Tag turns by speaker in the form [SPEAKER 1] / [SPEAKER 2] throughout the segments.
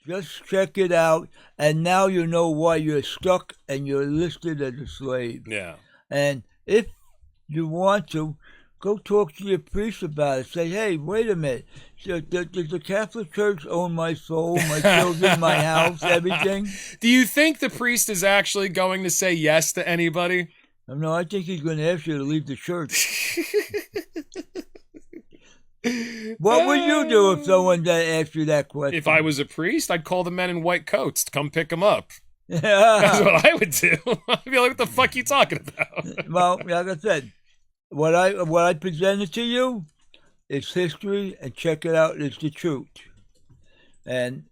[SPEAKER 1] Just check it out, and now you know why you're stuck and you're listed as a slave.
[SPEAKER 2] Yeah.
[SPEAKER 1] And if you want to, go talk to your priest about it. Say, hey, wait a minute. Does the Catholic Church own my soul, my children, my house, everything?
[SPEAKER 2] Do you think the priest is actually going to say yes to anybody?
[SPEAKER 1] No, I think he's going to ask you to leave the church. What would you do if someone asked you that question?
[SPEAKER 2] If I was a priest, I'd call the men in white coats to come pick him up. That's what I would do. I'd be like, what the fuck are you talking about?
[SPEAKER 1] Well, like I said, what I presented to you is history, and check it out, it's the truth. And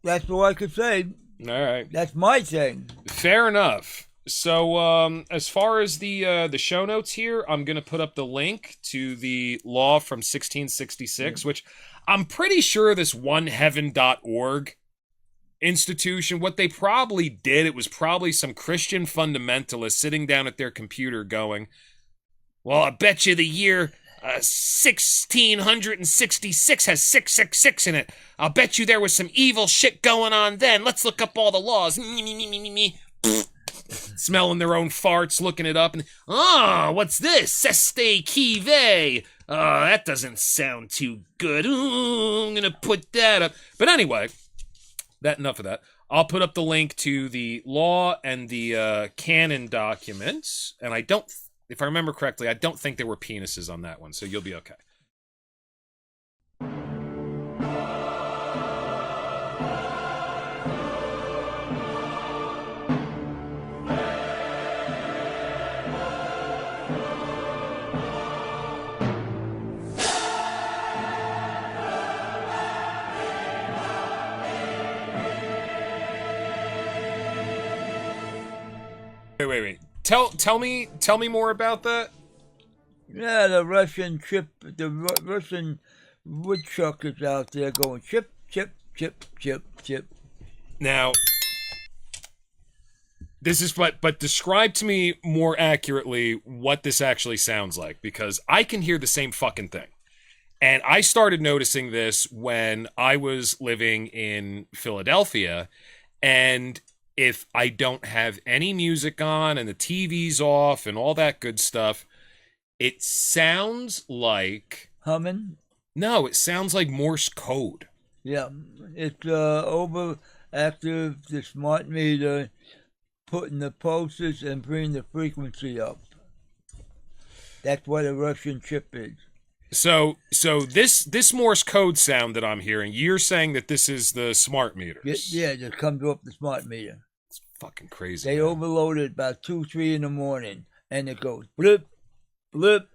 [SPEAKER 1] that's all I could say.
[SPEAKER 2] All right.
[SPEAKER 1] That's my thing.
[SPEAKER 2] Fair enough. So, as far as the show notes here, I'm going to put up the link to the law from 1666, which I'm pretty sure this oneheaven.org institution, what they probably did, it was probably some Christian fundamentalist sitting down at their computer going, well, I bet you the year 1666 has 666 in it. I'll bet you there was some evil shit going on then. Let's look up all the laws. Smelling their own farts, looking it up, and what's this? Cestui qui that doesn't sound too good. Ooh, I'm gonna put that up. But anyway, enough of that. I'll put up the link to the law and the canon documents, and if I remember correctly, I don't think there were penises on that one, so you'll be okay. Wait. Tell me more about that.
[SPEAKER 1] Yeah, the Russian Russian woodchuck is out there going chip, chip, chip, chip, chip.
[SPEAKER 2] Now, this is but describe to me more accurately what this actually sounds like, because I can hear the same fucking thing. And I started noticing this when I was living in Philadelphia, and if I don't have any music on and the TV's off and all that good stuff, it sounds like...
[SPEAKER 1] Humming?
[SPEAKER 2] No, it sounds like Morse code.
[SPEAKER 1] Yeah, it's overactive, the smart meter, putting the pulses and bringing the frequency up. That's what a Russian chip is.
[SPEAKER 2] So this Morse code sound that I'm hearing, you're saying that this is the smart meters?
[SPEAKER 1] Yeah, it comes off the smart meter.
[SPEAKER 2] It's fucking crazy.
[SPEAKER 1] They overload it about 2, 3 in the morning, and it goes blip, blip,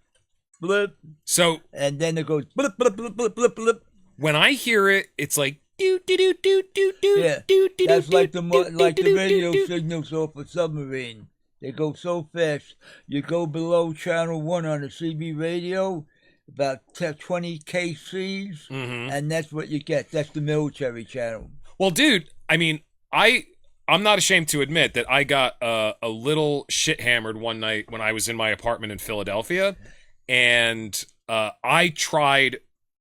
[SPEAKER 1] blip.
[SPEAKER 2] So
[SPEAKER 1] and then it goes blip, blip, blip, blip, blip, blip.
[SPEAKER 2] When I hear it, it's like do do do do do do.
[SPEAKER 1] Yeah, that's like the radio signals off a submarine. They go so fast. You go below channel 1 on the CB radio, about 20 kcs, and that's what you get. That's the military channel.
[SPEAKER 2] Well, dude, I mean, I'm not ashamed to admit that I got a little shit hammered one night when I was in my apartment in Philadelphia, and I tried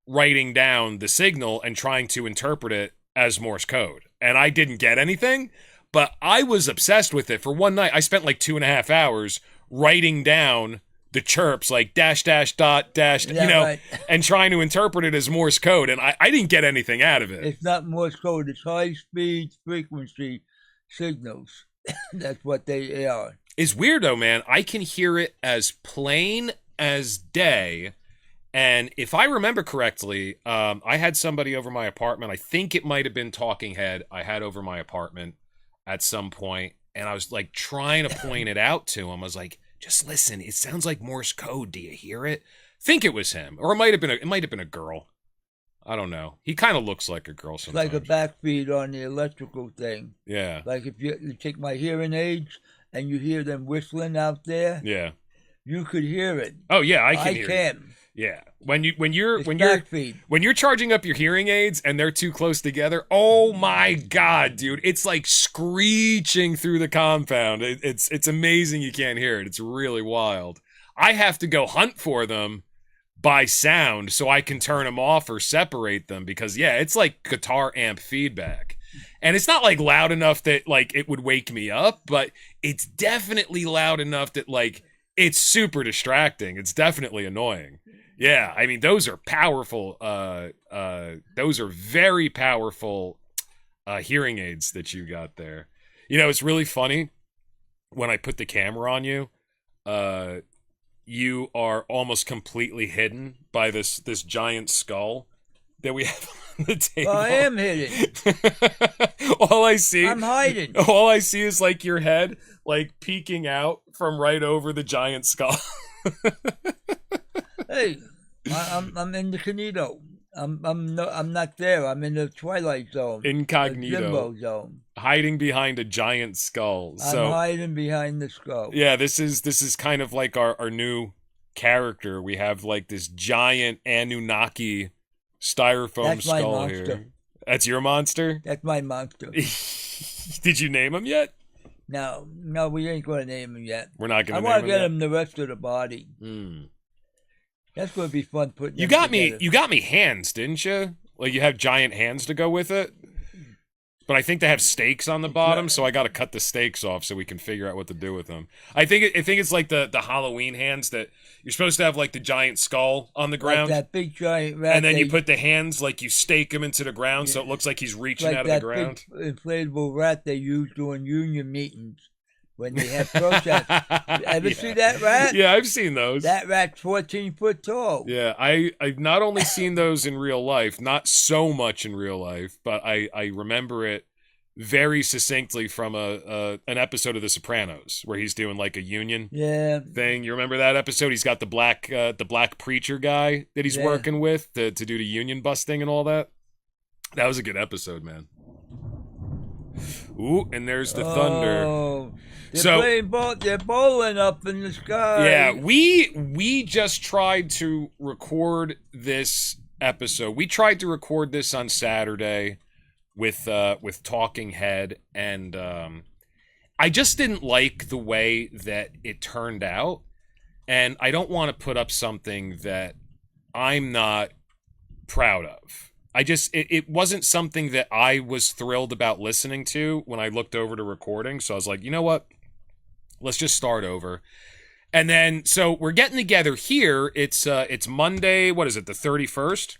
[SPEAKER 2] writing down the signal and trying to interpret it as Morse code, and I didn't get anything, but I was obsessed with it. For one night, I spent like 2.5 hours writing down the chirps, like dash, dash, dot, dash, right. And trying to interpret it as Morse code, and I didn't get anything out of it.
[SPEAKER 1] It's not Morse code, it's high-speed frequency signals. That's what they are.
[SPEAKER 2] It's weird, though, man. I can hear it as plain as day, and if I remember correctly, I had somebody over my apartment. I think it might have been Talking Head I had over my apartment at some point, and I was like trying to point it out to him. I was like, just listen, it sounds like Morse code. Do you hear it? Think it was him, or it might have been a girl. I don't know. He kind of looks like a girl sometimes.
[SPEAKER 1] Like a backfeed on the electrical thing.
[SPEAKER 2] Yeah.
[SPEAKER 1] Like if you take my hearing aids and you hear them whistling out there.
[SPEAKER 2] Yeah.
[SPEAKER 1] You could hear it.
[SPEAKER 2] Oh yeah, I can hear it. Yeah. When you're charging up your hearing aids and they're too close together, oh my god, dude, it's like screeching through the compound. It's amazing you can't hear it. It's really wild. I have to go hunt for them by sound so I can turn them off or separate them, because yeah, it's like guitar amp feedback. And it's not like loud enough that like it would wake me up, but it's definitely loud enough that like it's super distracting. It's definitely annoying. Yeah, I mean those are powerful those are very powerful hearing aids that you got there. You know, it's really funny when I put the camera on you, you are almost completely hidden by this giant skull that we have on the table.
[SPEAKER 1] I am hidden.
[SPEAKER 2] All I see,
[SPEAKER 1] I'm hiding.
[SPEAKER 2] All I see is like your head, like peeking out from right over the giant skull.
[SPEAKER 1] Hey, I'm incognito. I'm not there. I'm in the Twilight Zone.
[SPEAKER 2] Incognito.
[SPEAKER 1] The Limbo Zone.
[SPEAKER 2] Hiding behind a giant skull. So,
[SPEAKER 1] I'm hiding behind the skull.
[SPEAKER 2] Yeah, this is kind of like our new character. We have like this giant Anunnaki styrofoam
[SPEAKER 1] That's my
[SPEAKER 2] skull
[SPEAKER 1] monster.
[SPEAKER 2] here. That's your monster?
[SPEAKER 1] That's my monster.
[SPEAKER 2] Did you name him yet?
[SPEAKER 1] No, we ain't going to name him yet.
[SPEAKER 2] We're not going to name him
[SPEAKER 1] I want to get
[SPEAKER 2] yet?
[SPEAKER 1] him the rest of the body. That's going to be fun putting
[SPEAKER 2] You
[SPEAKER 1] them
[SPEAKER 2] got
[SPEAKER 1] together.
[SPEAKER 2] me. You got me hands, didn't you? Like you have giant hands to go with it. But I think they have stakes on the bottom, so I got to cut the stakes off so we can figure out what to do with them. I think it's like the Halloween hands that you're supposed to have like the giant skull on the ground,
[SPEAKER 1] like that big giant rat.
[SPEAKER 2] and then you put the hands like you stake him into the ground, so it looks like he's reaching
[SPEAKER 1] like
[SPEAKER 2] out of the ground.
[SPEAKER 1] Big inflatable rat they use during union meetings when they have protests. Ever see that rat?
[SPEAKER 2] Yeah, I've seen those.
[SPEAKER 1] That rat's 14 foot tall.
[SPEAKER 2] Yeah, I've not only seen those in real life, not so much in real life, but I remember it very succinctly from an episode of The Sopranos where he's doing like a union thing. You remember that episode? He's got the black preacher guy that he's working with to do the union busting and all that. That was a good episode, man. Ooh, and there's the thunder.
[SPEAKER 1] They're bowling up in the sky.
[SPEAKER 2] Yeah, we just tried to record this episode. We tried to record this on Saturday with Talking Head, and I just didn't like the way that it turned out, and I don't want to put up something that I'm not proud of. It wasn't something that I was thrilled about listening to when I looked over to recording, so I was like, you know what? Let's just start over. And then, so we're getting together here. It's Monday, what is it, the 31st?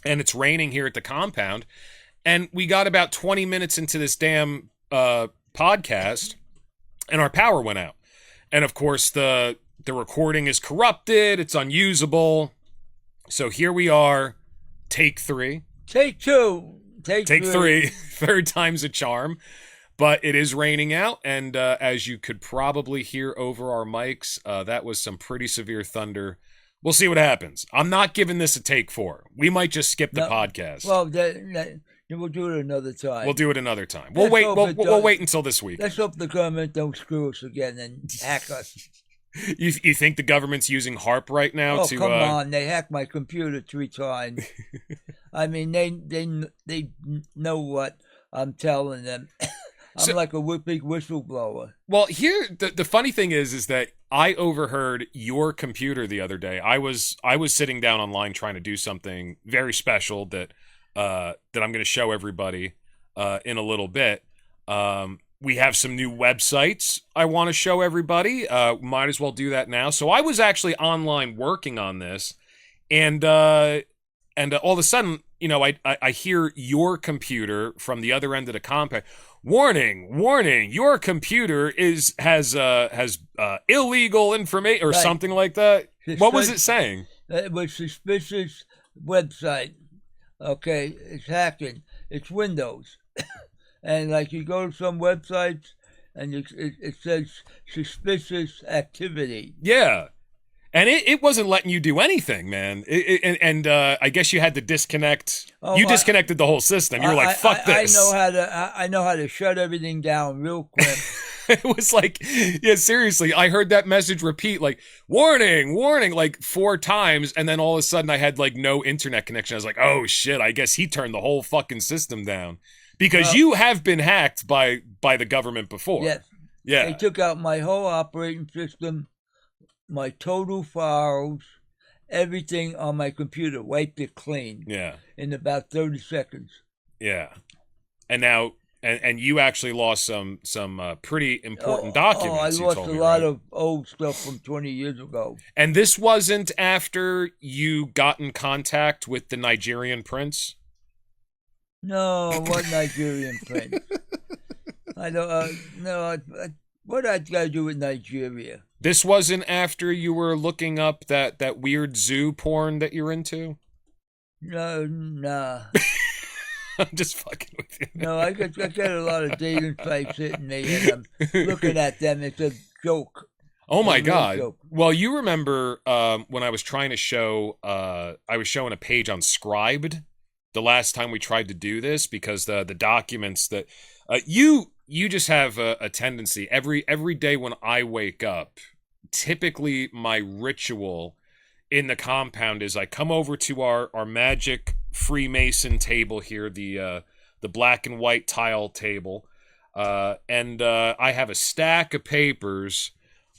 [SPEAKER 2] And it's raining here at the compound. And we got about 20 minutes into this damn podcast, and our power went out. And of course, the recording is corrupted. It's unusable. So here we are. Take 3.
[SPEAKER 1] Take 2. Take
[SPEAKER 2] 3. Third time's a charm. But it is raining out, and as you could probably hear over our mics, that was some pretty severe thunder. We'll see what happens. I'm not giving this a take 4. We might just skip the podcast.
[SPEAKER 1] Well, we'll do it another time.
[SPEAKER 2] We'll do it another time. We'll wait. We'll wait until this week.
[SPEAKER 1] Let's hope the government don't screw us again and hack us.
[SPEAKER 2] You think the government's using HARP right now?
[SPEAKER 1] Oh, come on! They hacked my computer 3 times. I mean, they know what I'm telling them. I'm like a big whistleblower.
[SPEAKER 2] Well, here the funny thing is that I overheard your computer the other day. I was sitting down online trying to do something very special that I'm going to show everybody in a little bit. We have some new websites I want to show everybody. Might as well do that now. So I was actually online working on this, and all of a sudden, you know, I hear your computer from the other end of the compound. Warning! Your computer has illegal information or something like that. What was it saying?
[SPEAKER 1] It was suspicious website. Okay, it's hacking. It's Windows, and like you go to some websites and it says suspicious activity.
[SPEAKER 2] Yeah. And it wasn't letting you do anything, man. I guess you had to disconnect. You disconnected the whole system. You were like, "Fuck this."
[SPEAKER 1] I know how to shut everything down real quick.
[SPEAKER 2] It was like, yeah, seriously. I heard that message repeat like, "Warning, warning," like 4 times, and then all of a sudden I had like no internet connection. I was like, "Oh shit!" I guess he turned the whole fucking system down because you have been hacked by the government before.
[SPEAKER 1] Yes.
[SPEAKER 2] Yeah.
[SPEAKER 1] They took out my whole operating system, my total files, everything on my computer, wiped it clean
[SPEAKER 2] Yeah.
[SPEAKER 1] in about 30 seconds.
[SPEAKER 2] Yeah. And now, and you actually lost some pretty important documents.
[SPEAKER 1] I
[SPEAKER 2] You
[SPEAKER 1] lost
[SPEAKER 2] told
[SPEAKER 1] a
[SPEAKER 2] me,
[SPEAKER 1] lot
[SPEAKER 2] right?
[SPEAKER 1] of old stuff from 20 years ago.
[SPEAKER 2] And this wasn't after you got in contact with the Nigerian prince?
[SPEAKER 1] No, what Nigerian prince? I don't. No, what I got to do with Nigeria?
[SPEAKER 2] This wasn't after you were looking up that weird zoo porn that you're into?
[SPEAKER 1] No, nah.
[SPEAKER 2] I'm just fucking with you.
[SPEAKER 1] No, I got a lot of dating sites hitting me, and I'm looking at them. It's a joke.
[SPEAKER 2] Oh my
[SPEAKER 1] A real
[SPEAKER 2] God.
[SPEAKER 1] joke.
[SPEAKER 2] Well, you remember when I was trying to show, I was showing a page on Scribed the last time we tried to do this, because the documents that you just have a tendency every day when I wake up, typically my ritual in the compound is I come over to our magic Freemason table here, the black and white tile table, and I have a stack of papers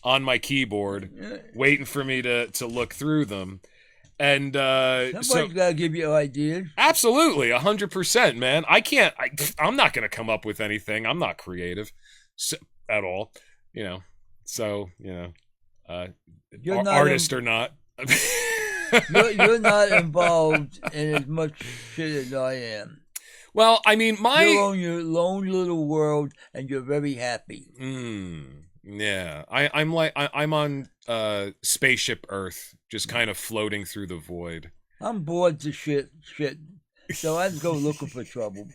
[SPEAKER 2] on my keyboard waiting for me to look through them. And
[SPEAKER 1] Somebody's got to give you ideas.
[SPEAKER 2] absolutely 100%, man. I'm not gonna come up with anything. I'm not creative at all, so
[SPEAKER 1] You're not
[SPEAKER 2] artist or not.
[SPEAKER 1] You're not involved in as much shit as I am.
[SPEAKER 2] Well, I mean,
[SPEAKER 1] You're on your lone little world, and you're very happy.
[SPEAKER 2] Yeah, I'm on spaceship Earth, just kind of floating through the void.
[SPEAKER 1] I'm bored to shit, so I'd go looking for trouble.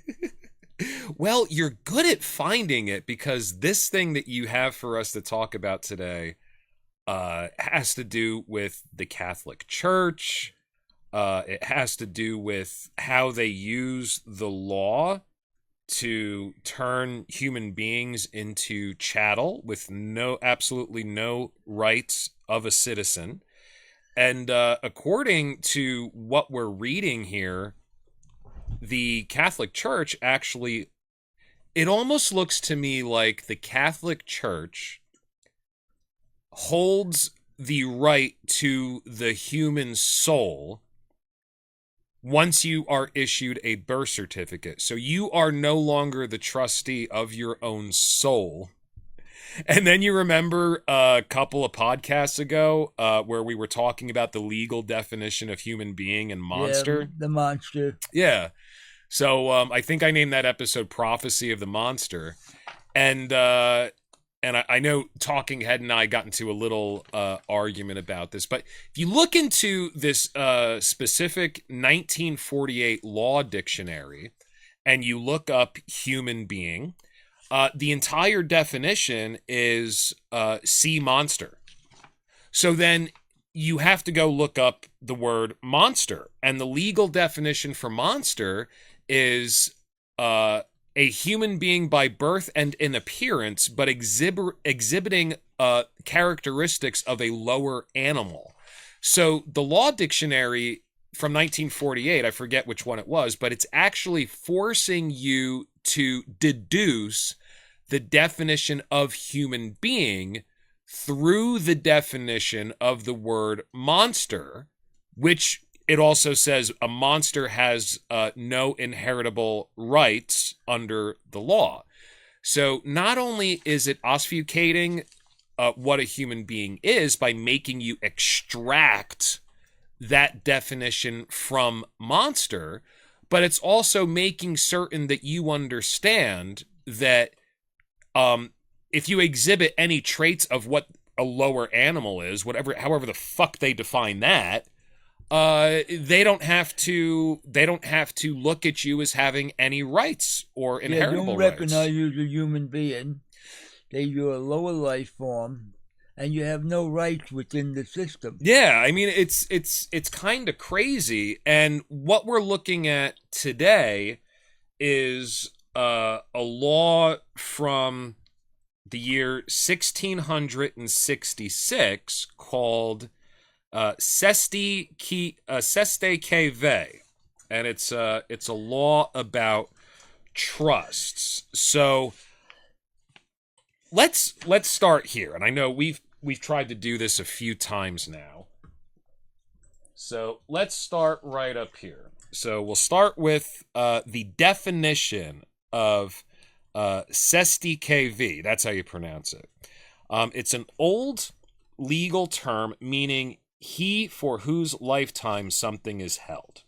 [SPEAKER 2] Well, you're good at finding it, because this thing that you have for us to talk about today has to do with the Catholic Church. It has to do with how they use the law to turn human beings into chattel with absolutely no rights of a citizen. And according to what we're reading here, the Catholic Church actually, it almost looks to me like the Catholic Church holds the right to the human soul once you are issued a birth certificate. So you are no longer the trustee of your own soul. And then you remember a couple of podcasts ago where we were talking about the legal definition of human being and monster?
[SPEAKER 1] Yeah, the monster.
[SPEAKER 2] Yeah. So I think I named that episode Prophecy of the Monster. And I know Talking Head and I got into a little argument about this, but if you look into this specific 1948 law dictionary and you look up human being, the entire definition is sea monster. So then you have to go look up the word monster, and the legal definition for monster is a human being by birth and in appearance, but exhibiting characteristics of a lower animal. So the law dictionary from 1948, I forget which one it was, but it's actually forcing you to deduce the definition of human being through the definition of the word monster, which it also says a monster has no inheritable rights under the law. So not only is it obfuscating what a human being is by making you extract that definition from monster, but it's also making certain that you understand that if you exhibit any traits of what a lower animal is, however the fuck they define that, they don't have to look at you as having any rights or inheritable rights.
[SPEAKER 1] They don't recognize you as a human being. You're a lower life form, and you have no rights within the system.
[SPEAKER 2] Yeah, I mean it's kind of crazy. And what we're looking at today is a law from the year 1666 called Cestui Que, and it's a law about trusts. So let's start here. And I know we've tried to do this a few times now. So let's start right up here. So we'll start with the definition of Cestui KV. That's how you pronounce it. It's an old legal term meaning he for whose lifetime something is held,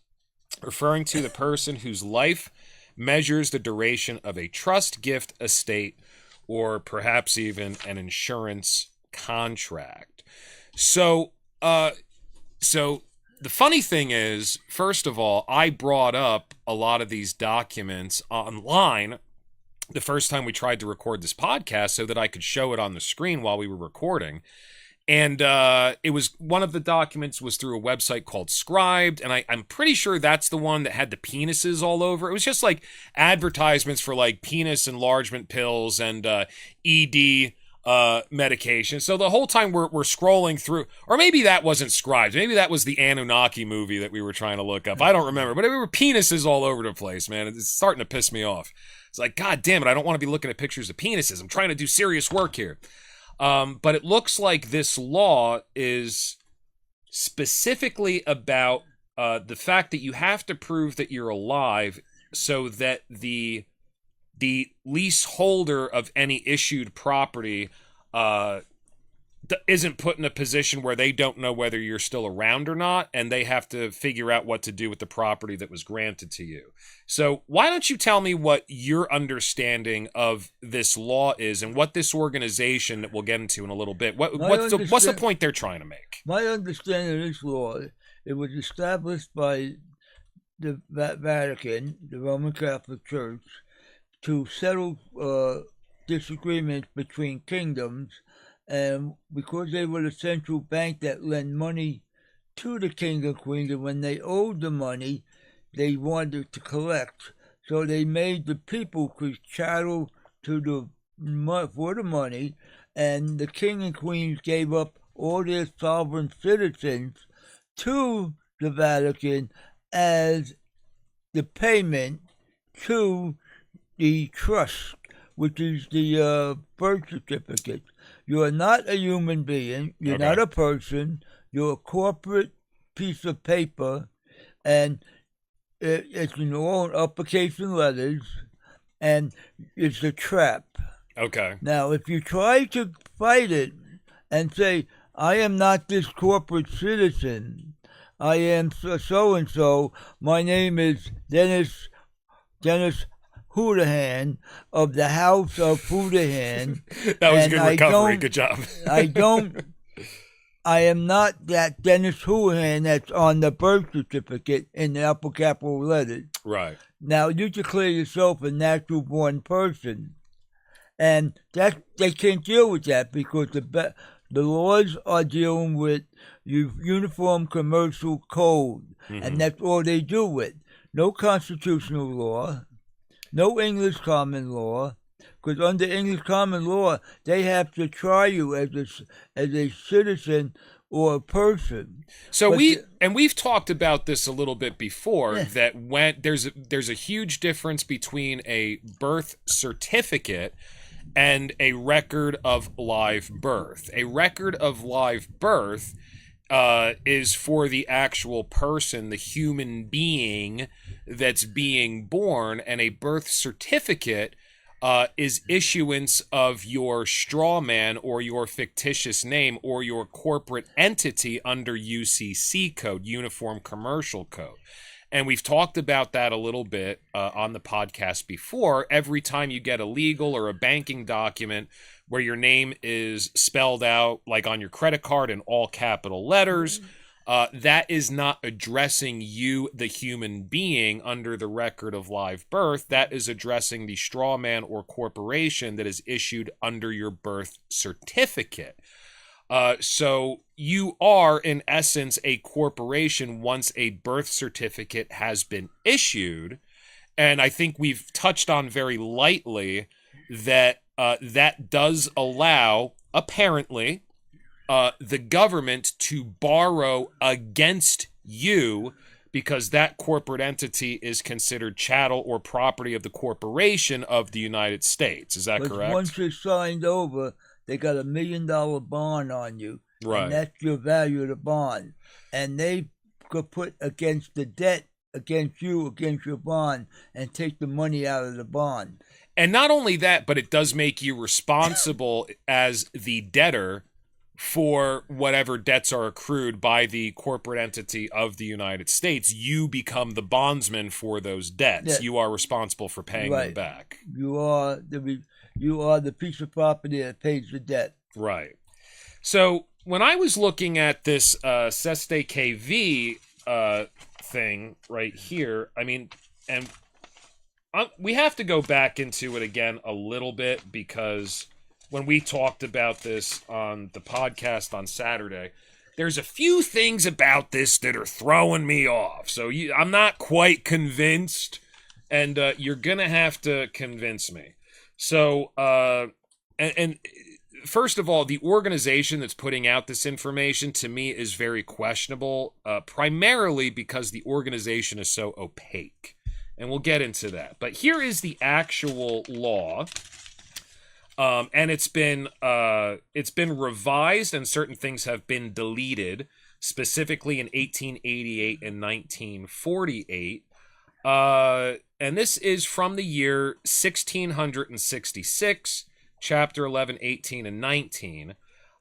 [SPEAKER 2] referring to the person whose life measures the duration of a trust, gift, estate, or perhaps even an insurance contract. So the funny thing is, first of all, I brought up a lot of these documents online the first time we tried to record this podcast so that I could show it on the screen while we were recording. And it was one of the documents was through a website called Scribed, and I'm pretty sure that's the one that had the penises all over. It was just like advertisements for like penis enlargement pills and ED medication. So the whole time we're scrolling through, or maybe that wasn't Scribed. Maybe that was the Anunnaki movie that we were trying to look up. I don't remember, but there were penises all over the place, man. It's starting to piss me off. It's like, God damn it, I don't want to be looking at pictures of penises. I'm trying to do serious work here. But it looks like this law is specifically about the fact that you have to prove that you're alive so that the leaseholder of any issued property isn't put in a position where they don't know whether you're still around or not, and they have to figure out what to do with the property that was granted to you. So why don't you tell me what your understanding of this law is and what this organization that we'll get into in a little bit, what's the point they're trying to make?
[SPEAKER 1] My understanding of this law, it was established by the Vatican, the Roman Catholic Church, to settle disagreements between kingdoms, and because they were the central bank that lent money to the king and queen, and when they owed the money, they wanted to collect. So they made the people chattel for the money, and the king and queens gave up all their sovereign citizens to the Vatican as the payment to the trust, which is the birth certificate. You are not a human being. You're not a person. You're a corporate piece of paper, and it's in all uppercase letters, and it's a trap.
[SPEAKER 2] Okay.
[SPEAKER 1] Now, if you try to fight it and say, I am not this corporate citizen, I am so-and-so, my name is Dennis Houdahan of the House of Houdahan.
[SPEAKER 2] That was good recovery. Good job.
[SPEAKER 1] I am not that Dennis Houdahan that's on the birth certificate in the upper capital letters.
[SPEAKER 2] Right.
[SPEAKER 1] Now, you declare yourself a natural-born person. And that they can't deal with that because the laws are dealing with Uniform Commercial Code. Mm-hmm. And that's all they do with. No constitutional law. No English common law, because under English common law, they have to try you as a citizen or a person.
[SPEAKER 2] So we've talked about this a little bit before, that when there's a huge difference between a birth certificate and a record of live birth. A record of live birth is for the actual person, the human being that's being born, and a birth certificate is issuance of your straw man or your fictitious name or your corporate entity under UCC code, Uniform Commercial Code. And we've talked about that a little bit on the podcast before. Every time you get a legal or a banking document where your name is spelled out, like on your credit card in all capital letters, that is not addressing you, the human being, under the record of live birth. That is addressing the straw man or corporation that is issued under your birth certificate. So you are, in essence, a corporation once a birth certificate has been issued. And I think we've touched on very lightly that that does allow, apparently, the government to borrow against you because that corporate entity is considered chattel or property of the corporation of the United States. Is that correct?
[SPEAKER 1] Once you're signed over, they got $1 million bond on you.
[SPEAKER 2] Right.
[SPEAKER 1] And that's your value of the bond. And they could put against the debt, against you, against your bond, and take the money out of the bond.
[SPEAKER 2] And not only that, but it does make you responsible as the debtor for whatever debts are accrued by the corporate entity of the United States. You become the bondsman for those debts.
[SPEAKER 1] Yeah.
[SPEAKER 2] You are responsible for paying them back.
[SPEAKER 1] You are the piece of property that pays the debt.
[SPEAKER 2] Right. So when I was looking at this Cestui KV thing right here, I mean, and we have to go back into it again a little bit, because when we talked about this on the podcast on Saturday, there's a few things about this that are throwing me off. So I'm not quite convinced, and you're going to have to convince me. So, and first of all, the organization that's putting out this information to me is very questionable, primarily because the organization is so opaque. And we'll get into that. But here is the actual law. And it's been revised, and certain things have been deleted, specifically in 1888 and 1948. And this is from the year 1666, chapter 11, 18, and 19.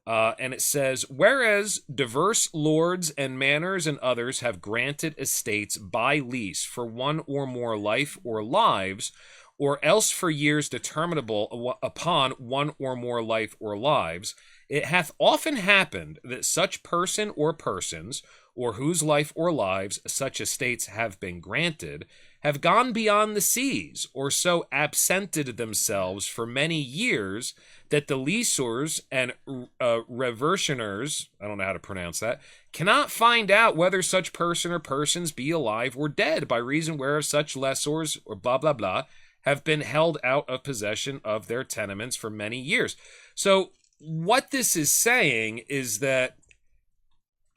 [SPEAKER 2] And it says, whereas diverse lords and manors and others have granted estates by lease for one or more life or lives, or else for years determinable upon one or more life or lives, it hath often happened that such person or persons, or whose life or lives such estates have been granted, have gone beyond the seas, or so absented themselves for many years, that the leasors and reversioners, I don't know how to pronounce that, cannot find out whether such person or persons be alive or dead, by reason whereof such lessors, or blah, blah, blah, have been held out of possession of their tenements for many years. So what this is saying is that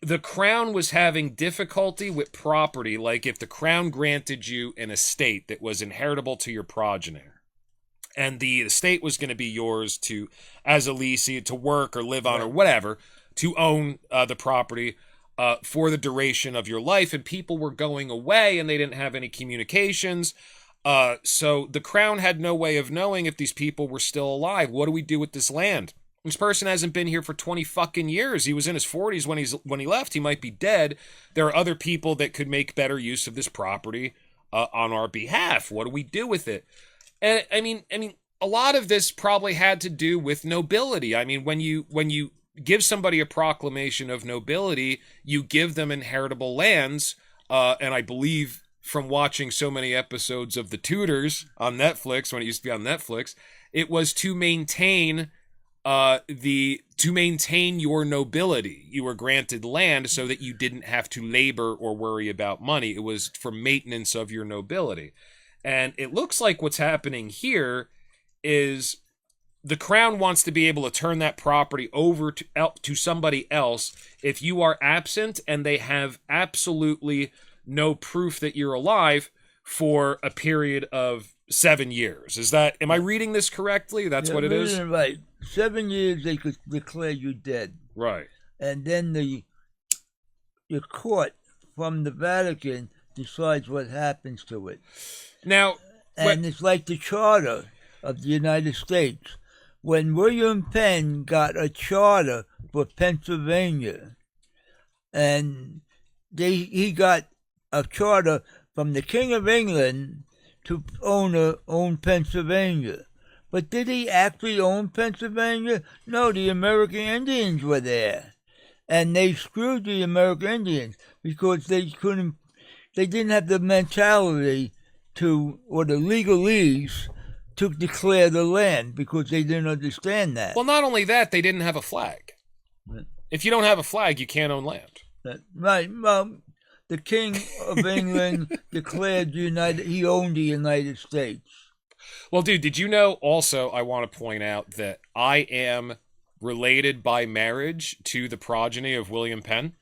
[SPEAKER 2] the crown was having difficulty with property, like if the crown granted you an estate that was inheritable to your progenitor, and the estate was going to be yours to, as a leasee, to work or live on or whatever, to own the property for the duration of your life, and people were going away and they didn't have any communications. So the crown had no way of knowing if these people were still alive. What do we do with this land? This person hasn't been here for 20 fucking years. He was in his 40s when he left. He might be dead. There are other people that could make better use of this property on our behalf. What do we do with it? And I mean, a lot of this probably had to do with nobility. I mean, when you give somebody a proclamation of nobility, you give them inheritable lands. And I believe, from watching so many episodes of The Tudors on Netflix, when it used to be on Netflix, it was to maintain your nobility. You were granted land so that you didn't have to labor or worry about money. It was for maintenance of your nobility. And it looks like what's happening here is the crown wants to be able to turn that property over to somebody else if you are absent and they have absolutely no proof that you're alive for a period of 7 years. Am I reading this correctly? That's what it is?
[SPEAKER 1] Right. 7 years they could declare you dead.
[SPEAKER 2] Right.
[SPEAKER 1] And then the court from the Vatican decides what happens to it.
[SPEAKER 2] Now,
[SPEAKER 1] and it's like the Charter of the United States. When William Penn got a charter for Pennsylvania, and he got a charter from the King of England to own Pennsylvania. But did he actually own Pennsylvania? No, the American Indians were there. And they screwed the American Indians because they didn't have the mentality or the legalese to declare the land, because they didn't understand that.
[SPEAKER 2] Well, not only that, they didn't have a flag. If you don't have a flag, you can't own land.
[SPEAKER 1] Right. Well, the King of England declared he owned the United States.
[SPEAKER 2] Well, dude, did you know also, I want to point out that I am related by marriage to the progeny of William Penn?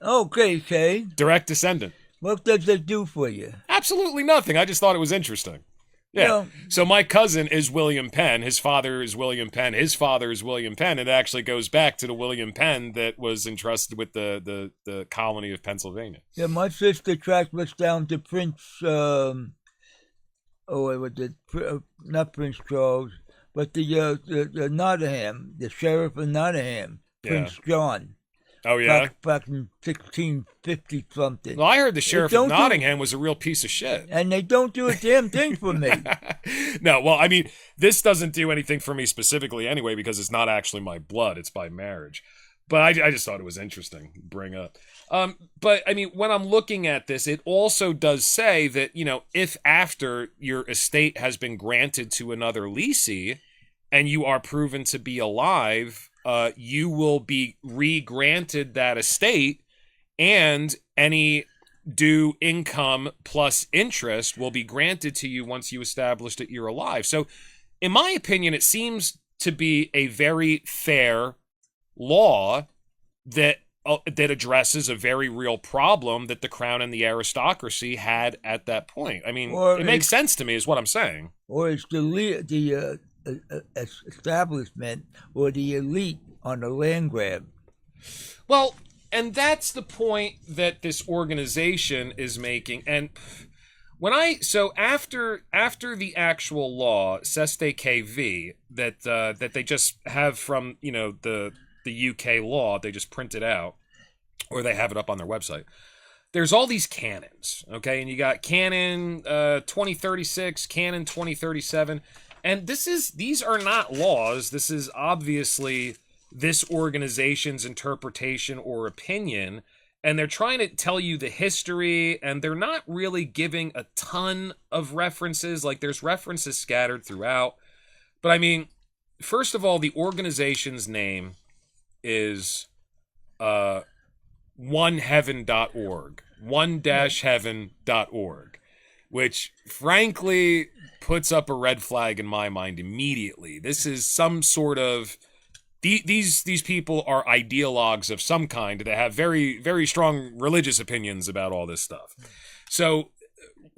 [SPEAKER 1] Okay, Kay.
[SPEAKER 2] Direct descendant.
[SPEAKER 1] What does that do for you?
[SPEAKER 2] Absolutely nothing. I just thought it was interesting. Yeah.
[SPEAKER 1] You know,
[SPEAKER 2] So my cousin is William Penn. His father is William Penn. His father is William Penn. It actually goes back to the William Penn that was entrusted with the colony of Pennsylvania.
[SPEAKER 1] yeah, my sister tracked us down to Prince. What was it? Not Prince Charles, but the Nottingham, the sheriff of Nottingham,
[SPEAKER 2] Yeah.
[SPEAKER 1] Prince John.
[SPEAKER 2] Oh yeah.
[SPEAKER 1] Back in 1650 something.
[SPEAKER 2] Well, I heard the sheriff of Nottingham was a real piece of shit.
[SPEAKER 1] And they don't do a damn thing for me.
[SPEAKER 2] No, well, I mean, this doesn't do anything for me specifically anyway because it's not actually my blood; it's by marriage. But I just thought it was interesting to bring up. But I mean, when I'm looking at this, it also does say that, you know, if after your estate has been granted to another leasee and you are proven to be alive, you will be re-granted that estate, and any due income plus interest will be granted to you once you establish that you're alive. So, in my opinion, it seems to be a very fair law that addresses a very real problem that the crown and the aristocracy had at that point. I mean, it makes sense to me, is what I'm saying.
[SPEAKER 1] Or it's the establishment or the elite on the land grab.
[SPEAKER 2] Well, and that's the point that this organization is making. And after the actual law, Cestui KV, that they just have from, you know, the UK law, they just print it out, or they have it up on their website. There's all these canons, okay? And you got Canon 2036, Canon 2037, and these are not laws. This is obviously this organization's interpretation or opinion, and they're trying to tell you the history, and they're not really giving a ton of references. Like, there's references scattered throughout. But I mean, first of all, the organization's name is oneheaven.org, one-heaven.org, which frankly puts up a red flag in my mind immediately. This is some sort of these people are ideologues of some kind that have very, very strong religious opinions about all this stuff. So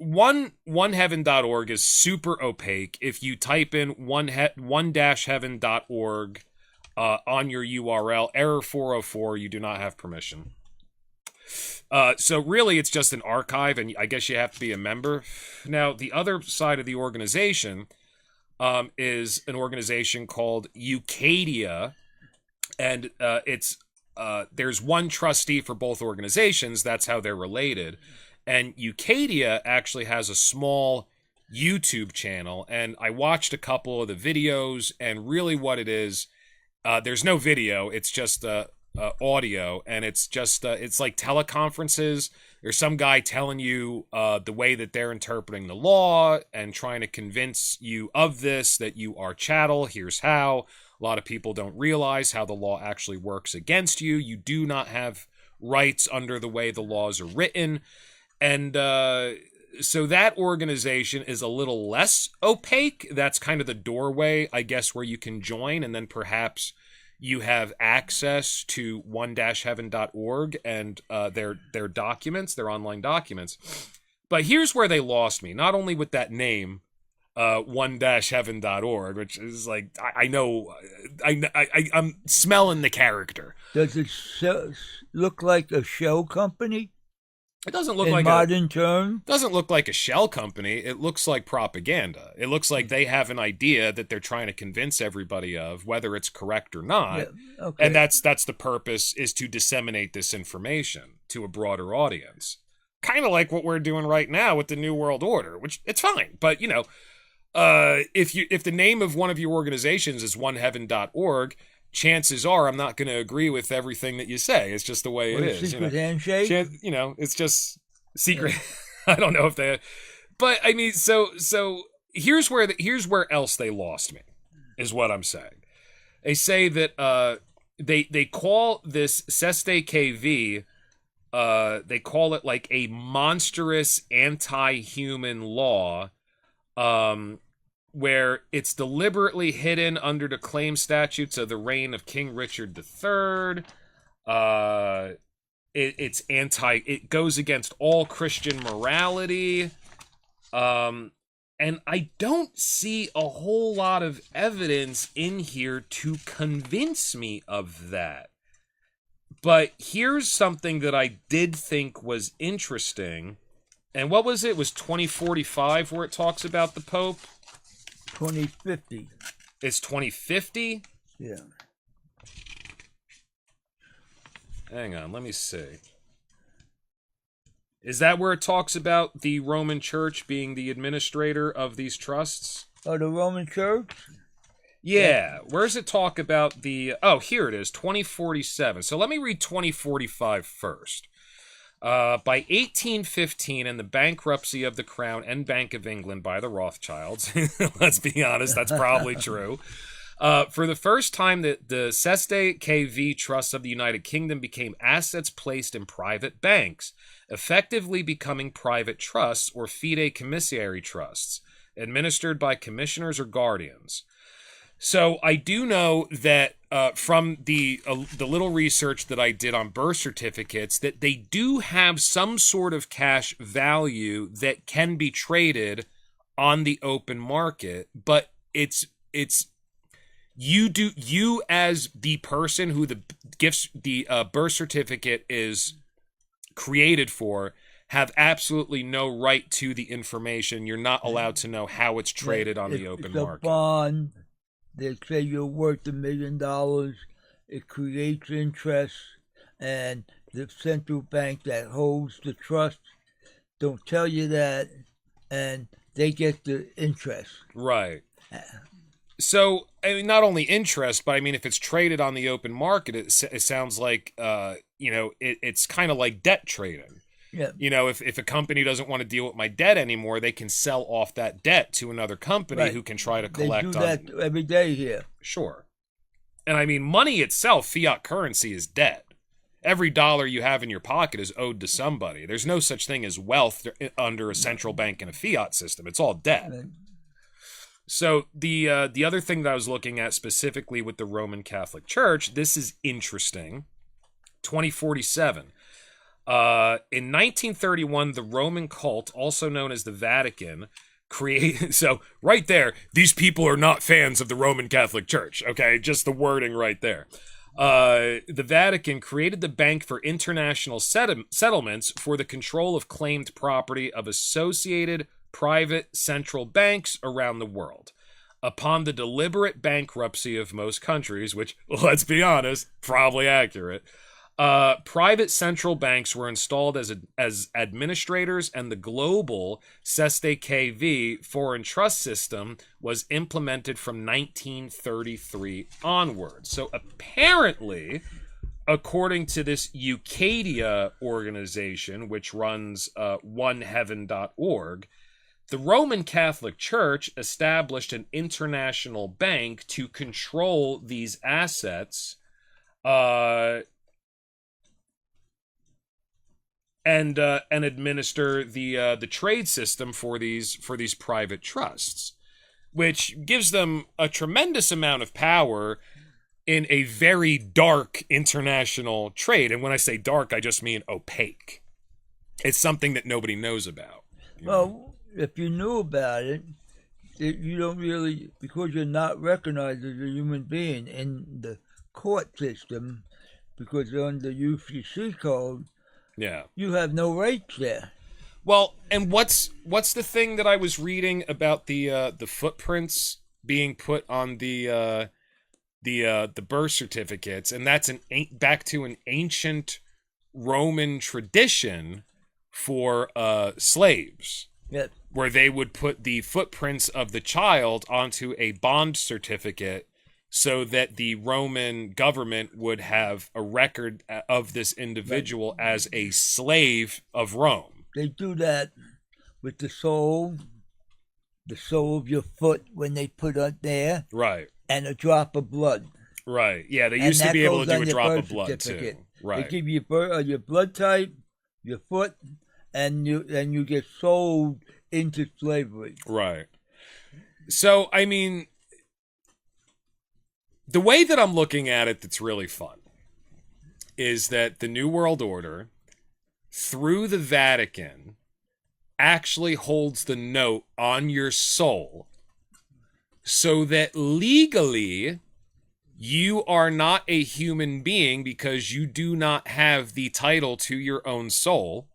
[SPEAKER 2] oneheaven.org is super opaque. If you type in one-heaven.org on your URL, error 404, you do not have permission. So really, it's just an archive, and I guess you have to be a member. Now, the other side of the organization is an organization called Ucadia, and there's one trustee for both organizations. That's how they're related. And Ucadia actually has a small YouTube channel, and I watched a couple of the videos, and really what it is, there's no video, it's just audio, and it's just it's like teleconferences. There's some guy telling you the way that they're interpreting the law and trying to convince you of this, that you are chattel. Here's how. A lot of people don't realize how the law actually works against you. You do not have rights under the way the laws are written. And so that organization is a little less opaque. That's kind of the doorway, I guess, where you can join, and then perhaps you have access to one-heaven.org and their documents, their online documents. But here's where they lost me. Not only with that name, one-heaven.org, which is like, I'm smelling the character.
[SPEAKER 1] Does it look like a shell company?
[SPEAKER 2] It doesn't look
[SPEAKER 1] in
[SPEAKER 2] like
[SPEAKER 1] modern terms.
[SPEAKER 2] Doesn't look like a shell company. It looks like propaganda. It looks like they have an idea that they're trying to convince everybody of, whether it's correct or not. Yeah, okay. And that's the purpose, is to disseminate this information to a broader audience. Kind of like what we're doing right now with the New World Order, which it's fine. But, you know, if the name of one of your organizations is oneheaven.org, chances are I'm not going to agree with everything that you say. It's just the way it is.
[SPEAKER 1] Secret handshake?
[SPEAKER 2] It's just secret. I don't know if they... But, I mean, so here's where else they lost me, is what I'm saying. They say that they call this Cestui KV, they call it like a monstrous anti-human law, where it's deliberately hidden under the claim statutes of the reign of King Richard III. It goes against all Christian morality. And And I don't see a whole lot of evidence in here to convince me of that. But here's something that I did think was interesting. And what was it? It was 2045 where it talks about the Pope?
[SPEAKER 1] 2050.
[SPEAKER 2] It's 2050?
[SPEAKER 1] Yeah.
[SPEAKER 2] Hang on, let me see. Is that where it talks about the Roman Church being the administrator of these trusts?
[SPEAKER 1] Oh, the Roman Church?
[SPEAKER 2] Yeah. Where does it talk about the... Oh, here it is, 2047. So let me read 2045 first. By 1815, and the bankruptcy of the Crown and Bank of England by the Rothschilds, let's be honest, that's probably true. For the first time, the Cestui KV trusts of the United Kingdom became assets placed in private banks, effectively becoming private trusts or fide-commissary trusts, administered by commissioners or guardians. So I do know that from the little research that I did on birth certificates, that they do have some sort of cash value that can be traded on the open market, but it's you as the person who the birth certificate is created for have absolutely no right to the information. You're not allowed to know how it's traded on the open market.
[SPEAKER 1] It's a bond. They say you're worth $1 million. It creates interest, and the central bank that holds the trust don't tell you that, and they get the interest.
[SPEAKER 2] Right. So, I mean, not only interest, but I mean, if it's traded on the open market, it sounds like, it's kind of like debt trading.
[SPEAKER 1] Yeah.
[SPEAKER 2] You know, if a company doesn't want to deal with my debt anymore, they can sell off that debt to another company who can try to collect on.
[SPEAKER 1] They do that every day here.
[SPEAKER 2] Sure. And I mean, money itself, fiat currency, is debt. Every dollar you have in your pocket is owed to somebody. There's no such thing as wealth under a central bank and a fiat system. It's all debt. So the other thing that I was looking at specifically with the Roman Catholic Church, this is interesting. 2047. In 1931, the Roman cult, also known as the Vatican, created... So, right there, these people are not fans of the Roman Catholic Church, okay? Just the wording right there. The Vatican created the Bank for International Settlements for the control of claimed property of associated private central banks around the world. Upon the deliberate bankruptcy of most countries, which, let's be honest, probably accurate... private central banks were installed as administrators, and the global Cestui KV foreign trust system was implemented from 1933 onward. So apparently, according to this Ucadia organization, which runs oneheaven.org, the Roman Catholic Church established an international bank to control these assets, and administer the trade system for these private trusts, which gives them a tremendous amount of power in a very dark international trade. And when I say dark, I just mean opaque. It's something that nobody knows about.
[SPEAKER 1] Well, if you knew about it, you don't really, because you're not recognized as a human being in the court system, because under UCC code,
[SPEAKER 2] yeah,
[SPEAKER 1] you have no rights there.
[SPEAKER 2] Well, and what's the thing that I was reading about the footprints being put on the birth certificates, and that's back to an ancient Roman tradition for slaves.
[SPEAKER 1] Yes.
[SPEAKER 2] Where they would put the footprints of the child onto a bond certificate, so that the Roman government would have a record of this individual as a slave of Rome.
[SPEAKER 1] They do that with the sole of your foot when they put it there.
[SPEAKER 2] Right.
[SPEAKER 1] And a drop of blood.
[SPEAKER 2] Right. Yeah, they used to be able to do a drop of blood too. Right.
[SPEAKER 1] They give you your blood type, your foot, and you get sold into slavery.
[SPEAKER 2] Right. So, I mean, the way that I'm looking at it that's really fun is that the New World Order, through the Vatican, actually holds the note on your soul so that legally you are not a human being because you do not have the title to your own soul.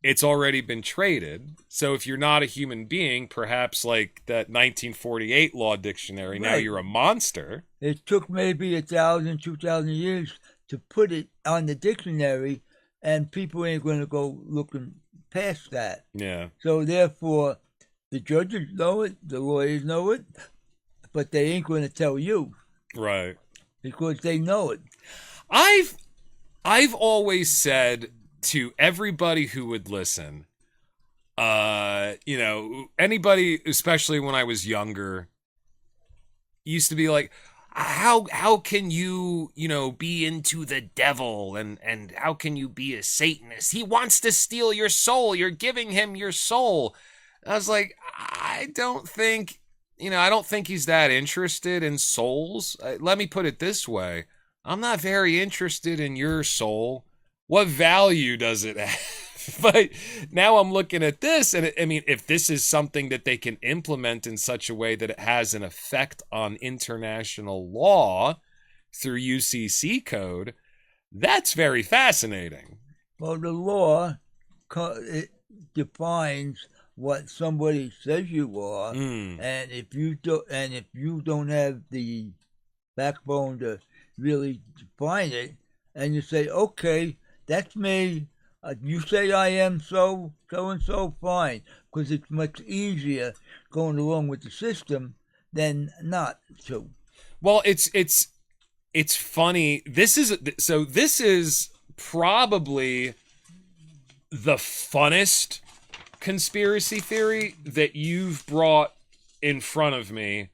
[SPEAKER 2] It's already been traded. So if you're not a human being, perhaps like that 1948 law dictionary, now you're a monster.
[SPEAKER 1] It took maybe 1,000, 2,000 years to put it on the dictionary, and people ain't going to go looking past that.
[SPEAKER 2] Yeah.
[SPEAKER 1] So therefore, the judges know it, the lawyers know it, but they ain't going to tell you.
[SPEAKER 2] Right.
[SPEAKER 1] Because they know it.
[SPEAKER 2] I've always said to everybody who would listen, you know, anybody, especially when I was younger, used to be like, how can you, you know, be into the devil and how can you be a Satanist? He wants to steal your soul. You're giving him your soul. I was like, I don't think he's that interested in souls. Let me put it this way. I'm not very interested in your soul. What value does it have? But now I'm looking at this, and I mean, if this is something that they can implement in such a way that it has an effect on international law through UCC code, that's very fascinating.
[SPEAKER 1] Well, the law it defines what somebody says you are, and if you don't have the backbone to really define it, and you say, okay, that's me. You say I am so and so, fine, because it's much easier going along with the system than not to.
[SPEAKER 2] Well, it's funny. This is probably the funnest conspiracy theory that you've brought in front of me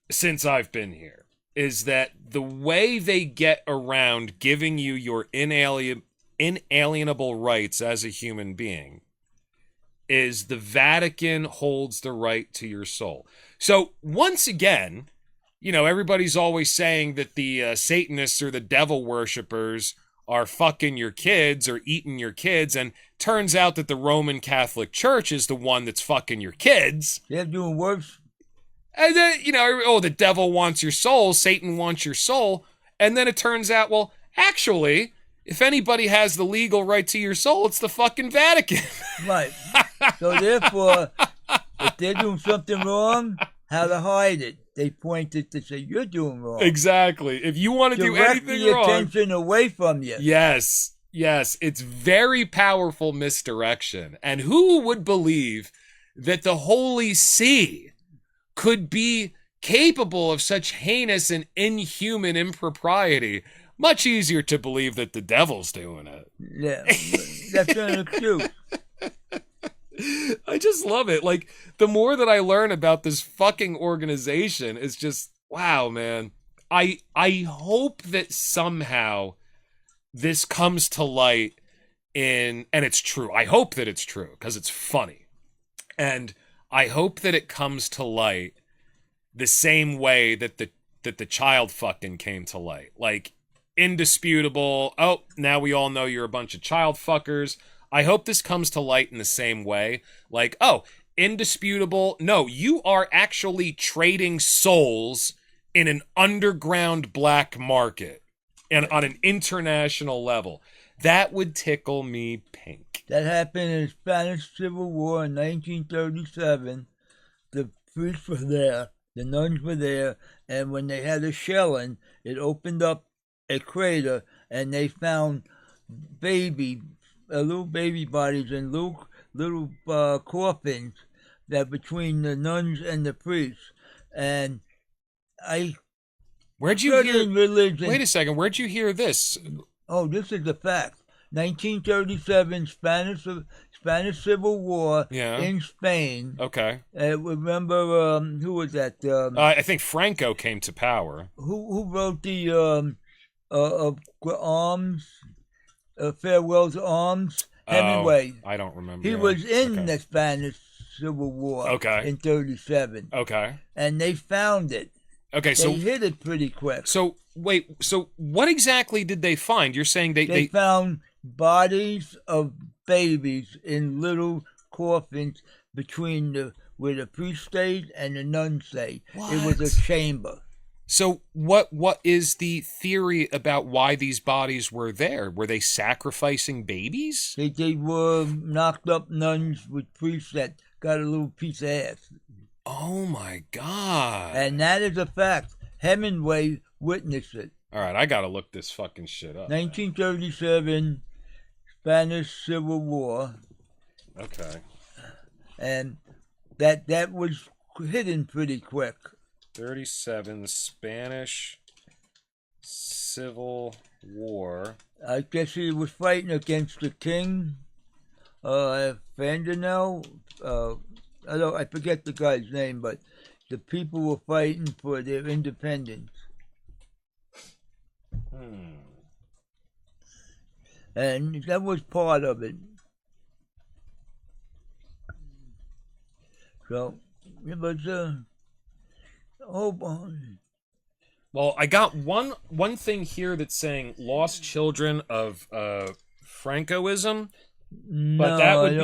[SPEAKER 2] since I've been here, is that the way they get around giving you your inalienable rights as a human being is the Vatican holds the right to your soul. So once again, you know, everybody's always saying that the Satanists or the devil worshippers are fucking your kids or eating your kids, and turns out that the Roman Catholic Church is the one that's fucking your kids.
[SPEAKER 1] They're doing worse.
[SPEAKER 2] And then, you know, oh, the devil wants your soul, Satan wants your soul, and then it turns out, well, actually, if anybody has the legal right to your soul, it's the fucking Vatican.
[SPEAKER 1] Right. So therefore, if they're doing something wrong, how to hide it? They point it to say you're doing wrong.
[SPEAKER 2] Exactly. If you want to do anything wrong,
[SPEAKER 1] direct the attention away from you.
[SPEAKER 2] Yes. It's very powerful misdirection. And who would believe that the Holy See could be capable of such heinous and inhuman impropriety? Much easier to believe that the devil's doing it.
[SPEAKER 1] Yeah, that's an excuse.
[SPEAKER 2] I just love it. Like, the more that I learn about this fucking organization, it's just, wow, man. I hope that somehow this comes to light and it's true. I hope that it's true, because it's funny. And I hope that it comes to light the same way that the child fucking came to light. Like, indisputable, oh, now we all know you're a bunch of child fuckers. I hope this comes to light in the same way. Like, oh, indisputable, no, you are actually trading souls in an underground black market and on an international level. That would tickle me pink.
[SPEAKER 1] That happened in the Spanish Civil War in 1937. The priests were there, the nuns were there, and when they had a shelling, it opened up a crater, and they found little baby bodies in little coffins that between the nuns and the priests. And
[SPEAKER 2] where'd you hear
[SPEAKER 1] religion?
[SPEAKER 2] Wait a second, where'd you hear this?
[SPEAKER 1] Oh, this is the fact. 1937 Spanish Civil War in Spain.
[SPEAKER 2] Okay.
[SPEAKER 1] Remember who was that?
[SPEAKER 2] I think Franco came to power.
[SPEAKER 1] Who wrote the Arms? Farewell to Arms? Hemingway.
[SPEAKER 2] I don't remember.
[SPEAKER 1] He was in the Spanish Civil War in 37.
[SPEAKER 2] Okay.
[SPEAKER 1] And they found it.
[SPEAKER 2] Okay, so
[SPEAKER 1] they hid it pretty quick.
[SPEAKER 2] So wait, so what exactly did they find? You're saying they
[SPEAKER 1] found bodies of babies in little coffins between where the priest stayed and the nun stayed.
[SPEAKER 2] What?
[SPEAKER 1] It was a chamber.
[SPEAKER 2] So what is the theory about why these bodies were there? Were they sacrificing babies?
[SPEAKER 1] They were knocked up nuns with priests that got a little piece of ass.
[SPEAKER 2] Oh my God.
[SPEAKER 1] And that is a fact. Hemingway witnessed it.
[SPEAKER 2] All right, I gotta look this fucking shit up.
[SPEAKER 1] 1937, Spanish Civil War.
[SPEAKER 2] Okay.
[SPEAKER 1] And that was hidden pretty quick.
[SPEAKER 2] 37, Spanish Civil War.
[SPEAKER 1] I guess he was fighting against the king, Ferdinand. I forget the guy's name, but the people were fighting for their independence. And that was part of it. So it was
[SPEAKER 2] Well, I got one thing here that's saying lost children of Francoism, but that would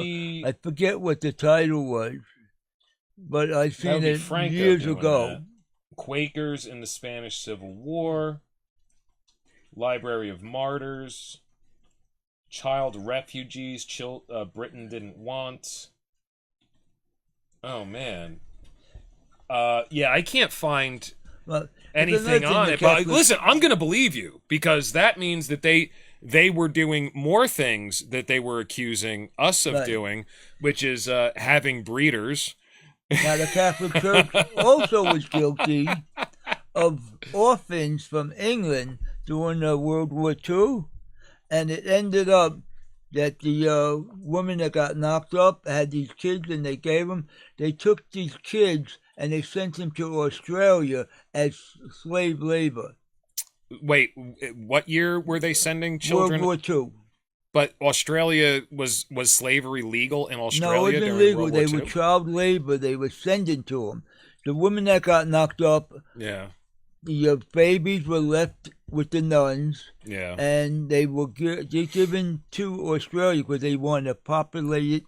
[SPEAKER 2] be.
[SPEAKER 1] I forget what the title was, but I seen it years ago.
[SPEAKER 2] That. Quakers in the Spanish Civil War, Library of Martyrs, child refugees. Britain didn't want. Oh man. Yeah, I can't find anything on it. But listen, I'm going to believe you because that means that they were doing more things that they were accusing us of doing, which is having breeders.
[SPEAKER 1] Now, the Catholic Church also was guilty of orphans from England during World War II, and it ended up that the woman that got knocked up had these kids, and they took these kids and they sent them to Australia as slave labor.
[SPEAKER 2] Wait, what year were they sending children?
[SPEAKER 1] World War II.
[SPEAKER 2] But Australia was slavery legal in Australia?
[SPEAKER 1] No, it wasn't legal. They were child labor. They were sending to them. The woman that got knocked up, the babies were left with the nuns, and they were given to Australia because they wanted to populate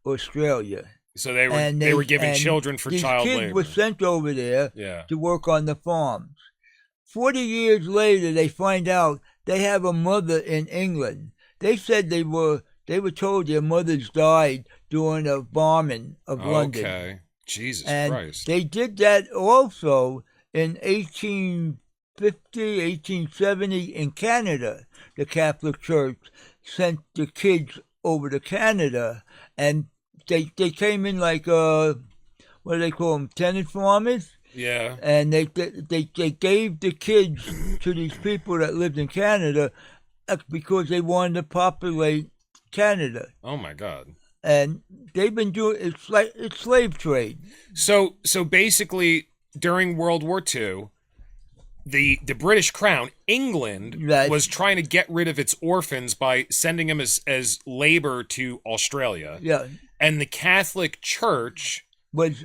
[SPEAKER 1] Australia.
[SPEAKER 2] So they were giving children for child labor. These
[SPEAKER 1] kids were sent over there to work on the farms. 40 years later, they find out they have a mother in England. They said they were told their mothers died during a bombing of London.
[SPEAKER 2] Okay, Jesus Christ.
[SPEAKER 1] They did that also in 1850, 1870 in Canada. The Catholic Church sent the kids over to Canada, and they came in like what do they call them, tenant farmers?
[SPEAKER 2] Yeah.
[SPEAKER 1] And they gave the kids to these people that lived in Canada because they wanted to populate Canada.
[SPEAKER 2] Oh my God.
[SPEAKER 1] And they've been doing it's slave trade.
[SPEAKER 2] So basically during World War II, the British Crown, England, was trying to get rid of its orphans by sending them as labor to Australia.
[SPEAKER 1] Yeah.
[SPEAKER 2] And the Catholic Church
[SPEAKER 1] was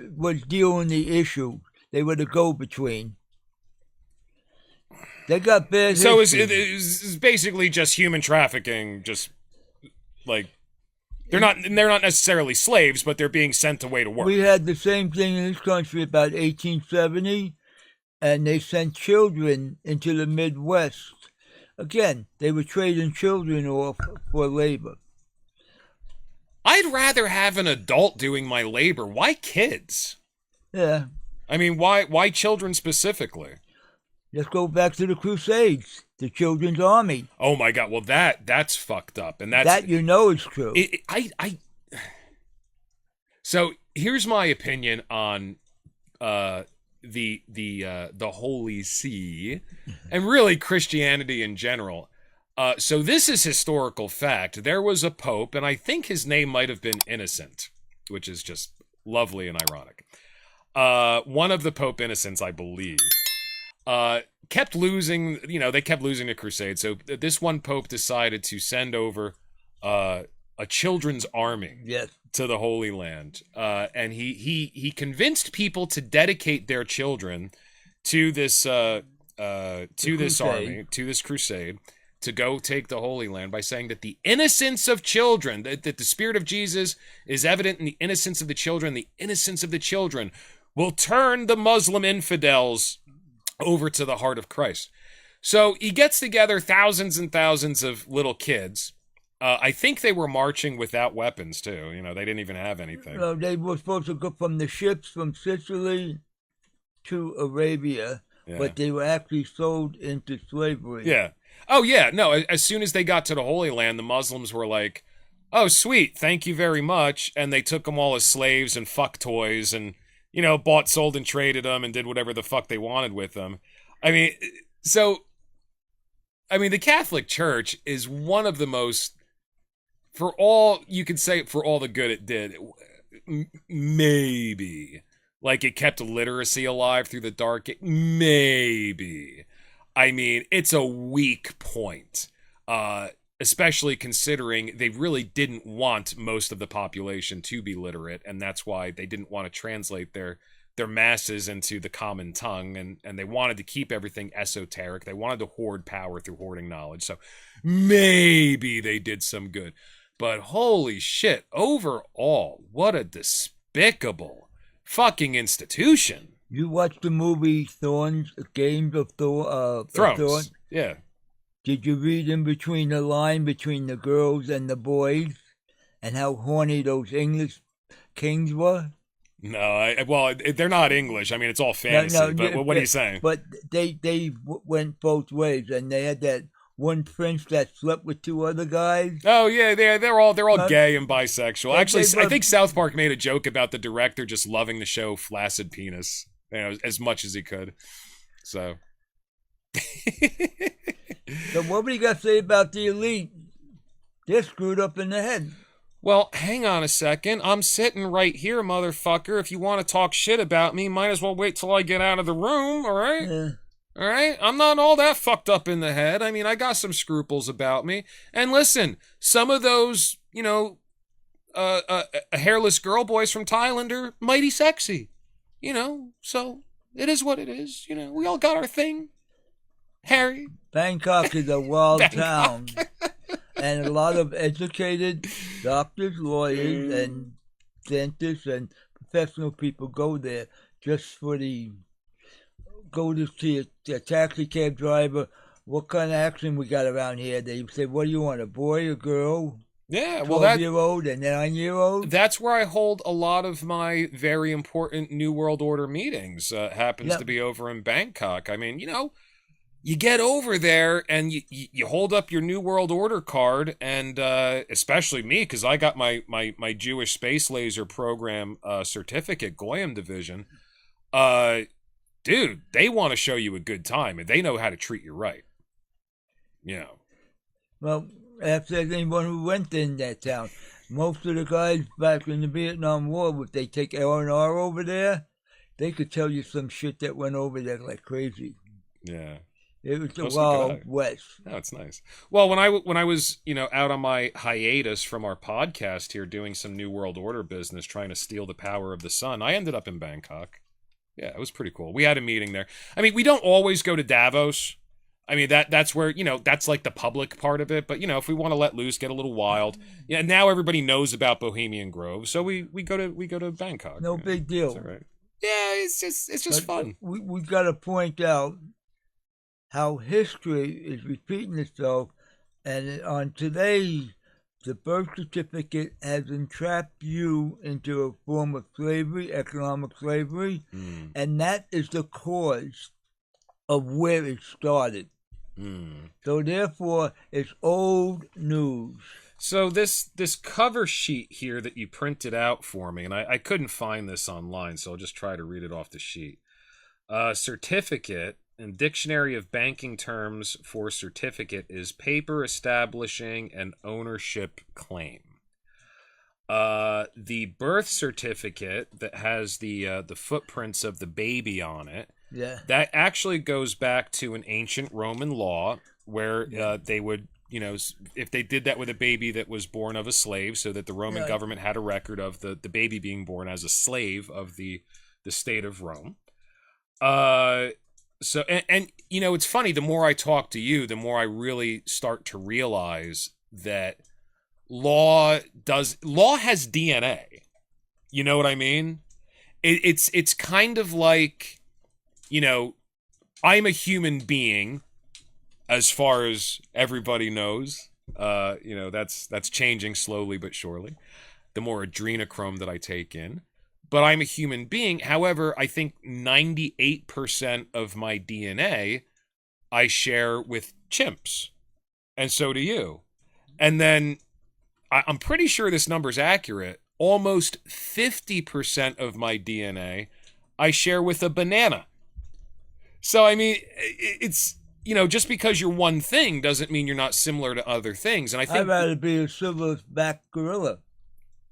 [SPEAKER 1] dealing the issue. They were the go-between. They got bad.
[SPEAKER 2] So it's basically just human trafficking. Just like they're not necessarily slaves, but they're being sent away to work.
[SPEAKER 1] We had the same thing in this country about 1870, and they sent children into the Midwest. Again, they were trading children off for labor.
[SPEAKER 2] I'd rather have an adult doing my labor. Why kids?
[SPEAKER 1] Yeah.
[SPEAKER 2] I mean, why children specifically?
[SPEAKER 1] Let's go back to the Crusades, the Children's Army.
[SPEAKER 2] Oh my God! Well, that's fucked up, and
[SPEAKER 1] that is true.
[SPEAKER 2] So here's my opinion on the Holy See, and really Christianity in general. So this is historical fact. There was a pope, and I think his name might have been Innocent, which is just lovely and ironic. One of the Pope Innocents, I believe, kept losing. They kept losing the crusade. So this one pope decided to send over a children's army to the Holy Land, and he convinced people to dedicate their children to this army, to this crusade, to go take the Holy Land by saying that the innocence of children, that the Spirit of Jesus is evident in the innocence of the children. The innocence of the children will turn the Muslim infidels over to the heart of Christ. So he gets together thousands and thousands of little kids. I think they were marching without weapons, too. You know, they didn't even have anything.
[SPEAKER 1] No, they were supposed to go from the ships from Sicily to Arabia, but they were actually sold into slavery.
[SPEAKER 2] Yeah. Oh, yeah. No, as soon as they got to the Holy Land, the Muslims were like, oh, sweet, thank you very much. And they took them all as slaves and fuck toys and, you know, bought, sold, and traded them and did whatever the fuck they wanted with them. I mean, the Catholic Church is one of the most, for all you can say, for all the good it did, maybe. Like, it kept literacy alive through the dark. Maybe. I mean, it's a weak point. Especially considering they really didn't want most of the population to be literate, and that's why they didn't want to translate their masses into the common tongue, and they wanted to keep everything esoteric. They wanted to hoard power through hoarding knowledge. So maybe they did some good. But holy shit, overall, what a despicable fucking institution.
[SPEAKER 1] You watched the movie Thorns, Games of Thrones?
[SPEAKER 2] Yeah.
[SPEAKER 1] Did you read in between the line between the girls and the boys and how horny those English kings were?
[SPEAKER 2] No, well, they're not English. I mean, it's all fantasy, but what are you saying?
[SPEAKER 1] But they went both ways, and they had that one prince that slept with two other guys.
[SPEAKER 2] Oh yeah, they're all gay and bisexual. Actually, I think South Park made a joke about the director just loving the show Flaccid Penis, you know, as much as he could. So,
[SPEAKER 1] so what do you got to say about the elite? They're screwed up in the head.
[SPEAKER 2] Well, hang on a second. I'm sitting right here, motherfucker. If you want to talk shit about me, might as well wait till I get out of the room, all right?
[SPEAKER 1] Yeah.
[SPEAKER 2] All right? I'm not all that fucked up in the head. I mean, I got some scruples about me. And listen, some of those, you know, hairless girl boys from Thailand are mighty sexy. You know, so it is what it is. You know, we all got our thing. Harry.
[SPEAKER 1] Bangkok is a wild town. And a lot of educated doctors, lawyers, and dentists, and professional people go there just for go to see a taxi cab driver. What kind of accent we got around here? They say, what do you want, a boy, a girl?
[SPEAKER 2] Yeah, well,
[SPEAKER 1] 12-year-old and 9-year-old?
[SPEAKER 2] That's where I hold a lot of my very important New World Order meetings. Happens to be over in Bangkok. I mean, you know, you get over there and you hold up your New World Order card, and especially me, because I got my Jewish Space Laser Program certificate, Goyim Division. Dude, they want to show you a good time, and they know how to treat you right. You know.
[SPEAKER 1] Well, after anyone who went in that town, most of the guys back in the Vietnam War, if they take R&R over there, they could tell you some shit that went over there like crazy.
[SPEAKER 2] Yeah.
[SPEAKER 1] It was the Wild West.
[SPEAKER 2] Oh, it's nice. Well, when I was, you know, out on my hiatus from our podcast here doing some New World Order business, trying to steal the power of the sun, I ended up in Bangkok. Yeah, it was pretty cool. We had a meeting there. I mean, we don't always go to Davos. I mean, that's where, you know, that's like the public part of it. But, you know, if we want to let loose, get a little wild. Yeah, now everybody knows about Bohemian Grove, so we go to Bangkok.
[SPEAKER 1] No big deal.
[SPEAKER 2] It's all right. Yeah, it's just fun.
[SPEAKER 1] We got to point out how history is repeating itself, and on today, the birth certificate has entrapped you into a form of slavery, economic slavery, and that is the cause of where it started. So therefore, it's old news.
[SPEAKER 2] So this cover sheet here that you printed out for me, and I couldn't find this online, so I'll just try to read it off the sheet. Certificate. And Dictionary of Banking terms for certificate is paper establishing an ownership claim. The birth certificate that has the footprints of the baby on it, that actually goes back to an ancient Roman law where they would, you know, if they did that with a baby that was born of a slave, so that the Roman government had a record of the baby being born as a slave of the state of Rome. So and you know, it's funny, the more I talk to you, the more I really start to realize that law has DNA. You know what I mean? It's kind of like, you know, I'm a human being, as far as everybody knows. You know, that's changing slowly but surely. The more adrenochrome that I take in. But I'm a human being. However, I think 98% of my DNA I share with chimps. And so do you. And then I'm pretty sure this number's accurate. Almost 50% of my DNA I share with a banana. So, I mean, it's, you know, just because you're one thing doesn't mean you're not similar to other things. And I think,
[SPEAKER 1] I'd rather be a silverback gorilla.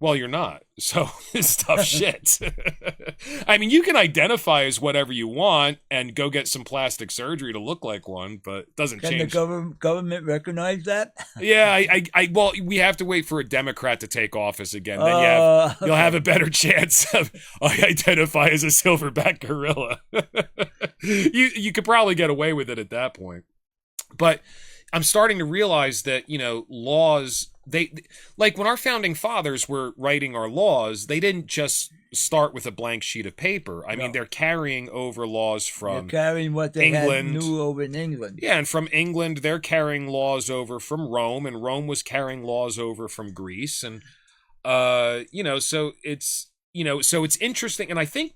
[SPEAKER 2] well, you're not. So it's tough shit. I mean, you can identify as whatever you want and go get some plastic surgery to look like one, but it doesn't
[SPEAKER 1] Can
[SPEAKER 2] change.
[SPEAKER 1] the government recognize that?
[SPEAKER 2] Yeah, well, we have to wait for a Democrat to take office again. Then you'll have a better chance of, I identify as a silverback gorilla. You could probably get away with it at that point. But I'm starting to realize that, you know, laws, they, like when our founding fathers were writing our laws, they didn't just start with a blank sheet of paper. I mean, they're carrying over laws from
[SPEAKER 1] carrying what they
[SPEAKER 2] England.
[SPEAKER 1] knew over in England.
[SPEAKER 2] Yeah, and from England, they're carrying laws over from Rome, and Rome was carrying laws over from Greece. And, you know, so it's, you know, so it's interesting. And I think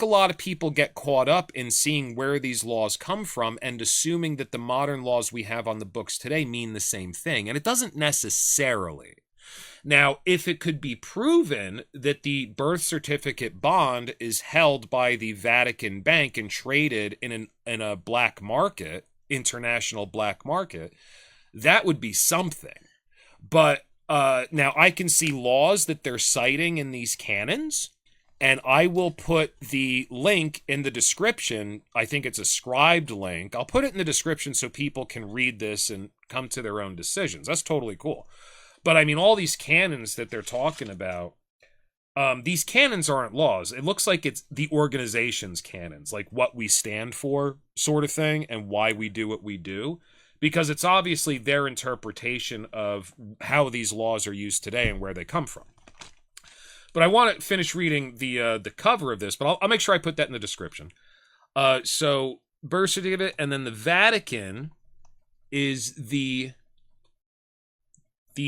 [SPEAKER 2] a lot of people get caught up in seeing where these laws come from and assuming that the modern laws we have on the books today mean the same thing. And it doesn't necessarily. Now, if it could be proven that the birth certificate bond is held by the Vatican Bank and traded in a black market, international black market, that would be something. But now I can see laws that they're citing in these canons, and I will put the link in the description. I think it's a scribed link. I'll put it in the description so people can read this and come to their own decisions. That's totally cool. But I mean, all these canons that they're talking about, these canons aren't laws. It looks like it's the organization's canons, like what we stand for sort of thing and why we do what we do. Because it's obviously their interpretation of how these laws are used today and where they come from. But I want to finish reading the cover of this, but I'll make sure I put that in the description. So, birth certificate, and then the Vatican is the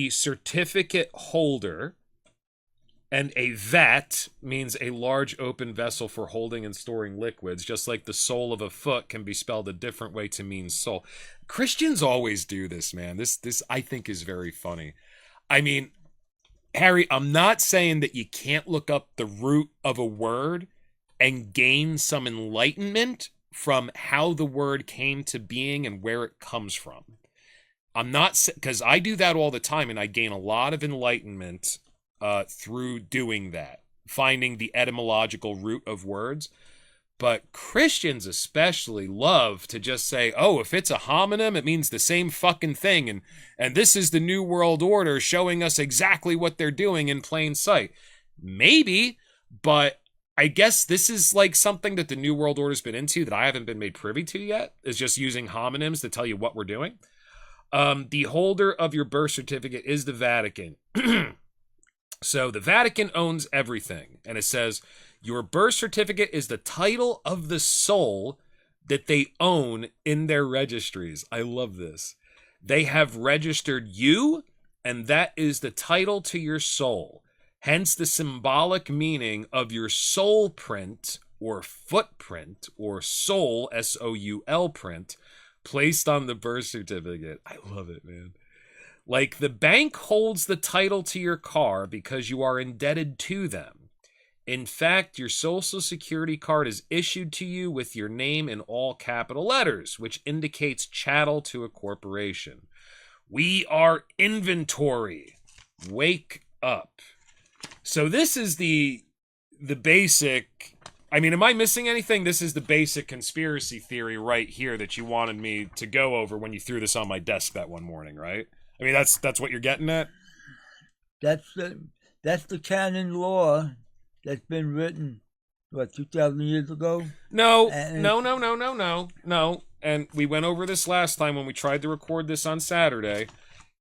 [SPEAKER 2] certificate holder, and a vat means a large open vessel for holding and storing liquids, just like the sole of a foot can be spelled a different way to mean soul. Christians always do this, man. This I think is very funny. I mean, Harry, I'm not saying that you can't look up the root of a word and gain some enlightenment from how the word came to being and where it comes from. I'm not, because I do that all the time and I gain a lot of enlightenment through doing that, finding the etymological root of words. But Christians especially love to just say, oh, if it's a homonym, it means the same fucking thing. And this is the New World Order showing us exactly what they're doing in plain sight. Maybe, but I guess this is like something that the New World Order's been into that I haven't been made privy to yet, is just using homonyms to tell you what we're doing. The holder of your birth certificate is the Vatican. So the Vatican owns everything. And it says, your birth certificate is the title of the soul that they own in their registries. I love this. They have registered you, and that is the title to your soul. Hence the symbolic meaning of your soul print or footprint or soul, S-O-U-L print, placed on the birth certificate. I love it, man. Like the bank holds the title to your car because you are indebted to them. In fact, your social security card is issued to you with your name in all capital letters, which indicates chattel to a corporation. We are inventory. Wake up. So this is the basic, I mean, am I missing anything? This is the basic conspiracy theory right here that you wanted me to go over when you threw this on my desk that one morning, right? I mean, that's what you're getting at?
[SPEAKER 1] That's the canon law that's been written what, 2,000 years ago?
[SPEAKER 2] No,
[SPEAKER 1] And
[SPEAKER 2] no. And we went over this last time when we tried to record this on Saturday.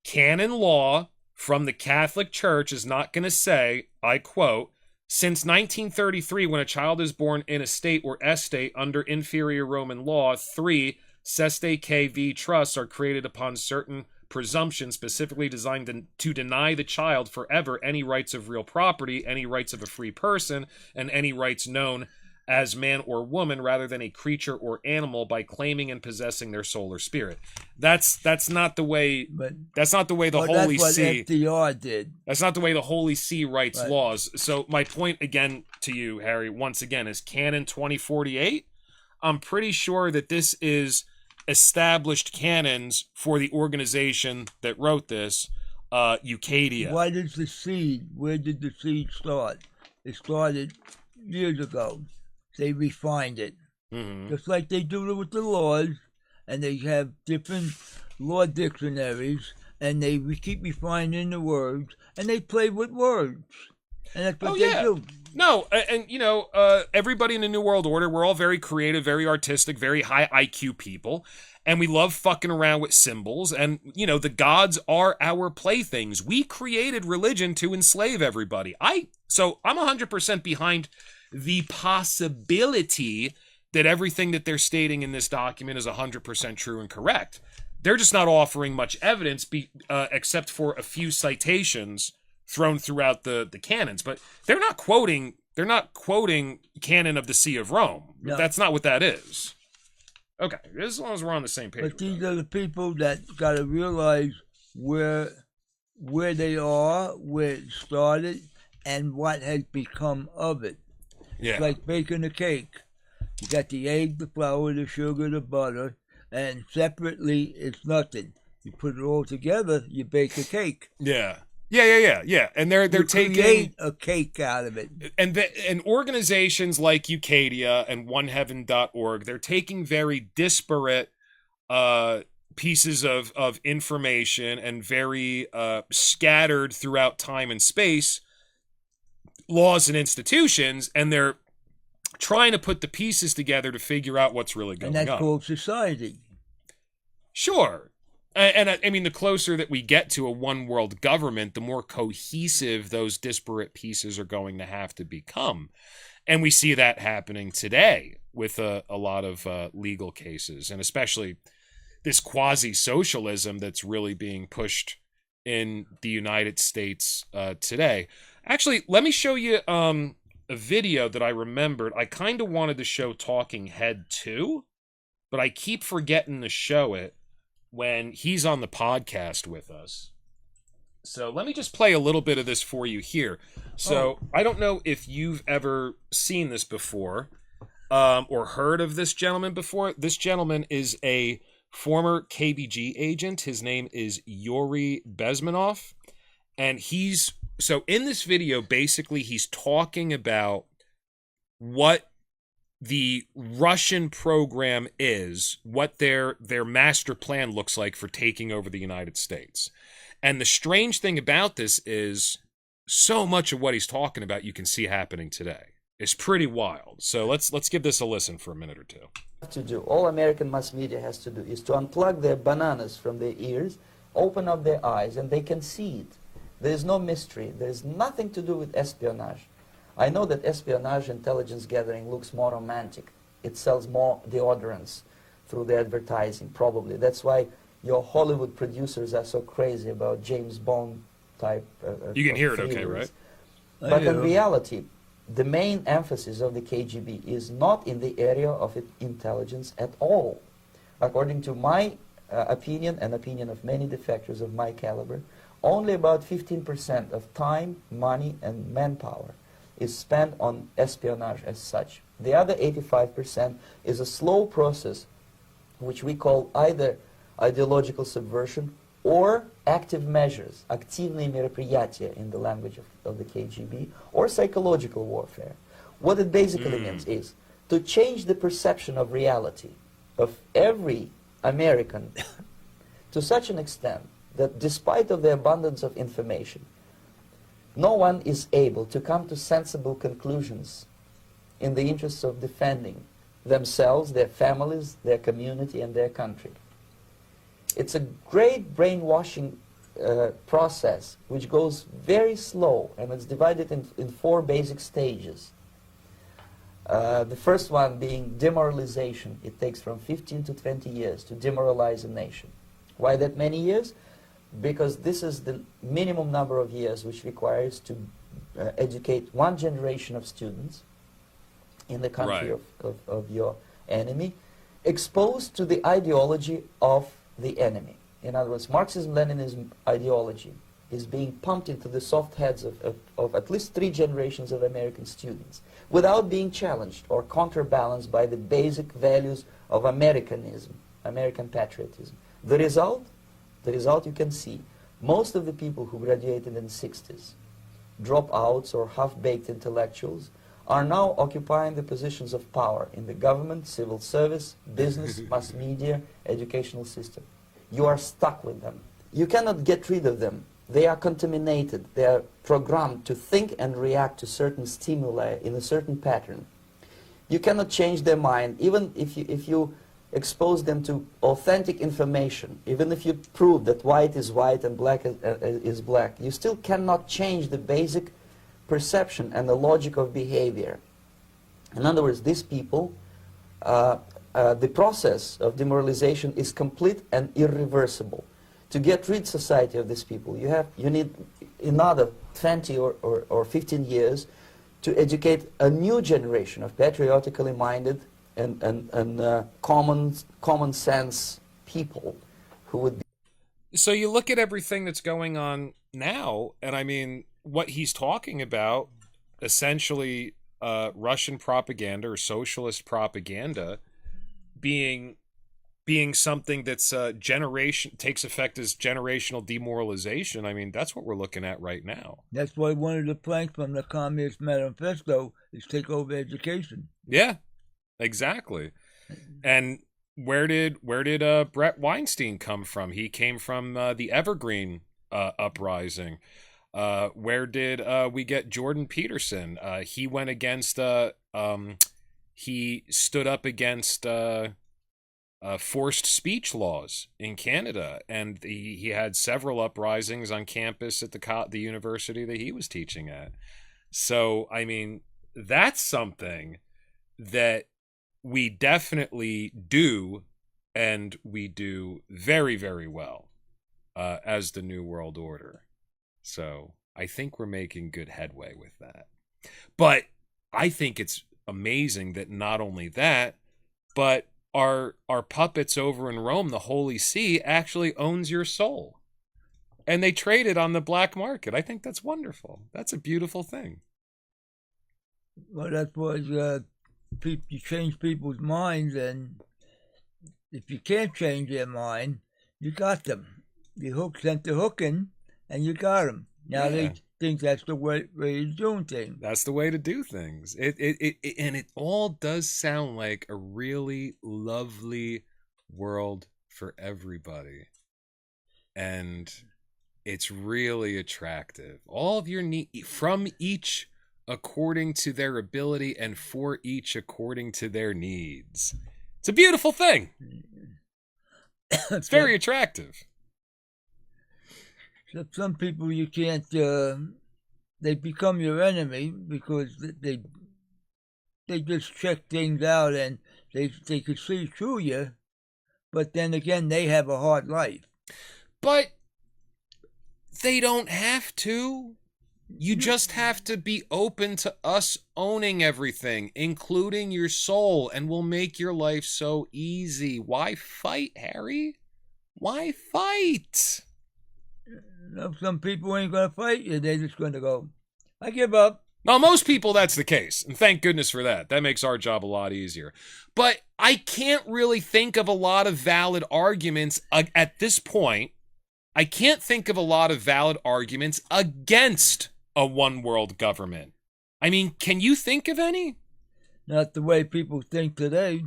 [SPEAKER 2] Canon law from the Catholic Church is not going to say, I quote, since 1933, when a child is born in a state or estate under inferior Roman law, 3 Cestui KV trusts are created upon certain presumptions specifically designed to deny the child forever any rights of real property, any rights of a free person, and any rights known as man or woman rather than a creature or animal by claiming and possessing their soul or spirit. That's not the way. That's not the way the Holy See.
[SPEAKER 1] That's what FDR did.
[SPEAKER 2] That's not the way the Holy See writes
[SPEAKER 1] Right.
[SPEAKER 2] laws. So my point again to you, Harry, once again, is Canon 2048. I'm pretty sure that this is established canons for the organization that wrote this, Ucadia.
[SPEAKER 1] Where did the seed start? It started years ago. They refined it.
[SPEAKER 2] Mm-hmm.
[SPEAKER 1] Just like they do with the laws, and they have different law dictionaries, and they keep refining the words, and they play with words. And that's what they do.
[SPEAKER 2] No, and you know, everybody in the New World Order, we're all very creative, very artistic, very high IQ people, and we love fucking around with symbols, and, you know, the gods are our playthings. We created religion to enslave everybody. So I'm 100% behind the possibility that everything that they're stating in this document is 100% true and correct. They're just not offering much evidence except for a few citations thrown throughout the canons, but they're not quoting canon of the See of Rome.
[SPEAKER 1] No.
[SPEAKER 2] That's not what that is. Okay, as long as we're on the same page.
[SPEAKER 1] But these are the people that got to realize where they are, where it started, and what has become of it.
[SPEAKER 2] Yeah.
[SPEAKER 1] It's like baking a cake. You got the egg, the flour, the sugar, the butter, and separately it's nothing. You put it all together, you bake a cake.
[SPEAKER 2] Yeah. And they're taking
[SPEAKER 1] create a cake out of it.
[SPEAKER 2] And organizations like Ucadia and OneHeaven.org, they're taking very disparate pieces of information and very scattered throughout time and space laws and institutions, and they're trying to put the pieces together to figure out what's really going on.
[SPEAKER 1] And that's called society.
[SPEAKER 2] Sure. And I mean, the closer that we get to a one world government, the more cohesive those disparate pieces are going to have to become. And we see that happening today with a lot of legal cases, and especially this quasi-socialism that's really being pushed in the United States today. Actually, let me show you a video that I remembered. I kind of wanted to show Talking Head too, but I keep forgetting to show it when he's on the podcast with us. So let me just play a little bit of this for you here. So I don't know if you've ever seen this before or heard of this gentleman before. This gentleman is a former KBG agent. His name is Yuri Bezmenov. And so in this video, basically he's talking about what the Russian program is, what their master plan looks like for taking over the United States. And the strange thing about this is so much of what he's talking about you can see happening today. It's pretty wild. So let's give this a listen for a minute or two.
[SPEAKER 3] To do, all American mass media has to do is to unplug their bananas from their ears, open up their eyes, and they can see it. There is no mystery. There is nothing to do with espionage. I know that espionage intelligence gathering looks more romantic. It sells more deodorants through the advertising, probably. That's why your Hollywood producers are so crazy about James Bond type
[SPEAKER 2] you can hear it
[SPEAKER 3] thrillers.
[SPEAKER 2] okay, right?
[SPEAKER 3] But in reality, the main emphasis of the KGB is not in the area of intelligence at all. According to my opinion and opinion of many defectors of my caliber, only about 15% of time, money, and manpower is spent on espionage as such. The other 85% is a slow process which we call either ideological subversion or active measures, активные мероприятия in the language of the KGB, or psychological warfare. What it basically means is to change the perception of reality of every American to such an extent that despite of the abundance of information, no one is able to come to sensible conclusions in the interests of defending themselves, their families, their community, and their country. It's a great brainwashing process which goes very slow, and it's divided in 4 basic stages. The first one being demoralization. It takes from 15 to 20 years to demoralize a nation. Why that many years? Because this is the minimum number of years which requires to educate 1 generation of students in the country
[SPEAKER 2] Right.
[SPEAKER 3] of your enemy, exposed to the ideology of the enemy. In other words, Marxism-Leninism ideology is being pumped into the soft heads of at least 3 generations of American students without being challenged or counterbalanced by the basic values of Americanism, American patriotism. The result you can see. Most of the people who graduated in the 60s, dropouts or half-baked intellectuals, are now occupying the positions of power in the government, civil service, business, mass media, educational system. You are stuck with them. You cannot get rid of them. They are contaminated. They are programmed to think and react to certain stimuli in a certain pattern. You cannot change their mind, even if you expose them to authentic information, even if you prove that white is white and black is black. You still cannot change the basic perception and the logic of behavior. In other words, these people, the process of demoralization is complete and irreversible. To get rid society of these people, you need another 20 or 15 years to educate a new generation of patriotically minded and common sense people who would be.
[SPEAKER 2] So you look at everything that's going on now, and I mean, what he's talking about, essentially Russian propaganda or socialist propaganda being something that's takes effect as generational demoralization. I mean, that's what we're looking at right now.
[SPEAKER 1] That's why one of the planks from the Communist Manifesto is take over education.
[SPEAKER 2] Yeah, exactly. And where did Brett Weinstein come from? He came from the Evergreen uprising. Where did we get Jordan Peterson? He went against he stood up against forced speech laws in Canada, and he had several uprisings on campus at the university that he was teaching at. So, I mean, that's something that we definitely do, and we do very, very well as the New World Order. So I think we're making good headway with that. But I think it's amazing that not only that, but our puppets over in Rome, the Holy See, actually owns your soul. And they trade it on the black market. I think that's wonderful. That's a beautiful thing.
[SPEAKER 1] Well, that's why you change people's minds, and if you can't change their mind, you got them. You sent the hook in, and you got them. Now they think that's the way of doing things.
[SPEAKER 2] That's the way to do things. And it all does sound like a really lovely world for everybody. And it's really attractive. All of your needs, from each according to their ability and for each according to their needs. It's a beautiful thing. It's very attractive.
[SPEAKER 1] Some people you can't, they become your enemy because they just check things out and they can see through you, but then again, they have a hard life.
[SPEAKER 2] But they don't have to. You just have to be open to us owning everything, including your soul, and we'll make your life so easy. Why fight, Harry? Why fight?
[SPEAKER 1] Some people ain't going to fight you. They're just going to go, I give up.
[SPEAKER 2] Now, most people, that's the case. And thank goodness for that. That makes our job a lot easier. But I can't really think of a lot of valid arguments at this point. I can't think of a lot of valid arguments against a one-world government. I mean, can you think of any?
[SPEAKER 1] Not the way people think today.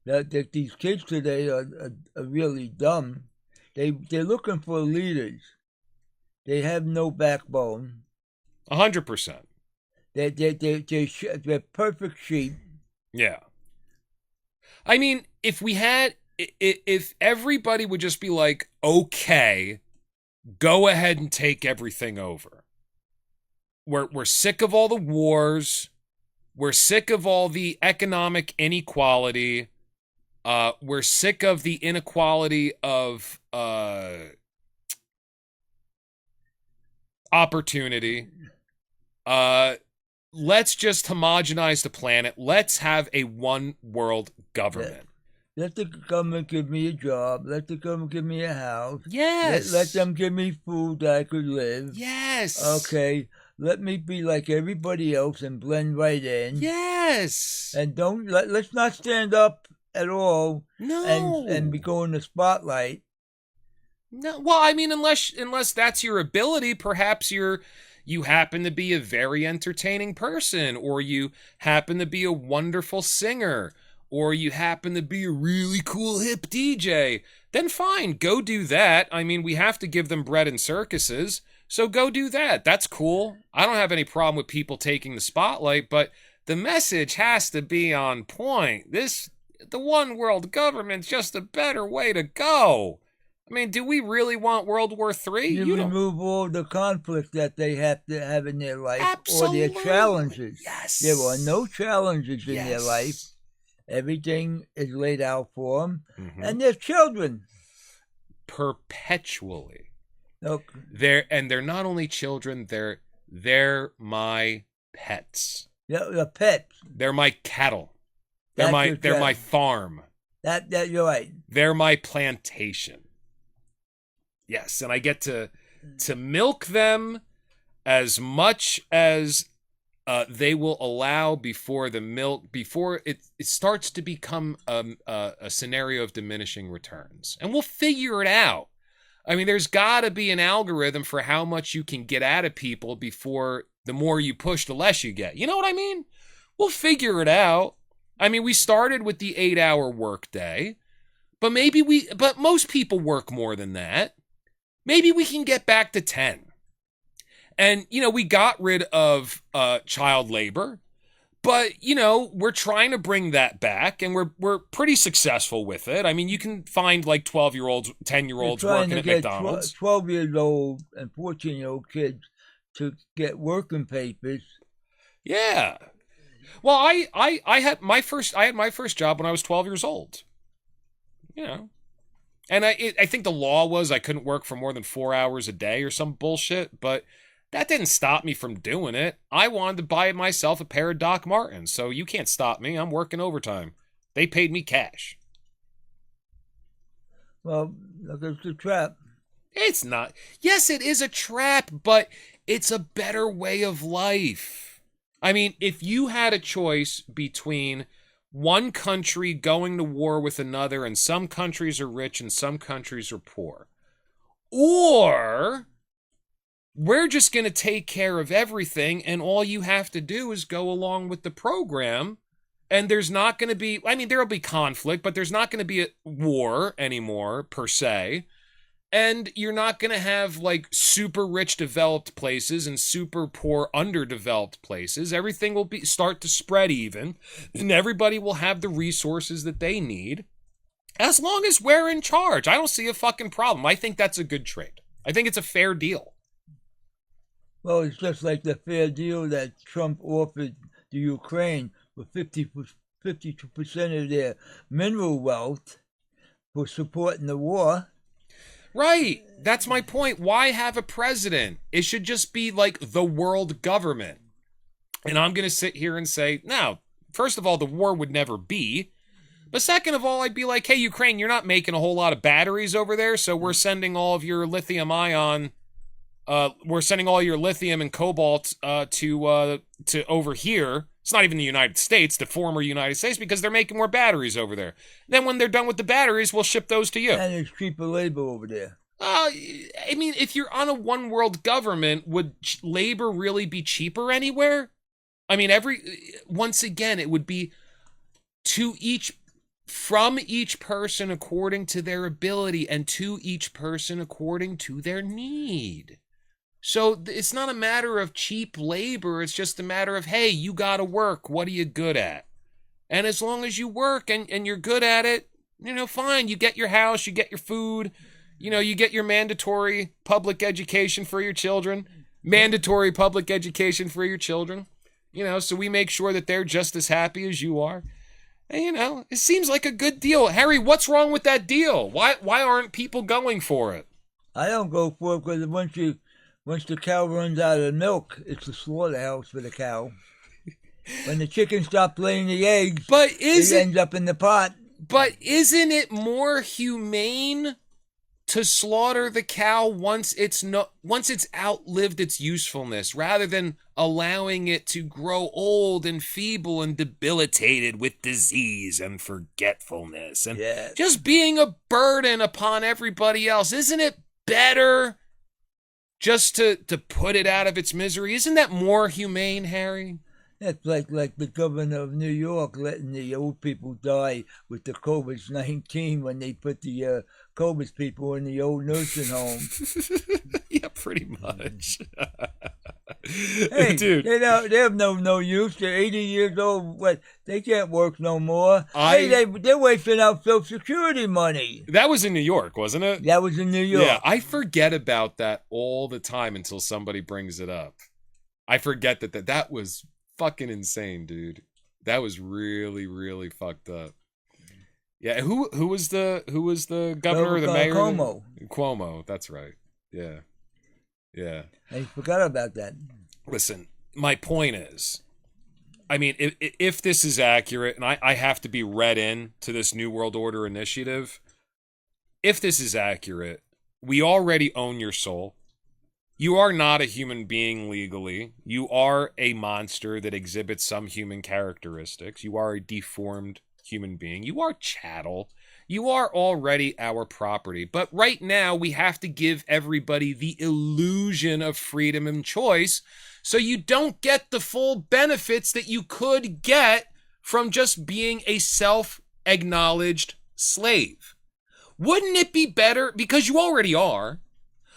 [SPEAKER 1] That these kids today are really dumb. They're looking for leaders. They have no backbone.
[SPEAKER 2] 100%.
[SPEAKER 1] They're perfect sheep.
[SPEAKER 2] Yeah. I mean, if we had, if everybody would just be like, okay, go ahead and take everything over. We're sick of all the wars. We're sick of all the economic inequality. We're sick of the inequality of opportunity. Let's just homogenize the planet. Let's have a one world government.
[SPEAKER 1] Let the government give me a job. Let the government give me a house.
[SPEAKER 2] Yes.
[SPEAKER 1] Let them give me food that I could live.
[SPEAKER 2] Yes.
[SPEAKER 1] Okay. Let me be like everybody else and blend right in.
[SPEAKER 2] Yes.
[SPEAKER 1] And let's not stand up at all.
[SPEAKER 2] No.
[SPEAKER 1] And be going the spotlight.
[SPEAKER 2] No. Well, I mean, unless that's your ability, perhaps you happen to be a very entertaining person, or you happen to be a wonderful singer, or you happen to be a really cool hip DJ, then fine, go do that. I mean, we have to give them bread and circuses, so go do that. That's cool. I don't have any problem with people taking the spotlight, but the message has to be on point. The one world government's just a better way to go. I mean, do we really want World War III?
[SPEAKER 1] You remove all the conflict that they have to have in their life.
[SPEAKER 2] Absolutely.
[SPEAKER 1] Or their challenges.
[SPEAKER 2] Yes.
[SPEAKER 1] There are no challenges in their life. Everything is laid out for them. Mm-hmm. And they're children.
[SPEAKER 2] Perpetually.
[SPEAKER 1] Okay.
[SPEAKER 2] They're not only children, they're my pets.
[SPEAKER 1] They're pets.
[SPEAKER 2] They're my cattle. They're my farm.
[SPEAKER 1] That you're right.
[SPEAKER 2] They're my plantation. Yes, and I get to milk them as much as they will allow before it starts to become a scenario of diminishing returns. And we'll figure it out. I mean, there's got to be an algorithm for how much you can get out of people before the more you push, the less you get. You know what I mean? We'll figure it out. I mean, we started with the 8-hour workday, but most people work more than that. Maybe we can get back to 10. And, we got rid of child labor, but, we're trying to bring that back, and we're pretty successful with it. I mean, you can find like 12-year-olds, 10-year-olds working at McDonald's.
[SPEAKER 1] 12-year-old and 14-year-old kids to get working papers.
[SPEAKER 2] Yeah. Well, I had my first job when I was 12 years old. And I think the law was I couldn't work for more than 4 hours a day or some bullshit, but that didn't stop me from doing it. I wanted to buy myself a pair of Doc Martens, so you can't stop me. I'm working overtime. They paid me cash.
[SPEAKER 1] Well, look, it's a trap.
[SPEAKER 2] It's not. Yes, it is a trap, but it's a better way of life. I mean, if you had a choice between one country going to war with another, and some countries are rich and some countries are poor, or we're just going to take care of everything and all you have to do is go along with the program, and there's not going to be, I mean, there'll be conflict, but there's not going to be a war anymore, per se. And you're not going to have like super rich developed places and super poor underdeveloped places. Everything will start to spread even, and everybody will have the resources that they need. As long as we're in charge, I don't see a fucking problem. I think that's a good trade. I think it's a fair deal.
[SPEAKER 1] Well, it's just like the fair deal that Trump offered the Ukraine for 52% of their mineral wealth for supporting the war.
[SPEAKER 2] Right. That's my point. Why have a president? It should just be like the world government. And I'm going to sit here and say, no, first of all, the war would never be. But second of all, I'd be like, hey, Ukraine, you're not making a whole lot of batteries over there, so we're sending all of your lithium ion, we're sending all your lithium and cobalt to over here. It's not even the United States, the former United States, because they're making more batteries over there. Then when they're done with the batteries, we'll ship those to you.
[SPEAKER 1] And it's cheaper labor over there.
[SPEAKER 2] I mean, if you're on a one world government, would labor really be cheaper anywhere? I mean, once again, it would be from each person according to their ability and to each person according to their need. So it's not a matter of cheap labor. It's just a matter of, hey, you got to work. What are you good at? And as long as you work and you're good at it, fine. You get your house, you get your food, you get your mandatory public education for your children. Mandatory public education for your children. So we make sure that they're just as happy as you are. And, it seems like a good deal. Harry, what's wrong with that deal? Why aren't people going for it?
[SPEAKER 1] I don't go for it because once the cow runs out of milk, it's a slaughterhouse for the cow. When the chicken stops laying the eggs, it ends up in the pot.
[SPEAKER 2] But isn't it more humane to slaughter the cow once it's outlived its usefulness, rather than allowing it to grow old and feeble and debilitated with disease and forgetfulness and just being a burden upon everybody else? Isn't it better just to put it out of its misery? Isn't that more humane, Harry?
[SPEAKER 1] That's like the governor of New York letting the old people die with the COVID-19 when they put the COVID people in the old nursing home.
[SPEAKER 2] Yeah, pretty much.
[SPEAKER 1] Hey, dude, they have no use. They're 80 years old. What? They can't work no more. They're wasting out Social Security money.
[SPEAKER 2] That was in New York, wasn't it?
[SPEAKER 1] That was in New York.
[SPEAKER 2] Yeah, I forget about that all the time until somebody brings it up. I forget that was fucking insane, dude. That was really, really fucked up. Yeah, who was the governor or the mayor? Cuomo, that's right. Yeah.
[SPEAKER 1] I forgot about that.
[SPEAKER 2] Listen, my point is, I mean, if this is accurate, and I have to be read in to this New World Order initiative, if this is accurate, we already own your soul. You are not a human being legally. You are a monster that exhibits some human characteristics. You are a deformed human being. You are chattel. You are already our property. But right now, we have to give everybody the illusion of freedom and choice so you don't get the full benefits that you could get from just being a self-acknowledged slave. Wouldn't it be better, because you already are,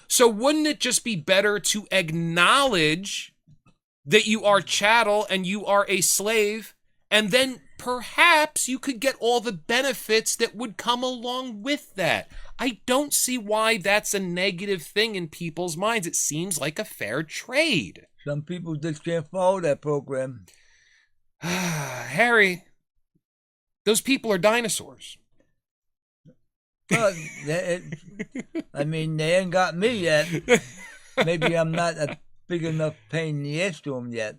[SPEAKER 2] so wouldn't it just be better to acknowledge that you are chattel and you are a slave, and then perhaps you could get all the benefits that would come along with that? I don't see why that's a negative thing in people's minds. It seems like a fair trade.
[SPEAKER 1] Some people just can't follow that program.
[SPEAKER 2] Harry, those people are dinosaurs.
[SPEAKER 1] Well, I mean, they ain't got me yet. Maybe I'm not a big enough pain in the ass to them yet.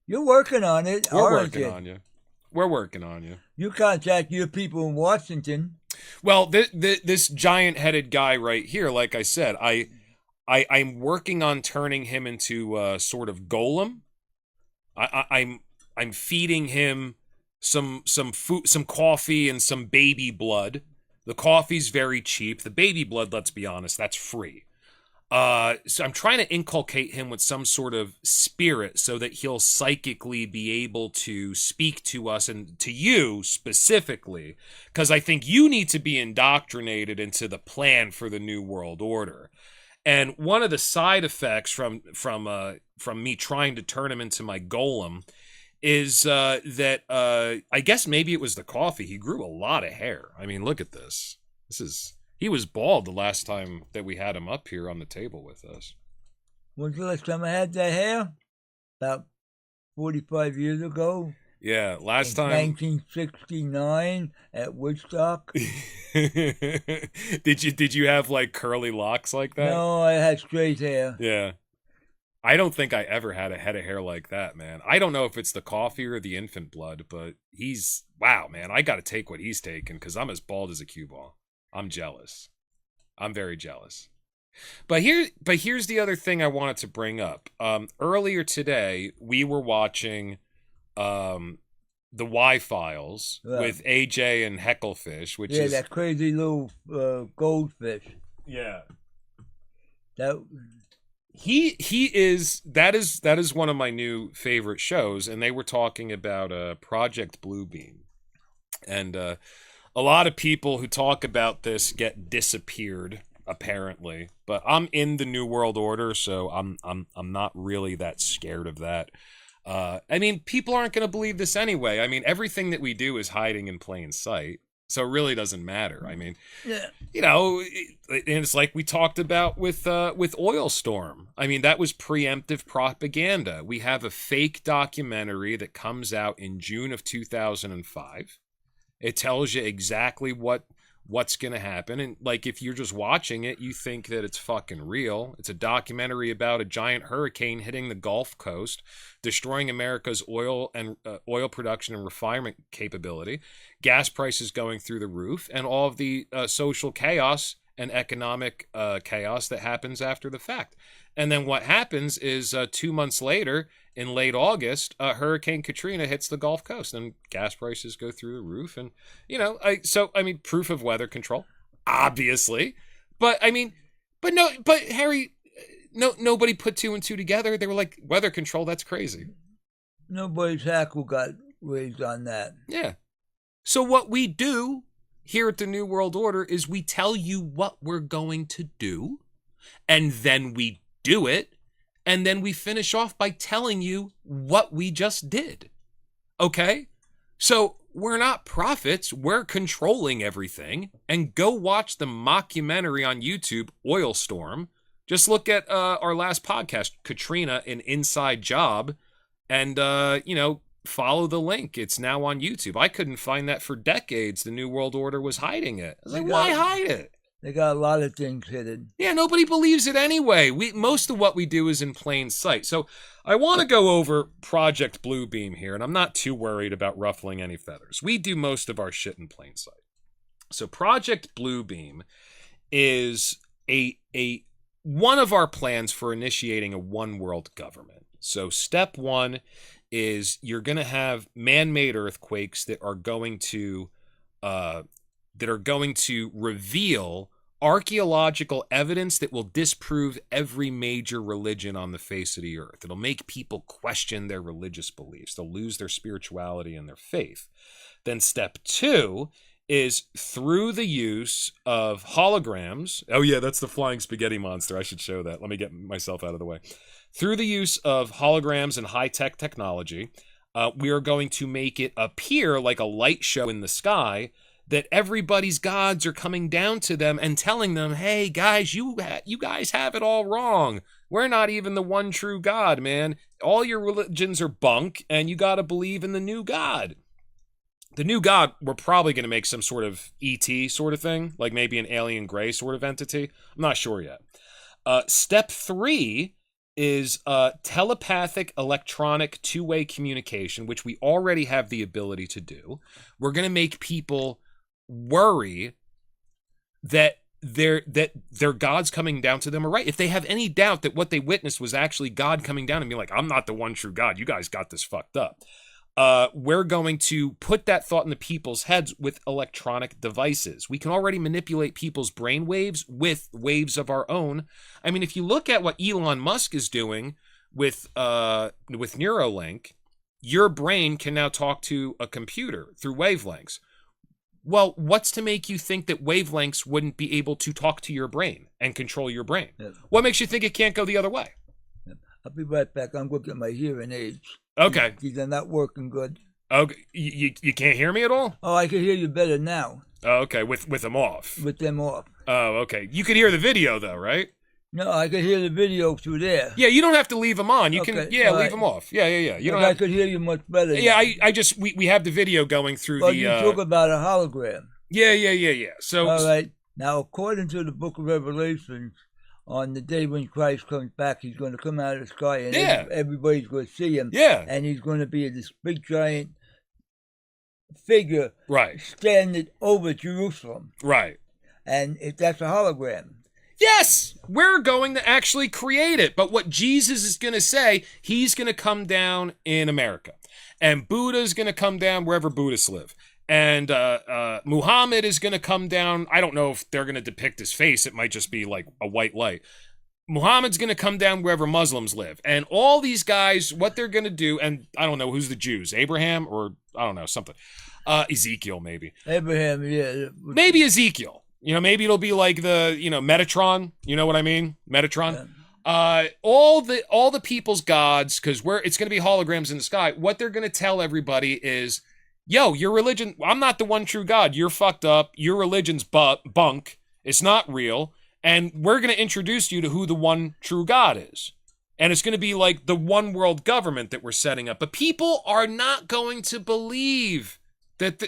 [SPEAKER 1] You're working on it.
[SPEAKER 2] We're working on you. We're working on you.
[SPEAKER 1] You contact your people in Washington.
[SPEAKER 2] Well, this giant-headed guy right here, like I said, I'm working on turning him into a sort of golem. I'm feeding him some food, some coffee, and some baby blood. The coffee's very cheap. The baby blood, let's be honest, that's free. So I'm trying to inculcate him with some sort of spirit so that he'll psychically be able to speak to us and to you specifically, because I think you need to be indoctrinated into the plan for the New World Order. And one of the side effects from me trying to turn him into my golem is that I guess maybe it was the coffee. He grew a lot of hair. I mean, look at this. He was bald the last time that we had him up here on the table with us.
[SPEAKER 1] When's the last time I had that hair? About 45 years ago.
[SPEAKER 2] Yeah, last time.
[SPEAKER 1] 1969 at Woodstock.
[SPEAKER 2] Did you have like curly locks like that?
[SPEAKER 1] No, I had straight hair.
[SPEAKER 2] Yeah. I don't think I ever had a head of hair like that, man. I don't know if it's the coffee or the infant blood, but wow, man. I got to take what he's taking because I'm as bald as a cue ball. I'm jealous. I'm very jealous. But here's the other thing I wanted to bring up. Earlier today, we were watching the Y-Files with AJ and Hecklefish, which is
[SPEAKER 1] that crazy little goldfish.
[SPEAKER 2] Yeah.
[SPEAKER 1] That
[SPEAKER 2] is one of my new favorite shows, and they were talking about Project Bluebeam, and a lot of people who talk about this get disappeared apparently. But I'm in the New World Order, so I'm not really that scared of that. I mean, people aren't going to believe this anyway. I mean, everything that we do is hiding in plain sight, so it really doesn't matter. I mean, you know, and it's like we talked about with Oil Storm. I mean, that was preemptive propaganda. We have a fake documentary that comes out in June of 2005. It tells you exactly what's going to happen. And like, if you're just watching it, you think that it's fucking real. It's a documentary about a giant hurricane hitting the Gulf Coast, destroying America's oil production and refinement capability, gas prices going through the roof, and all of the social chaos and economic chaos that happens after the fact. And then what happens is 2 months later, in late August, Hurricane Katrina hits the Gulf Coast, and gas prices go through the roof. And, you know, I mean, proof of weather control, obviously. But, I mean, but Harry, nobody put 2 and 2 together. They were like, weather control, that's crazy.
[SPEAKER 1] Nobody's hackle got raised on that.
[SPEAKER 2] Yeah. So what we do here at the New World Order is we tell you what we're going to do, and then we do it, and then we finish off by telling you what we just did. Okay? So we're not prophets, we're controlling everything. And go watch the mockumentary on YouTube, Oil Storm. Just look at our last podcast, Katrina, an Inside Job, and, you know, follow the link. It's now on YouTube. I couldn't find that for decades. The New World Order was hiding it. I was like, why hide it?
[SPEAKER 1] They got a lot of things hidden.
[SPEAKER 2] Yeah, nobody believes it anyway. Most of what we do is in plain sight. So I want to go over Project Bluebeam here, and I'm not too worried about ruffling any feathers. We do most of our shit in plain sight. So Project Bluebeam is one of our plans for initiating a one world government. So step one is you're going to have man-made earthquakes that are going to reveal archaeological evidence that will disprove every major religion on the face of the earth. It'll make people question their religious beliefs. They'll lose their spirituality and their faith. Then step two is through the use of holograms. Oh yeah, that's the flying spaghetti monster. I should show that. Let me get myself out of the way. Through the use of holograms and high-tech technology, we are going to make it appear like a light show in the sky, that everybody's gods are coming down to them and telling them, hey, guys, you guys have it all wrong. We're not even the one true God, man. All your religions are bunk, and you got to believe in the new God. The new God, we're probably going to make some sort of ET sort of thing, like maybe an alien gray sort of entity. I'm not sure yet. Step three is telepathic electronic two-way communication, which we already have the ability to do. We're going to make people worry that their God's coming down to them are right. If they have any doubt that what they witnessed was actually God coming down and be like, I'm not the one true God, you guys got this fucked up. We're going to put that thought in the people's heads with electronic devices. We can already manipulate people's brain waves with waves of our own. I mean, if you look at what Elon Musk is doing with Neuralink, your brain can now talk to a computer through wavelengths. Well, what's to make you think that wavelengths wouldn't be able to talk to your brain and control your brain? Yeah. What makes you think it can't go the other way?
[SPEAKER 1] Yeah. I'll be right back. I'm going to get my hearing aids.
[SPEAKER 2] Okay.
[SPEAKER 1] These are not working good.
[SPEAKER 2] Okay. You can't hear me at all?
[SPEAKER 1] Oh, I can hear you better now.
[SPEAKER 2] Oh, okay. With them off?
[SPEAKER 1] With them off.
[SPEAKER 2] Oh, okay. You could hear the video, though, right?
[SPEAKER 1] No, I could hear the video through there.
[SPEAKER 2] Yeah, you don't have to leave them on. You can, leave them off. Yeah. You don't.
[SPEAKER 1] I could hear you much better.
[SPEAKER 2] Yeah, I just we have the video going through the.
[SPEAKER 1] You talk about a hologram.
[SPEAKER 2] Yeah. So.
[SPEAKER 1] All right. Now, according to the Book of Revelation, on the day when Christ comes back, he's going to come out of the sky, and everybody's going to see him.
[SPEAKER 2] Yeah.
[SPEAKER 1] And he's going to be this big giant figure,
[SPEAKER 2] right,
[SPEAKER 1] standing over Jerusalem.
[SPEAKER 2] Right.
[SPEAKER 1] And that's a hologram.
[SPEAKER 2] Yes, we're going to actually create it. But what Jesus is going to say, he's going to come down in America. And Buddha's going to come down wherever Buddhists live. And Muhammad is going to come down. I don't know if they're going to depict his face. It might just be like a white light. Muhammad's going to come down wherever Muslims live. And all these guys, what they're going to do, and I don't know who's the Jews, Abraham or I don't know, something. Ezekiel, maybe.
[SPEAKER 1] Abraham, yeah.
[SPEAKER 2] Maybe Ezekiel. You know, maybe it'll be like the, Metatron. You know what I mean? Metatron. All the people's gods, because it's going to be holograms in the sky. What they're going to tell everybody is, yo, your religion, I'm not the one true God. You're fucked up. Your religion's bunk. It's not real. And we're going to introduce you to who the one true God is. And it's going to be like the one world government that we're setting up. But people are not going to believe that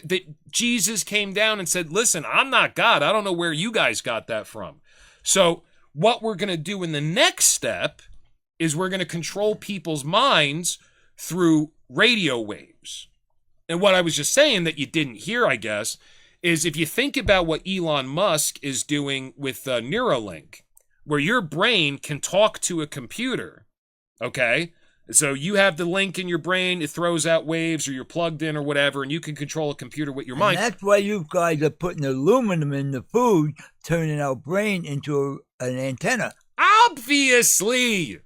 [SPEAKER 2] Jesus came down and said, listen, I'm not God. I don't know where you guys got that from. So what we're going to do in the next step is we're going to control people's minds through radio waves. And what I was just saying that you didn't hear, I guess, is if you think about what Elon Musk is doing with Neuralink, where your brain can talk to a computer, okay? So you have the link in your brain, it throws out waves, or you're plugged in or whatever, and you can control a computer with your mind.
[SPEAKER 1] And that's why you guys are putting aluminum in the food, turning our brain into an antenna.
[SPEAKER 2] Obviously.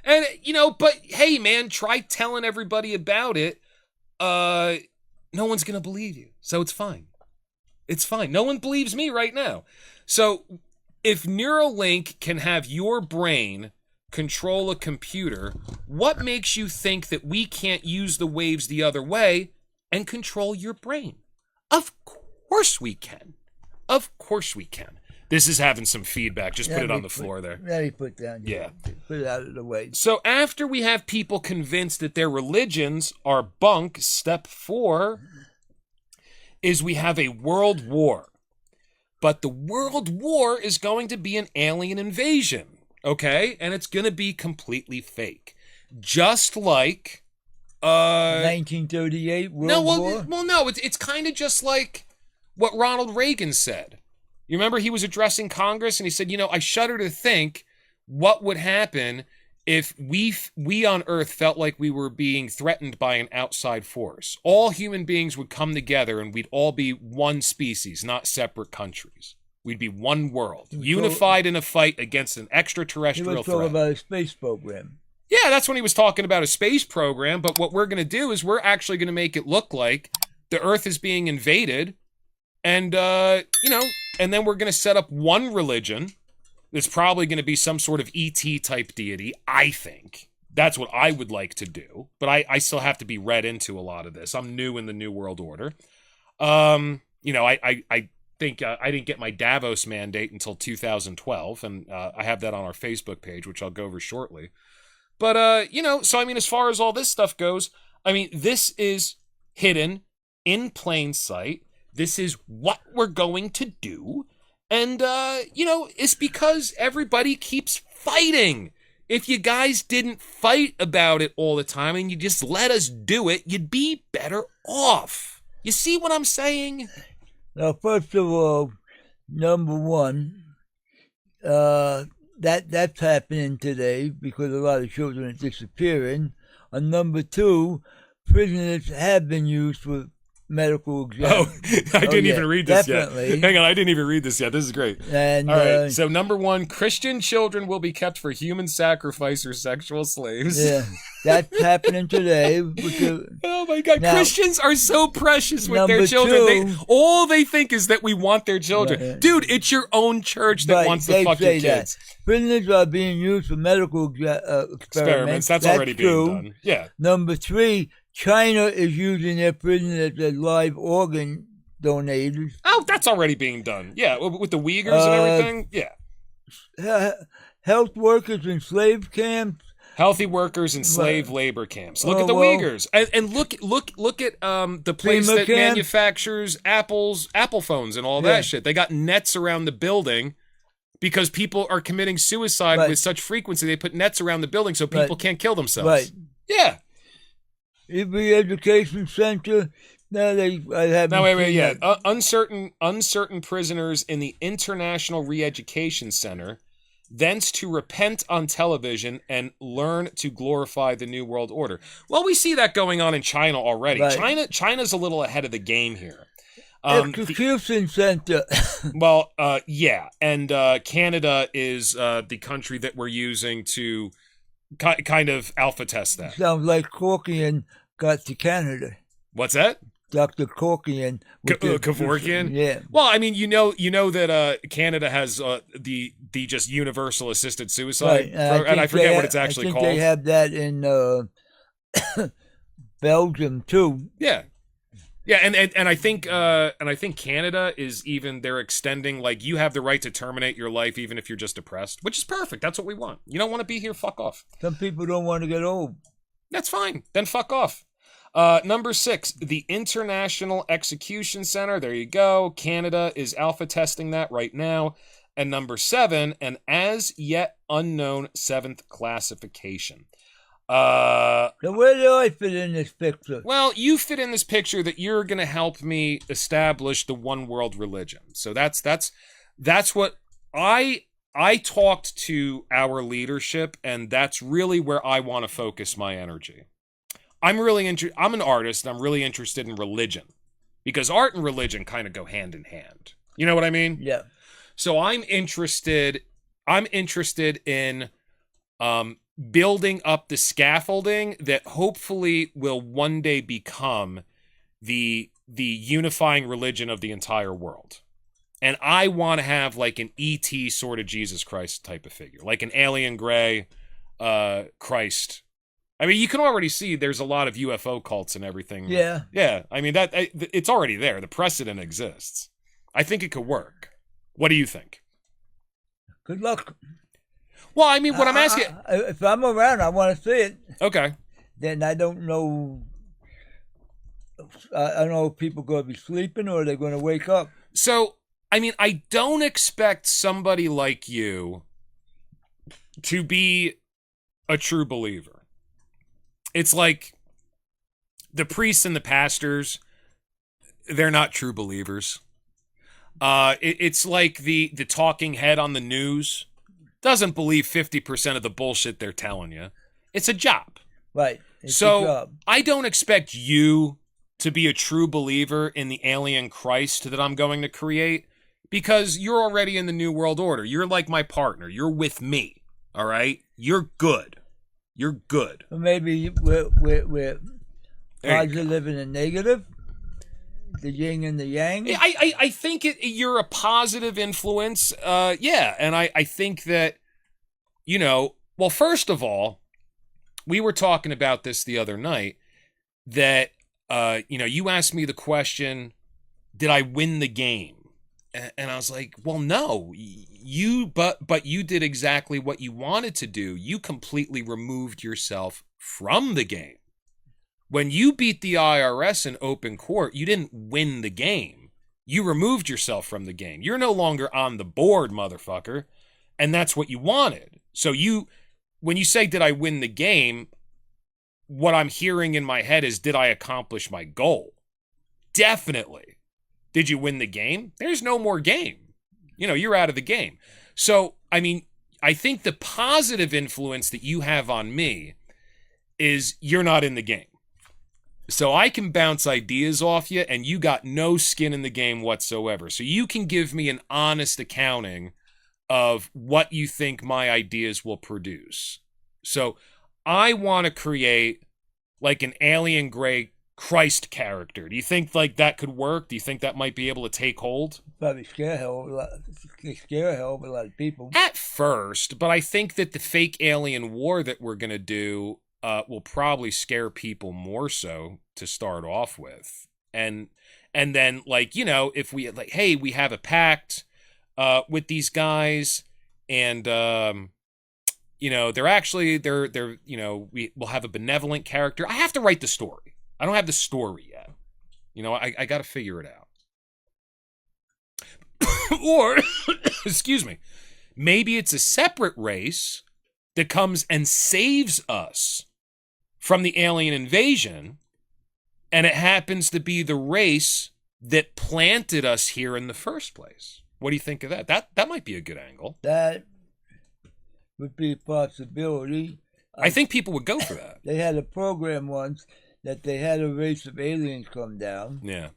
[SPEAKER 2] And, but hey, man, try telling everybody about it. No one's going to believe you. So it's fine. It's fine. No one believes me right now. So if Neuralink can have your brain control a computer, what makes you think that we can't use the waves the other way and control your brain? Of course we can. Of course we can. This is having some feedback. Just put it on the floor there.
[SPEAKER 1] Let me put down.
[SPEAKER 2] Yeah.
[SPEAKER 1] Put it out of the way.
[SPEAKER 2] So after we have people convinced that their religions are bunk, step 4 is we have a world war. But the world war is going to be an alien invasion, okay? And it's going to be completely fake. Just like
[SPEAKER 1] 1938 World War?
[SPEAKER 2] Well, no, it's kind of just like what Ronald Reagan said. You remember he was addressing Congress and he said, I shudder to think what would happen if we on Earth felt like we were being threatened by an outside force. All human beings would come together and we'd all be one species, not separate countries. We'd be one world, unified in a fight against an extraterrestrial threat.
[SPEAKER 1] He was talking about a space program.
[SPEAKER 2] Yeah, that's when he was talking about a space program, but what we're going to do is we're actually going to make it look like the Earth is being invaded, and, and then we're going to set up one religion. It's probably going to be some sort of ET type deity, I think. That's what I would like to do. But I still have to be read into a lot of this. I'm new in the New World Order. I think I didn't get my Davos mandate until 2012. And I have that on our Facebook page, which I'll go over shortly. But, so as far as all this stuff goes, this is hidden in plain sight. This is what we're going to do. And, it's because everybody keeps fighting. If you guys didn't fight about it all the time and you just let us do it, you'd be better off. You see what I'm saying?
[SPEAKER 1] Now, first of all, number one, that's happening today because a lot of children are disappearing. And number two, prisoners have been used for medical exam.
[SPEAKER 2] I didn't even read this
[SPEAKER 1] definitely.
[SPEAKER 2] yet. Hang on, I didn't even read this yet. This is great.
[SPEAKER 1] And,
[SPEAKER 2] all right, so number one, Christian children will be kept for human sacrifice or sexual slaves.
[SPEAKER 1] Yeah, that's happening today.
[SPEAKER 2] Oh my God, now, Christians are so precious with their children. All they think is that we want their children. Right. Dude, it's your own church that wants to fuck your kids.
[SPEAKER 1] Prisoners are being used for medical experiments.
[SPEAKER 2] That's already being done. Yeah.
[SPEAKER 1] Number three, China is using their prisoners as live organ donators.
[SPEAKER 2] Oh, that's already being done. Yeah, with the Uyghurs and everything. Yeah.
[SPEAKER 1] Health workers in slave camps.
[SPEAKER 2] Healthy workers in slave labor camps. Look at the Uyghurs, and look at the place that manufactures Apple phones and all that shit. They got nets around the building because people are committing suicide with such frequency. They put nets around the building so people can't kill themselves.
[SPEAKER 1] Right.
[SPEAKER 2] Yeah.
[SPEAKER 1] Every education center. Wait.
[SPEAKER 2] Yeah. Uncertain prisoners in the International Re-Education Center, thence to repent on television and learn to glorify the New World Order. Well, we see that going on in China already. Right. China's a little ahead of the game here.
[SPEAKER 1] Execution center.
[SPEAKER 2] Well, yeah, and Canada is the country that we're using to kind of alpha test that.
[SPEAKER 1] Sounds like Corky and got to Canada.
[SPEAKER 2] What's that?
[SPEAKER 1] Dr. Corkian.
[SPEAKER 2] Kevorkian?
[SPEAKER 1] Yeah.
[SPEAKER 2] Well, I mean, you know that Canada has the just universal assisted suicide,
[SPEAKER 1] Right.
[SPEAKER 2] and I forget what it's actually called.
[SPEAKER 1] I think they have that in Belgium too.
[SPEAKER 2] Yeah. Yeah, and I think Canada is even, they're extending, like, you have the right to terminate your life even if you're just depressed, which is perfect. That's what we want. You don't want to be here, fuck off.
[SPEAKER 1] Some people don't want to get old.
[SPEAKER 2] That's fine. Then fuck off. Number 6, the International Execution Center. There you go. Canada is alpha testing that right now. And number 7, an as yet unknown 7th classification.
[SPEAKER 1] So where do I fit in this picture?
[SPEAKER 2] Well, you fit in this picture that you're going to help me establish the one world religion. So that's what I talked to our leadership, and that's really where I want to focus my energy. I'm an artist, and I'm really interested in religion, because art and religion kind of go hand in hand. You know what I mean?
[SPEAKER 1] Yeah.
[SPEAKER 2] So I'm interested in building up the scaffolding that hopefully will one day become the unifying religion of the entire world. And I want to have like an E.T. sort of Jesus Christ type of figure, like an alien gray Christ. I mean, you can already see there's a lot of UFO cults and everything.
[SPEAKER 1] Yeah.
[SPEAKER 2] Yeah. I mean, it's already there. The precedent exists. I think it could work. What do you think?
[SPEAKER 1] Good luck.
[SPEAKER 2] Well, I mean, what I'm asking...
[SPEAKER 1] If I'm around, I want to see it.
[SPEAKER 2] Okay.
[SPEAKER 1] Then I don't know... I don't know if people are going to be sleeping or they're going to wake up.
[SPEAKER 2] So, I mean, I don't expect somebody like you to be a true believer. It's like the priests and the pastors, they're not true believers. It's like the talking head on the news doesn't believe 50% of the bullshit they're telling you. It's a job.
[SPEAKER 1] Right. It's
[SPEAKER 2] so
[SPEAKER 1] a job.
[SPEAKER 2] I don't expect you to be a true believer in the alien Christ that I'm going to create, because you're already in the New World Order. You're like my partner. You're with me. All right? You're good. You're good.
[SPEAKER 1] Or maybe we're positive and a negative. The yin and the yang.
[SPEAKER 2] I think you're a positive influence. Yeah. And I think that, you know, well, first of all, we were talking about this the other night, that, you know, you asked me the question, did I win the game? And I was like, well, no, but you did exactly what you wanted to do. You completely removed yourself from the game. When you beat the IRS in open court, you didn't win the game. You removed yourself from the game. You're no longer on the board, motherfucker. And that's what you wanted. So when you say, did I win the game? What I'm hearing in my head is, did I accomplish my goal? Definitely. Did you win the game? There's no more game. You know, you're out of the game. So, I mean, I think the positive influence that you have on me is you're not in the game. So I can bounce ideas off you, and you got no skin in the game whatsoever. So you can give me an honest accounting of what you think my ideas will produce. So I want to create like an alien gray Christ character. Do you think like that could work? Do you think that might be able to take hold?
[SPEAKER 1] Probably scare a hell of a lot of people.
[SPEAKER 2] At first, but I think that the fake alien war that we're going to do will probably scare people more so to start off with. And then, like, you know, if we, like, hey, we have a pact with these guys, and, you know, they're, you know, we'll have a benevolent character. I have to write the story. I don't have the story yet. You know, I got to figure it out. Or, excuse me, maybe it's a separate race that comes and saves us from the alien invasion, and it happens to be the race that planted us here in the first place. What do you think of that? That might be a good angle.
[SPEAKER 1] That would be a possibility.
[SPEAKER 2] I think people would go for that.
[SPEAKER 1] They had a program once that they had a race of aliens come down.
[SPEAKER 2] Yeah.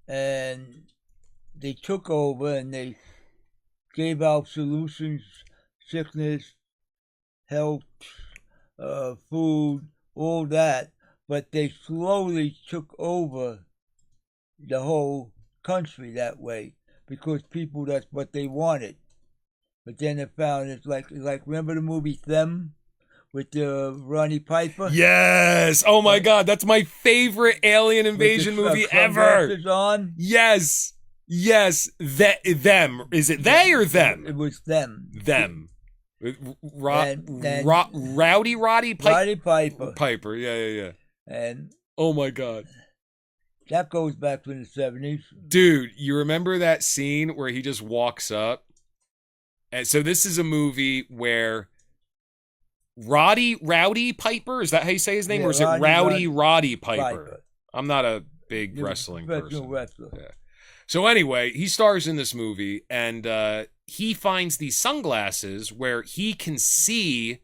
[SPEAKER 1] And they took over and they gave out solutions, sickness, health, food, all that, but they slowly took over the whole country that way because people, that's what they wanted. But then they found it's like remember the movie Them with Ronnie Piper?
[SPEAKER 2] Yes. Oh my God, that's my favorite alien invasion
[SPEAKER 1] With the
[SPEAKER 2] movie ever.
[SPEAKER 1] sunglasses on?
[SPEAKER 2] Yes. Yes. Them. Is it they or them?
[SPEAKER 1] It was them.
[SPEAKER 2] Them.
[SPEAKER 1] And
[SPEAKER 2] Rowdy
[SPEAKER 1] Roddy Piper.
[SPEAKER 2] Piper. Yeah.
[SPEAKER 1] And
[SPEAKER 2] Oh my God.
[SPEAKER 1] that goes back to the 70s.
[SPEAKER 2] Dude, you remember that scene where he just walks up? And so this is a movie where Rowdy Piper, is that how you say his name?
[SPEAKER 1] Yeah,
[SPEAKER 2] or is it Roddy Piper?
[SPEAKER 1] Piper.
[SPEAKER 2] I'm not a big
[SPEAKER 1] He was
[SPEAKER 2] wrestling
[SPEAKER 1] a professional
[SPEAKER 2] person.
[SPEAKER 1] wrestler.
[SPEAKER 2] Yeah. So anyway, he stars in this movie, and he finds these sunglasses where he can see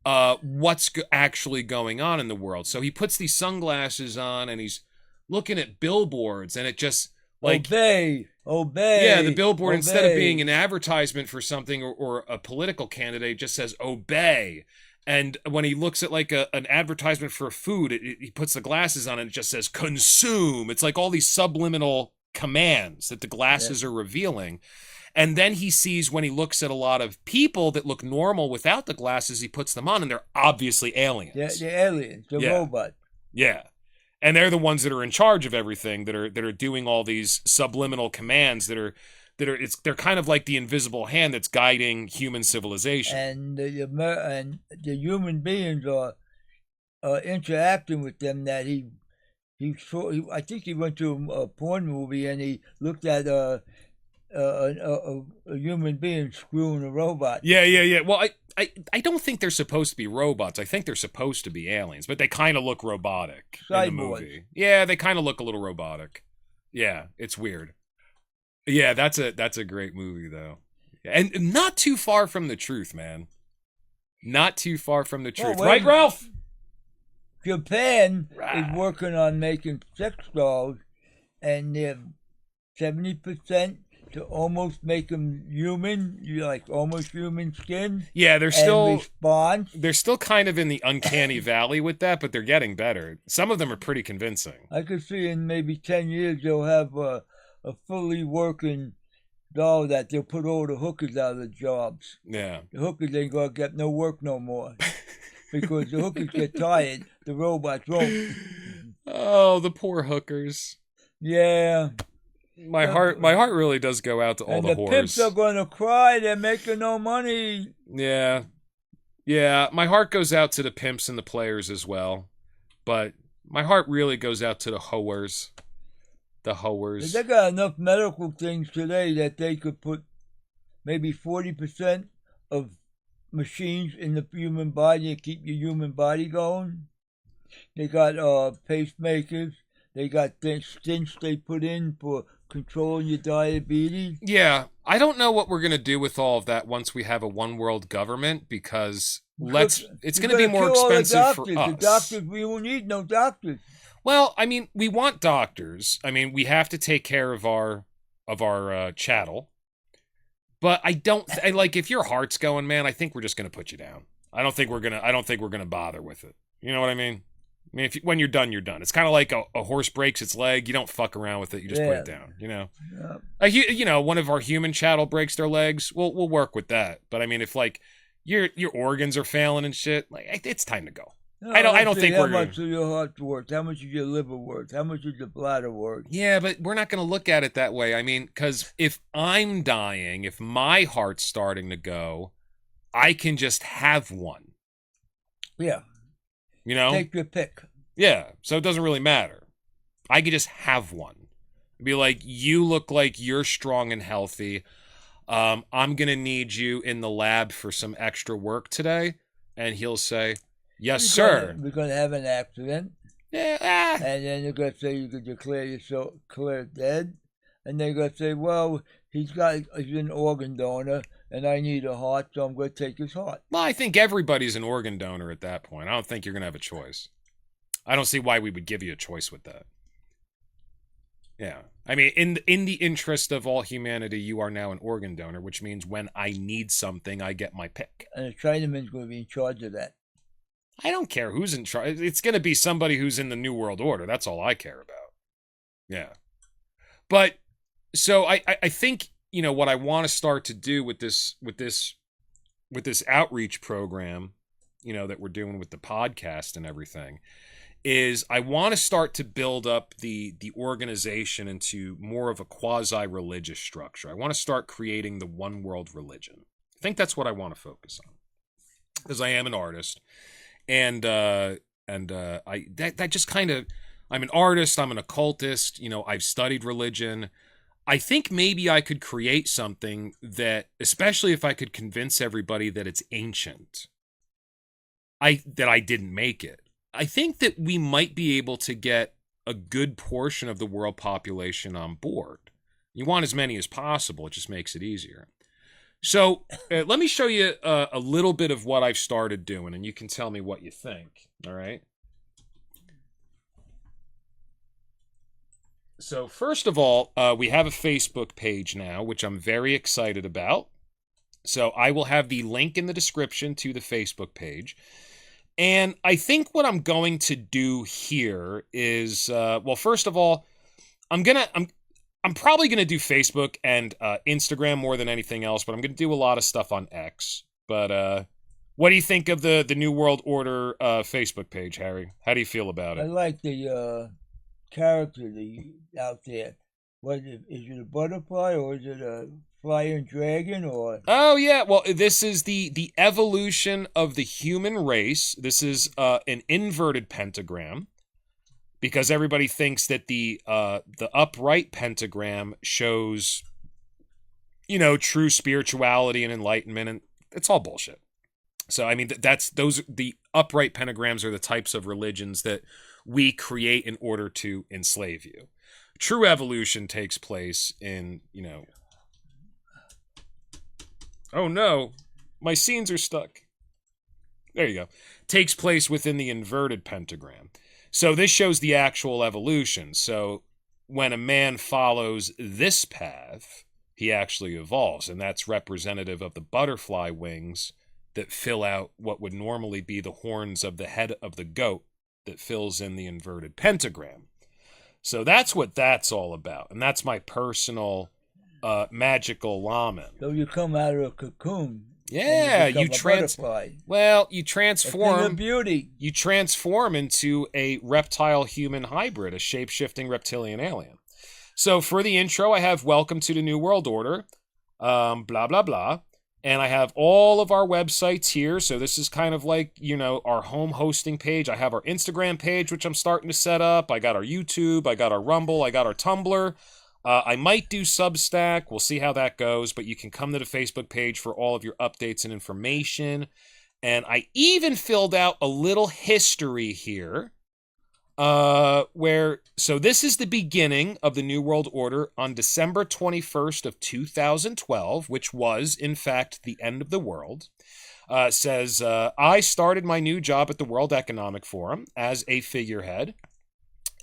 [SPEAKER 2] what's actually going on in the world. So he puts these sunglasses on, and he's looking at billboards, and it just like
[SPEAKER 1] Obey.
[SPEAKER 2] yeah, the billboard,
[SPEAKER 1] obey.
[SPEAKER 2] instead of being an advertisement for something or a political candidate, just says obey. And when he looks at like an advertisement for food, he puts the glasses on and it just says consume. It's like all these subliminal commands that the glasses are revealing. And then he sees, when he looks at a lot of people that look normal without the glasses, he puts them on, and they're obviously aliens.
[SPEAKER 1] Yeah, the aliens, the
[SPEAKER 2] Yeah.
[SPEAKER 1] robot.
[SPEAKER 2] Yeah. And they're the ones that are in charge of everything, that are doing all these subliminal commands they're kind of like the invisible hand that's guiding human civilization.
[SPEAKER 1] And the human beings are interacting with them. That I think he went to a porn movie and he looked at a human being screwing a robot.
[SPEAKER 2] Yeah. Well, I don't think they're supposed to be robots. I think they're supposed to be aliens, but they kind of look robotic in the
[SPEAKER 1] Cyborgs.
[SPEAKER 2] movie. Yeah, they kind of look a little robotic. Yeah, it's weird. Yeah, that's a great movie though, and not too far from the truth, man. Not too far from the truth, right, Ralph?
[SPEAKER 1] Japan
[SPEAKER 2] Right.
[SPEAKER 1] is working on making sex dolls, and they're 70% to almost make them human, like almost human skin.
[SPEAKER 2] Yeah, they're
[SPEAKER 1] And
[SPEAKER 2] still
[SPEAKER 1] response.
[SPEAKER 2] they're still kind of in the uncanny valley with that, but they're getting better. Some of them are pretty convincing.
[SPEAKER 1] I could see in maybe 10 years they'll have a fully working doll that they'll put all the hookers out of the jobs.
[SPEAKER 2] Yeah.
[SPEAKER 1] The hookers ain't gonna get no work no more. Because the hookers get tired, the robots won't.
[SPEAKER 2] Oh, the poor hookers.
[SPEAKER 1] Yeah.
[SPEAKER 2] My heart really does go out to all
[SPEAKER 1] And
[SPEAKER 2] the
[SPEAKER 1] the
[SPEAKER 2] whores.
[SPEAKER 1] pimps are gonna cry, they're making no money.
[SPEAKER 2] Yeah. Yeah, my heart goes out to the pimps and the players as well. But my heart really goes out to the hoers. The hoers.
[SPEAKER 1] They got enough medical things today that they could put maybe 40% of machines in the human body and keep your human body going. They got pacemakers. They got stents they put in for controlling your diabetes.
[SPEAKER 2] Yeah, I don't know what we're going to do with all of that once we have a one world government, because it's going to be more expensive for us.
[SPEAKER 1] The doctors, we won't need no doctors.
[SPEAKER 2] Well, I mean, we want doctors. I mean, we have to take care of our chattel. But I don't like, if your heart's going, man, I think we're just going to put you down. I don't think we're going to bother with it. You know what I mean? I mean, when you're done, you're done. It's kind of like a horse breaks its leg. You don't fuck around with it. You just put it down, you know?
[SPEAKER 1] Yeah.
[SPEAKER 2] One of our human chattel breaks their legs, we'll work with that. But I mean, if like your organs are failing and shit, like it's time to go.
[SPEAKER 1] No,
[SPEAKER 2] I don't think
[SPEAKER 1] how
[SPEAKER 2] we're
[SPEAKER 1] much is your heart worth? How much is your liver worth? How much is your bladder worth?
[SPEAKER 2] Yeah, but we're not going to look at it that way. I mean, because if I'm dying, if my heart's starting to go, I can just have one.
[SPEAKER 1] Yeah.
[SPEAKER 2] You know?
[SPEAKER 1] Take your pick.
[SPEAKER 2] Yeah, so it doesn't really matter. I could just have one. Be like, you look like you're strong and healthy. I'm going to need you in the lab for some extra work today. And he'll say, yes, sir.
[SPEAKER 1] We're going to have an accident.
[SPEAKER 2] Yeah.
[SPEAKER 1] And then they're going to say you could declare yourself dead. And they're going to say, well, he's an organ donor, and I need a heart, so I'm going to take his heart.
[SPEAKER 2] Well, I think everybody's an organ donor at that point. I don't think you're going to have a choice. I don't see why we would give you a choice with that. Yeah. I mean, in the interest of all humanity, you are now an organ donor, which means when I need something, I get my pick.
[SPEAKER 1] And the Chinaman's going to be in charge of that.
[SPEAKER 2] I don't care who's in charge. It's going to be somebody who's in the New World Order. That's all I care about. Yeah. But so I think, you know, what I want to start to do with this outreach program, you know, that we're doing with the podcast and everything, is I want to start to build up the organization into more of a quasi-religious structure. I want to start creating the one world religion. I think that's what I want to focus on, because I am an artist, and I that just kind of, I'm an artist, I'm an occultist, you know, I've studied religion. I think maybe I could create something that, especially if I could convince everybody that it's ancient, that I didn't make it. I think that we might be able to get a good portion of the world population on board. You want as many as possible, it just makes it easier. So let me show you a little bit of what I've started doing, and you can tell me what you think, all right? So first of all, we have a Facebook page now, which I'm very excited about. So I will have the link in the description to the Facebook page. And I think what I'm going to do here is, well, first of all, I'm probably gonna do Facebook and Instagram more than anything else, but I'm gonna do a lot of stuff on X. But what do you think of the New World Order Facebook page, Harry? How do you feel about
[SPEAKER 1] I
[SPEAKER 2] it?
[SPEAKER 1] like the character out there. What is it, a butterfly, or is it a flying dragon, or?
[SPEAKER 2] Oh yeah, well, this is the evolution of the human race. This is an inverted pentagram, because everybody thinks that the upright pentagram shows, you know, true spirituality and enlightenment, and it's all bullshit. So I mean, the upright pentagrams are the types of religions that we create in order to enslave you. True evolution takes place in, you know... Oh no, my scenes are stuck. There you go. Takes place within the inverted pentagram. So this shows the actual evolution. So when a man follows this path, he actually evolves, and that's representative of the butterfly wings that fill out what would normally be the horns of the head of the goat that fills in the inverted pentagram. So that's what that's all about, and that's my personal magical lamen.
[SPEAKER 1] So you come out of a cocoon.
[SPEAKER 2] Yeah, you
[SPEAKER 1] transform. Beauty.
[SPEAKER 2] You transform into a reptile human hybrid, a shape-shifting reptilian alien. So for the intro, I have "Welcome to the New World Order," blah blah blah. And I have all of our websites here. So this is kind of like, you know, our home hosting page. I have our Instagram page, which I'm starting to set up. I got our YouTube. I got our Rumble. I got our Tumblr. I might do Substack. We'll see how that goes. But you can come to the Facebook page for all of your updates and information. And I even filled out a little history here. So this is the beginning of the New World Order on December 21st of 2012, which was, in fact, the end of the world. Says, I started my new job at the World Economic Forum as a figurehead,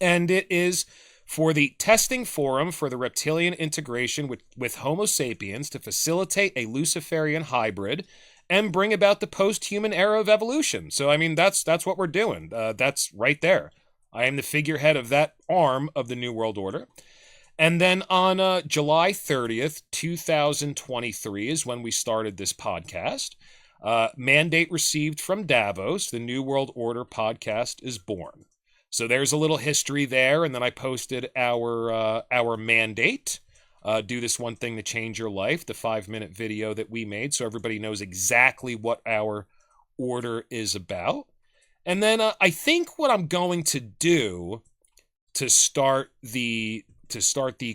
[SPEAKER 2] and it is for the testing forum for the reptilian integration with Homo sapiens to facilitate a Luciferian hybrid and bring about the post-human era of evolution. So, I mean, that's what we're doing. That's right there. I am the figurehead of that arm of the New World Order. And then on July 30th, 2023 is when we started this podcast. Mandate received from Davos, the New World Order podcast is born. So there's a little history there, and then I posted our mandate. Do this one thing to change your life, the 5-minute video that we made, so everybody knows exactly what our order is about. And then I think what I'm going to do to start the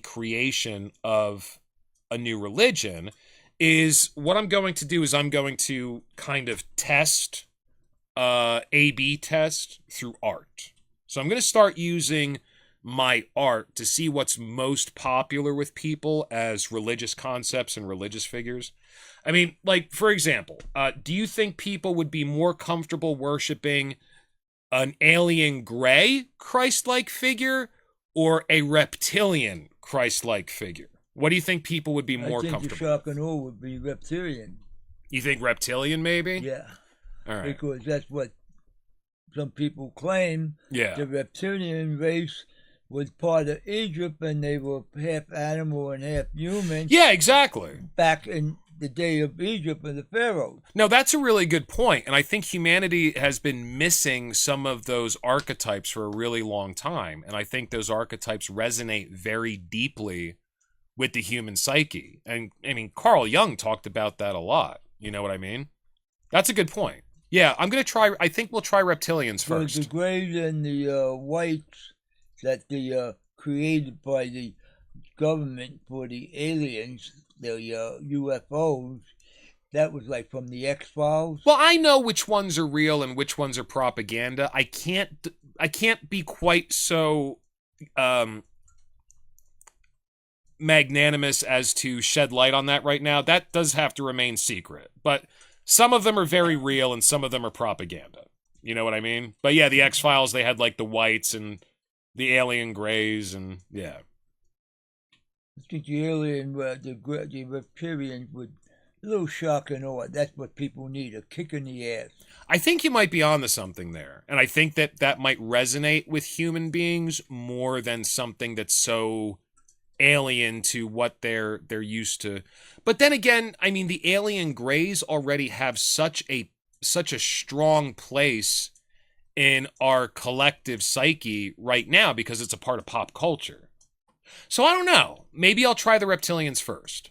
[SPEAKER 2] creation of a new religion is I'm going to kind of test, A/B test through art. So I'm going to start using my art to see what's most popular with people as religious concepts and religious figures. I mean, like, for example, do you think people would be more comfortable worshiping an alien gray Christ-like figure or a reptilian Christ-like figure? What do you think people would be more comfortable? I think the
[SPEAKER 1] shock and awe would be reptilian.
[SPEAKER 2] You think reptilian, maybe?
[SPEAKER 1] Yeah.
[SPEAKER 2] All right.
[SPEAKER 1] Because that's what some people claim.
[SPEAKER 2] Yeah.
[SPEAKER 1] The reptilian race was part of Egypt and they were half animal and half human
[SPEAKER 2] Yeah, exactly.
[SPEAKER 1] back in the day of Egypt and the pharaohs.
[SPEAKER 2] No, that's a really good point. And I think humanity has been missing some of those archetypes for a really long time. And I think those archetypes resonate very deeply with the human psyche. And I mean, Carl Jung talked about that a lot. You know what I mean? That's a good point. Yeah, I'm going to try. I think we'll try reptilians
[SPEAKER 1] So
[SPEAKER 2] first.
[SPEAKER 1] the grays and the whites that they created by the government for the aliens, the UFOs, that was like from the X-Files.
[SPEAKER 2] Well, I know which ones are real and which ones are propaganda. I can't be quite so magnanimous as to shed light on that right now. That does have to remain secret. But some of them are very real and some of them are propaganda. You know what I mean? But yeah, the X-Files, they had like the whites and the alien grays and yeah.
[SPEAKER 1] I think the alien, the reptilians would a little shock and awe. That's what people need, a kick in the ass.
[SPEAKER 2] I think you might be onto something there. And I think that that might resonate with human beings more than something that's so alien to what they're used to. But then again, I mean, the alien grays already have such a strong place in our collective psyche right now because it's a part of pop culture. So I don't know. Maybe I'll try the reptilians first.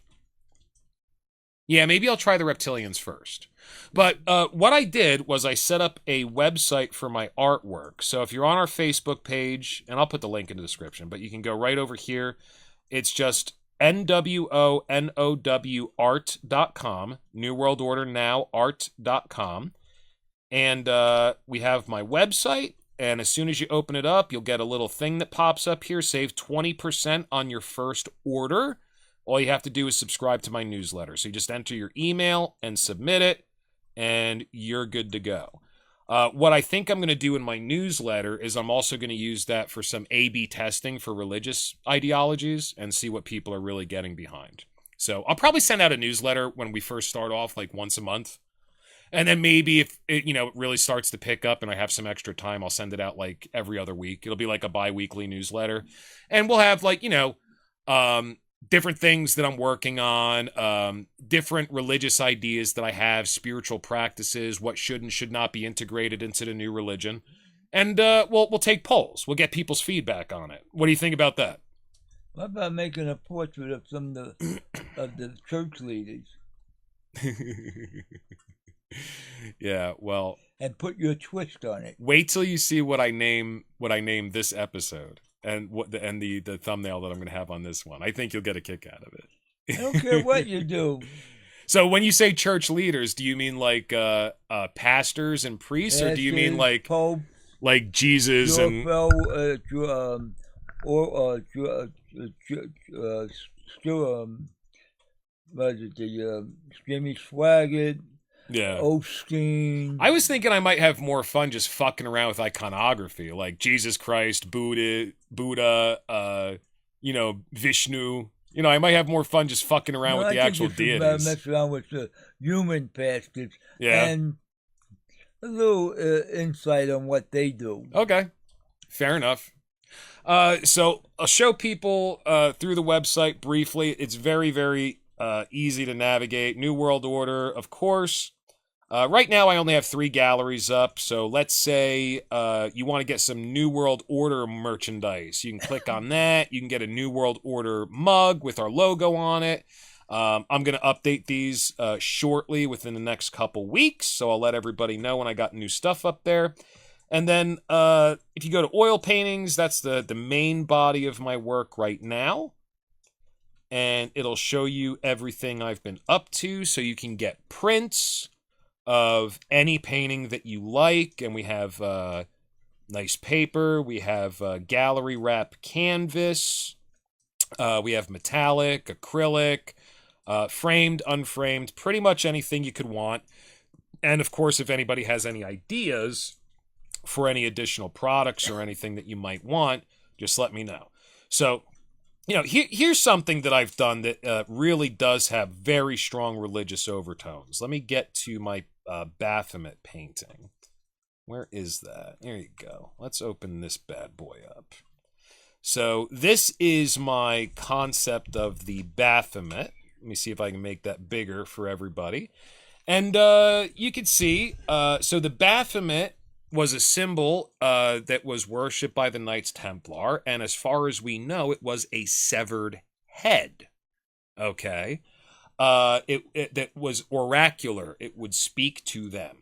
[SPEAKER 2] Yeah, maybe I'll try the reptilians first. But what I did was I set up a website for my artwork. So if you're on our Facebook page, and I'll put the link in the description, but you can go right over here. It's just NWONOW art.com, New World Order Now art.com. And we have my website. And as soon as you open it up, you'll get a little thing that pops up here. Save 20% on your first order. All you have to do is subscribe to my newsletter. So you just enter your email and submit it, and you're good to go. What I think I'm going to do in my newsletter is I'm also going to use that for some A/B testing for religious ideologies and see what people are really getting behind. So I'll probably send out a newsletter when we first start off, like once a month. And then maybe if it, it really starts to pick up and I have some extra time, I'll send it out like every other week. It'll be like a bi-weekly newsletter. And we'll have like, different things that I'm working on, different religious ideas that I have, spiritual practices, what should and should not be integrated into the new religion. And we'll take polls. We'll get people's feedback on it. What do you think about that?
[SPEAKER 1] What about making a portrait of some of the church leaders?
[SPEAKER 2] Yeah, well,
[SPEAKER 1] and put your twist on it.
[SPEAKER 2] Wait till you see what I name this episode and the thumbnail that I'm going to have on this one. I think you'll get a kick out of it.
[SPEAKER 1] I don't care what you do.
[SPEAKER 2] So when you say church leaders, do you mean like pastors and priests, or do you mean like
[SPEAKER 1] Pope,
[SPEAKER 2] like Jesus and
[SPEAKER 1] Jimmy Swaggart?
[SPEAKER 2] Yeah.
[SPEAKER 1] Osteen.
[SPEAKER 2] I was thinking I might have more fun just fucking around with iconography, like Jesus Christ, Buddha, Vishnu. I might have more fun just fucking around with the actual deities.
[SPEAKER 1] Mess around with the human pastors.
[SPEAKER 2] Yeah.
[SPEAKER 1] And a little insight on what they do.
[SPEAKER 2] Okay. Fair enough. So I'll show people through the website briefly. It's very, very easy to navigate. New World Order, of course. Right now, I only have 3 galleries up, so let's say you want to get some New World Order merchandise. You can click on that. You can get a New World Order mug with our logo on it. I'm going to update these shortly within the next couple weeks, so I'll let everybody know when I got new stuff up there. And then if you go to oil paintings, that's the main body of my work right now. And it'll show you everything I've been up to, so you can get prints of any painting that you like. And we have nice paper. We have gallery wrap canvas. We have metallic, acrylic, framed, unframed, pretty much anything you could want. And of course, if anybody has any ideas for any additional products or anything that you might want, just let me know. So, here's something that I've done that really does have very strong religious overtones. Let me get to my Baphomet painting. Where is that? There you go. Let's open this bad boy up. So this is my concept of the Baphomet. Let me see if I can make that bigger for everybody. And you can see, so the Baphomet was a symbol that was worshipped by the Knights Templar, and as far as we know, it was a severed head. Okay? That was oracular. It would speak to them.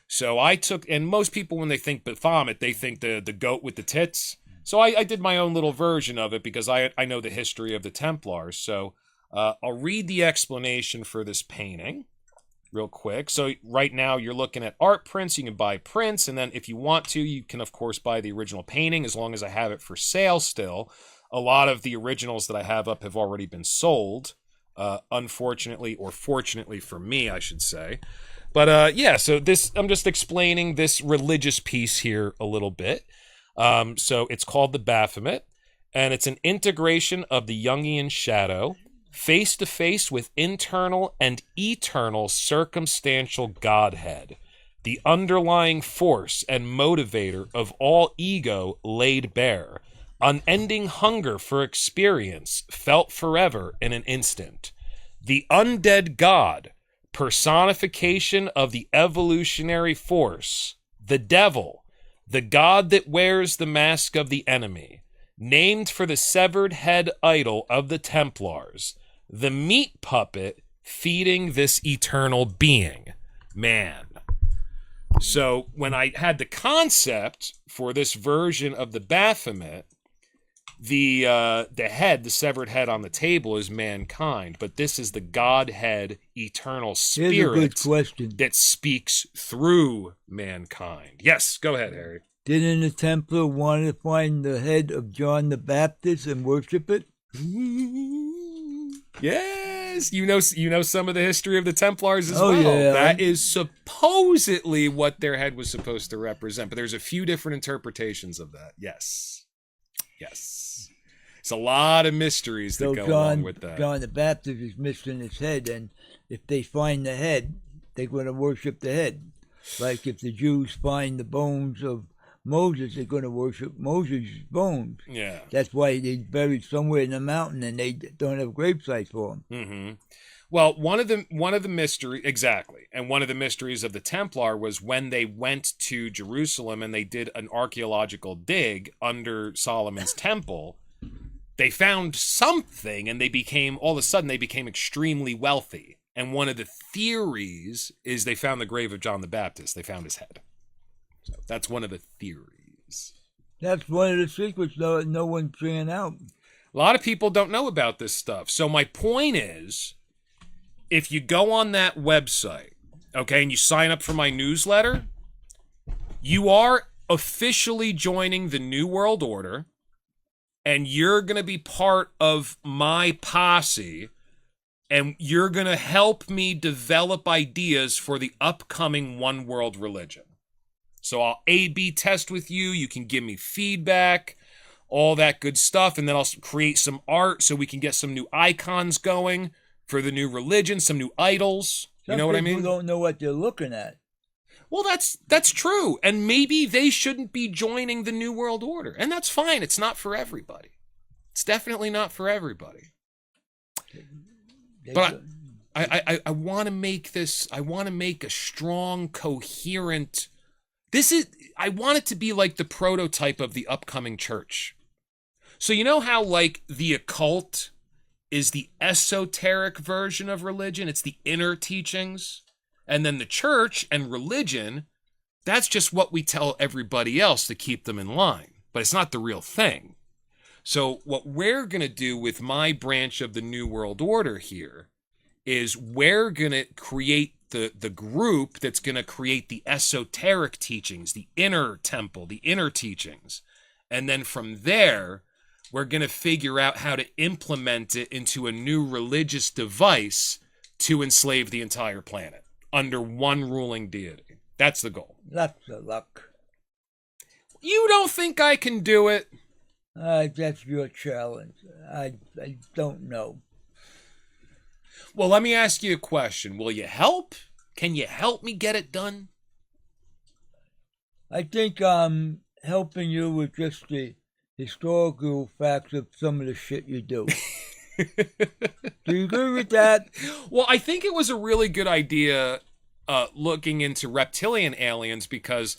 [SPEAKER 2] So I took, and most people when they think Baphomet, they think the goat with the tits. So I did my own little version of it because I know the history of the Templars. So I'll read the explanation for this painting real quick. So right now you're looking at art prints. You can buy prints, and then if you want to, you can of course buy the original painting as long as I have it for sale still. A lot of the originals that I have up have already been sold, unfortunately, or fortunately for me, I should say. But yeah, so this, I'm just explaining this religious piece here a little bit. So it's called the Baphomet, and it's an integration of the Jungian shadow, face to face with internal and eternal circumstantial Godhead, the underlying force and motivator of all ego laid bare, unending hunger for experience felt forever in an instant, the undead God, personification of the evolutionary force, the devil, the god that wears the mask of the enemy, named for the severed head idol of the Templars, the meat puppet feeding this eternal being, man. So when I had the concept for this version of the Baphomet, the head, the severed head on the table is mankind, but this is the Godhead, eternal spirit.
[SPEAKER 1] Here's a good question.
[SPEAKER 2] That speaks through mankind. Yes, go ahead, Harry.
[SPEAKER 1] Didn't the Templar want to find the head of John the Baptist and worship it?
[SPEAKER 2] Yes, you know some of the history of the Templars as well.
[SPEAKER 1] Yeah.
[SPEAKER 2] That is supposedly what their head was supposed to represent, but there's a few different interpretations of that. Yes. It's a lot of mysteries that go along with that.
[SPEAKER 1] John the Baptist is missing his head, and if they find the head, they're going to worship the head. Like if the Jews find the bones of Moses, they're going to worship Moses' bones.
[SPEAKER 2] Yeah.
[SPEAKER 1] That's why they're buried somewhere in the mountain, and they don't have grave sites for them.
[SPEAKER 2] Mm-hmm. Well, one of the mysteries, exactly, and one of the mysteries of the Templar was when they went to Jerusalem and they did an archaeological dig under Solomon's temple, they found something, and all of a sudden they became extremely wealthy. And one of the theories is they found the grave of John the Baptist. They found his head. So that's one of the theories.
[SPEAKER 1] That's one of the secrets no one's figuring out.
[SPEAKER 2] A lot of people don't know about this stuff. So my point is, if you go on that website, okay, and you sign up for my newsletter, you are officially joining the New World Order, and you're going to be part of my posse, and you're going to help me develop ideas for the upcoming one world religion. So I'll A/B test with you. You can give me feedback, all that good stuff, and then I'll create some art so we can get some new icons going for the new religion, some new idols. You know what I mean?
[SPEAKER 1] Some people don't know what they're looking at.
[SPEAKER 2] Well, that's true. And maybe they shouldn't be joining the New World Order. And that's fine. It's not for everybody. It's definitely not for everybody. But I want to make this, I want to make a strong, coherent, I want it to be like the prototype of the upcoming church. So you know how like the occult is the esoteric version of religion? It's the inner teachings. And then the church and religion, that's just what we tell everybody else to keep them in line. But it's not the real thing. So what we're going to do with my branch of the New World Order here is we're going to create the group that's going to create the esoteric teachings, the inner temple, the inner teachings. And then from there, we're going to figure out how to implement it into a new religious device to enslave the entire planet under one ruling deity. That's the goal.
[SPEAKER 1] Lots of luck.
[SPEAKER 2] You don't think I can do it?
[SPEAKER 1] That's your challenge. I don't know.
[SPEAKER 2] Well, let me ask you a question. Will you help? Can you help me get it done?
[SPEAKER 1] I think helping you with just the historical facts of some of the shit you do. Do you agree with that?
[SPEAKER 2] Well, I think it was a really good idea looking into reptilian aliens because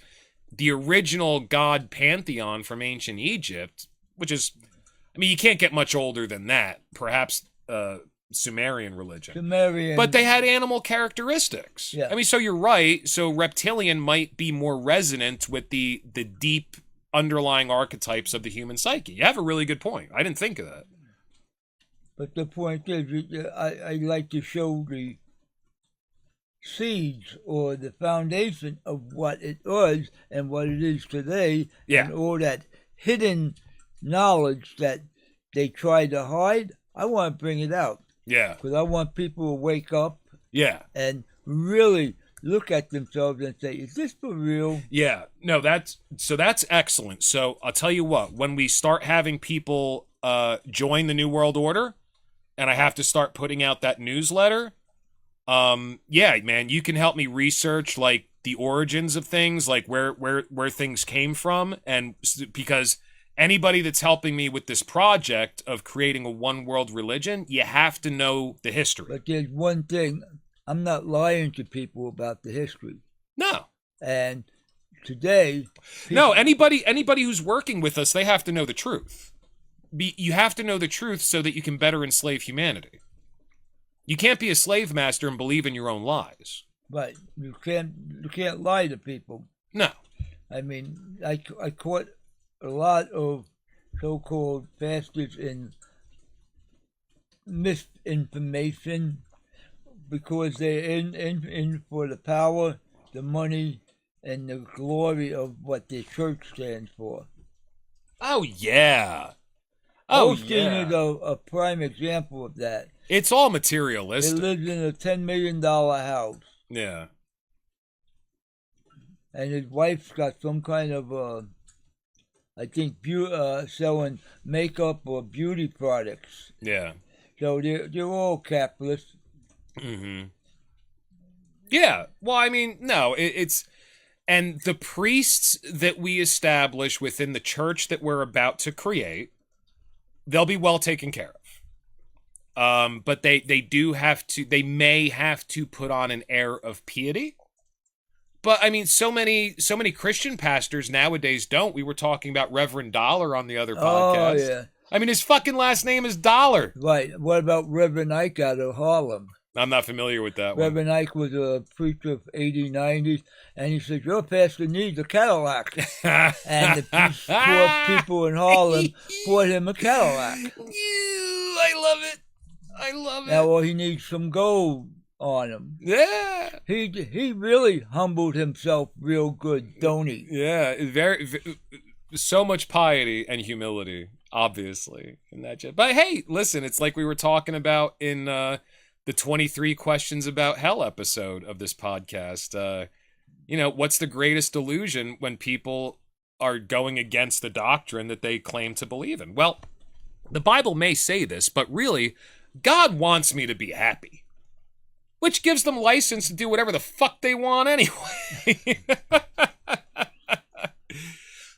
[SPEAKER 2] the original god pantheon from ancient Egypt, which is, I mean, you can't get much older than that. Perhaps Sumerian religion.
[SPEAKER 1] Sumerian.
[SPEAKER 2] But they had animal characteristics.
[SPEAKER 1] Yeah.
[SPEAKER 2] I mean, so you're right. So reptilian might be more resonant with the deep underlying archetypes of the human psyche. You have a really good point. I didn't think of that.
[SPEAKER 1] But the point is, I like to show the seeds or the foundation of what it was and what it is today,
[SPEAKER 2] Yeah.
[SPEAKER 1] and all that hidden knowledge that they try to hide. I want to bring it out
[SPEAKER 2] Yeah.
[SPEAKER 1] because I want people to wake up
[SPEAKER 2] Yeah.
[SPEAKER 1] and really look at themselves and say, "Is this for real?"
[SPEAKER 2] Yeah. No, that's excellent. So I'll tell you what, when we start having people join the New World Order, and I have to start putting out that newsletter, yeah, man, you can help me research like the origins of things, like where things came from, and because anybody that's helping me with this project of creating a one world religion, you have to know the history.
[SPEAKER 1] But there's one thing: I'm not lying to people about the history.
[SPEAKER 2] No.
[SPEAKER 1] And today,
[SPEAKER 2] No, anybody who's working with us, they have to know the truth. You have to know the truth so that you can better enslave humanity. You can't be a slave master and believe in your own lies.
[SPEAKER 1] right? You can't lie to people.
[SPEAKER 2] No.
[SPEAKER 1] I mean, I caught a lot of so-called bastards in misinformation because they're in for the power, the money, and the glory of what their church stands for.
[SPEAKER 2] Oh, yeah. Oh,
[SPEAKER 1] Osteen is
[SPEAKER 2] yeah.
[SPEAKER 1] a prime example of that.
[SPEAKER 2] It's all
[SPEAKER 1] He
[SPEAKER 2] materialistic.
[SPEAKER 1] lives in a $10 million house,
[SPEAKER 2] Yeah.
[SPEAKER 1] and his wife's got some kind of, I think, selling makeup or beauty products.
[SPEAKER 2] Yeah.
[SPEAKER 1] So they're all capitalists.
[SPEAKER 2] Mm-hmm. Yeah. Well, I mean, no, it's... And the priests that we establish within the church that we're about to create, they'll be well taken care of. But they may have to put on an air of piety. But I mean, so many Christian pastors nowadays don't. We were talking about Reverend Dollar on the other podcast.
[SPEAKER 1] Oh, yeah.
[SPEAKER 2] I mean, his fucking last name is Dollar.
[SPEAKER 1] Right. What about Reverend Ike out of Harlem?
[SPEAKER 2] I'm not familiar with that one.
[SPEAKER 1] Reverend Ike was a preacher of 80s, 90s, and he said, "Your pastor needs a Cadillac." And the poor people in Harlem bought him a Cadillac.
[SPEAKER 2] I love it. I love it.
[SPEAKER 1] Now, well, he needs some gold on him.
[SPEAKER 2] Yeah.
[SPEAKER 1] He really humbled himself real good, don't he?
[SPEAKER 2] Yeah. So much piety and humility, obviously, in that. But hey, listen, it's like we were talking about in the 23 Questions About Hell episode of this podcast. What's the greatest delusion when people are going against the doctrine that they claim to believe in? Well, the Bible may say this, but really, God wants me to be happy, which gives them license to do whatever the fuck they want anyway.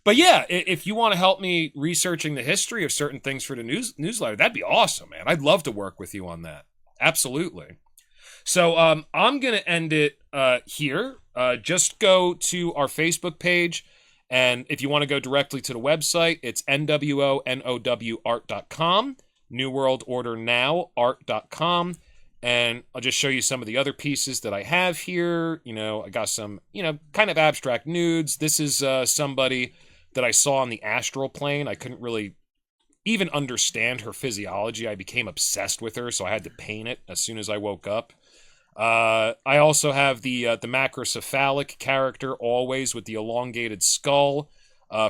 [SPEAKER 2] But yeah, if you want to help me researching the history of certain things for the newsletter, that'd be awesome, man. I'd love to work with you on that. Absolutely. So I'm going to end it here. Just go to our Facebook page, and if you want to go directly to the website, it's NWONOW.art.com, New World Order Now art.com, and I'll just show you some of the other pieces that I have here. I got some, kind of abstract nudes. This is somebody that I saw on the astral plane. I couldn't really even understand her physiology. I became obsessed with her, so I had to paint it as soon as I woke up. I also have the macrocephalic character, always with the elongated skull,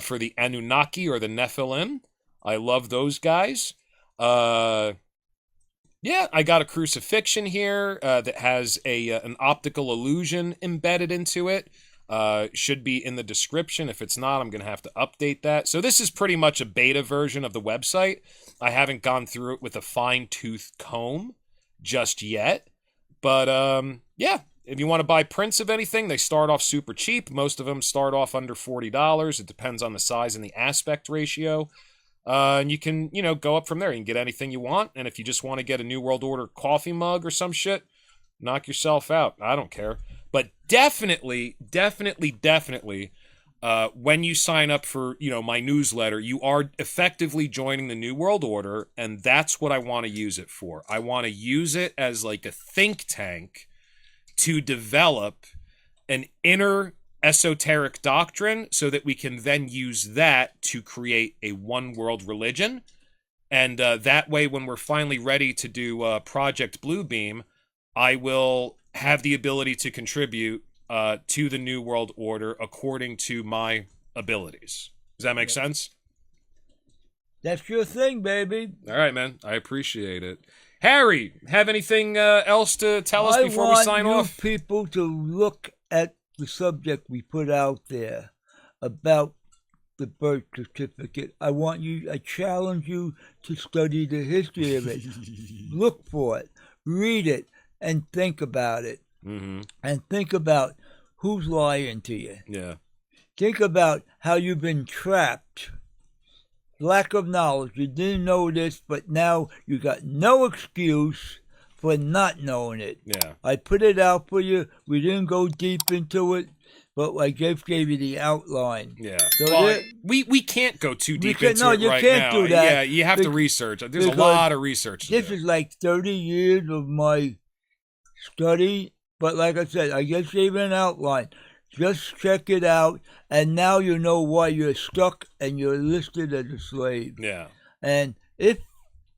[SPEAKER 2] for the Anunnaki or the Nephilim. I love those guys. Yeah, I got a crucifixion here that has an optical illusion embedded into it. Should be in the description. If it's not, I'm going to have to update that. So this is pretty much a beta version of the website. I haven't gone through it with a fine-tooth comb just yet. But, yeah, if you want to buy prints of anything, they start off super cheap. Most of them start off under $40. It depends on the size and the aspect ratio. And you can, go up from there. You can get anything you want. And if you just want to get a New World Order coffee mug or some shit, knock yourself out. I don't care. But definitely, when you sign up for, my newsletter, you are effectively joining the New World Order, and that's what I want to use it for. I want to use it as like a think tank to develop an inner esoteric doctrine so that we can then use that to create a one world religion. And that way, when we're finally ready to do Project Bluebeam, I will have the ability to contribute to the New World Order according to my abilities. Does that make sense?
[SPEAKER 1] That's your thing, baby.
[SPEAKER 2] All right, man. I appreciate it. Harry, have anything else to tell us before we sign off?
[SPEAKER 1] I want people to look at the subject we put out there about the birth certificate. I challenge you to study the history of it. Look for it, read it, and think about it.
[SPEAKER 2] Mm-hmm.
[SPEAKER 1] And think about who's lying to you.
[SPEAKER 2] Yeah.
[SPEAKER 1] Think about how you've been trapped. Lack of knowledge. You didn't know this, but now you got no excuse for not knowing it.
[SPEAKER 2] Yeah.
[SPEAKER 1] I put it out for you. We didn't go deep into it, but I gave you the outline.
[SPEAKER 2] Yeah.
[SPEAKER 1] So
[SPEAKER 2] well, we can't go too deep into it
[SPEAKER 1] you
[SPEAKER 2] right
[SPEAKER 1] can't
[SPEAKER 2] now.
[SPEAKER 1] do that.
[SPEAKER 2] Yeah, you have to research. There's a lot of research to
[SPEAKER 1] This
[SPEAKER 2] do.
[SPEAKER 1] is like 30 years of my study, but like I said, I just gave an outline. Just check it out, and now you know why you're stuck and you're listed as a slave.
[SPEAKER 2] Yeah.
[SPEAKER 1] And if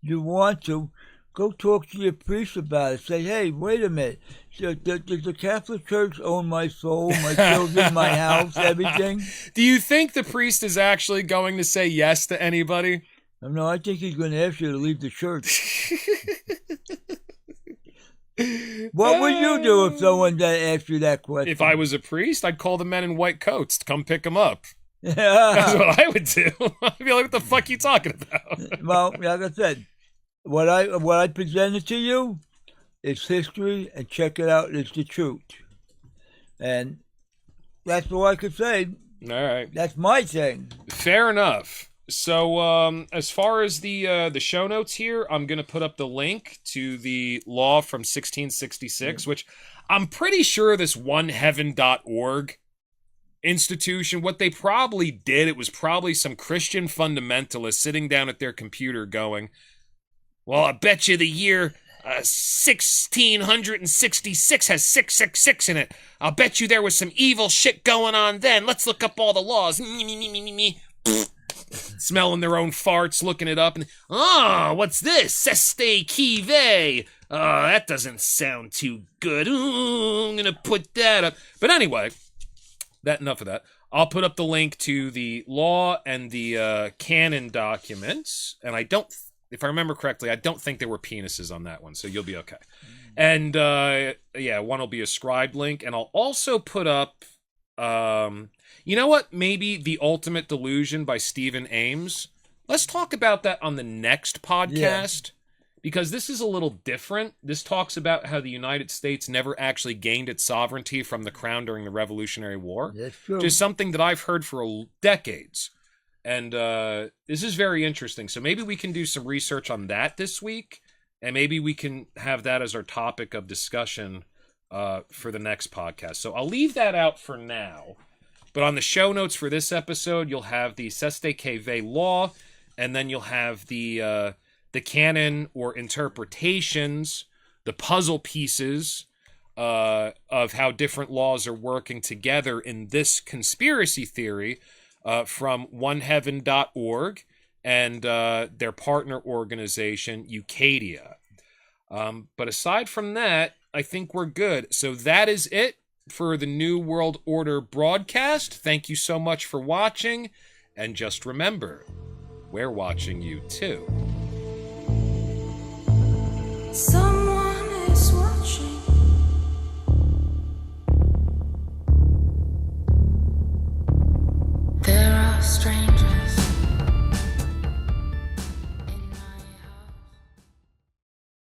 [SPEAKER 1] you want to, go talk to your priest about it. Say, hey, wait a minute. Does the Catholic Church own my soul, my children, my house, everything?
[SPEAKER 2] Do you think the priest is actually going to say yes to anybody?
[SPEAKER 1] No, I think he's going to ask you to leave the church. What would you do if someone asked you that question?
[SPEAKER 2] If I was a priest, I'd call the men in white coats to come pick him up.
[SPEAKER 1] Yeah.
[SPEAKER 2] That's what I would do. I'd be like, what the fuck are you talking about?
[SPEAKER 1] Well, like I said, what I presented to you is history, and check it out. It's the truth. And that's all I could say.
[SPEAKER 2] All right.
[SPEAKER 1] That's my thing.
[SPEAKER 2] Fair enough. So, as far as the show notes here, I'm going to put up the link to the law from 1666, which I'm pretty sure this oneheaven.org institution, what they probably did, it was probably some Christian fundamentalist sitting down at their computer going, well, I bet you the year 1666 has 666 in it. I'll bet you there was some evil shit going on then. Let's look up all the laws. Smelling their own farts, looking it up, and what's this? Cestui Kive. That doesn't sound too good. Ooh, I'm gonna put that up. But anyway, enough of that. I'll put up the link to the law and the canon documents, and if I remember correctly, I don't think there were penises on that one, so you'll be okay. And one will be a scribed link, and I'll also put up. You know what? Maybe The Ultimate Delusion by Stephen Ames. Let's talk about that on the next podcast, because this is a little different. This talks about how the United States never actually gained its sovereignty from the crown during the Revolutionary War.
[SPEAKER 1] That's true.
[SPEAKER 2] Which is something that I've heard for decades. And this is very interesting. So maybe we can do some research on that this week, and maybe we can have that as our topic of discussion for the next podcast. So I'll leave that out for now. But on the show notes for this episode, you'll have the Cestui Kive law, and then you'll have the canon or interpretations, the puzzle pieces of how different laws are working together in this conspiracy theory from oneheaven.org and their partner organization, Ucadia. But aside from that, I think we're good. So that is it for the New World Order broadcast. Thank you so much for watching, and just remember, we're watching you too.
[SPEAKER 4] So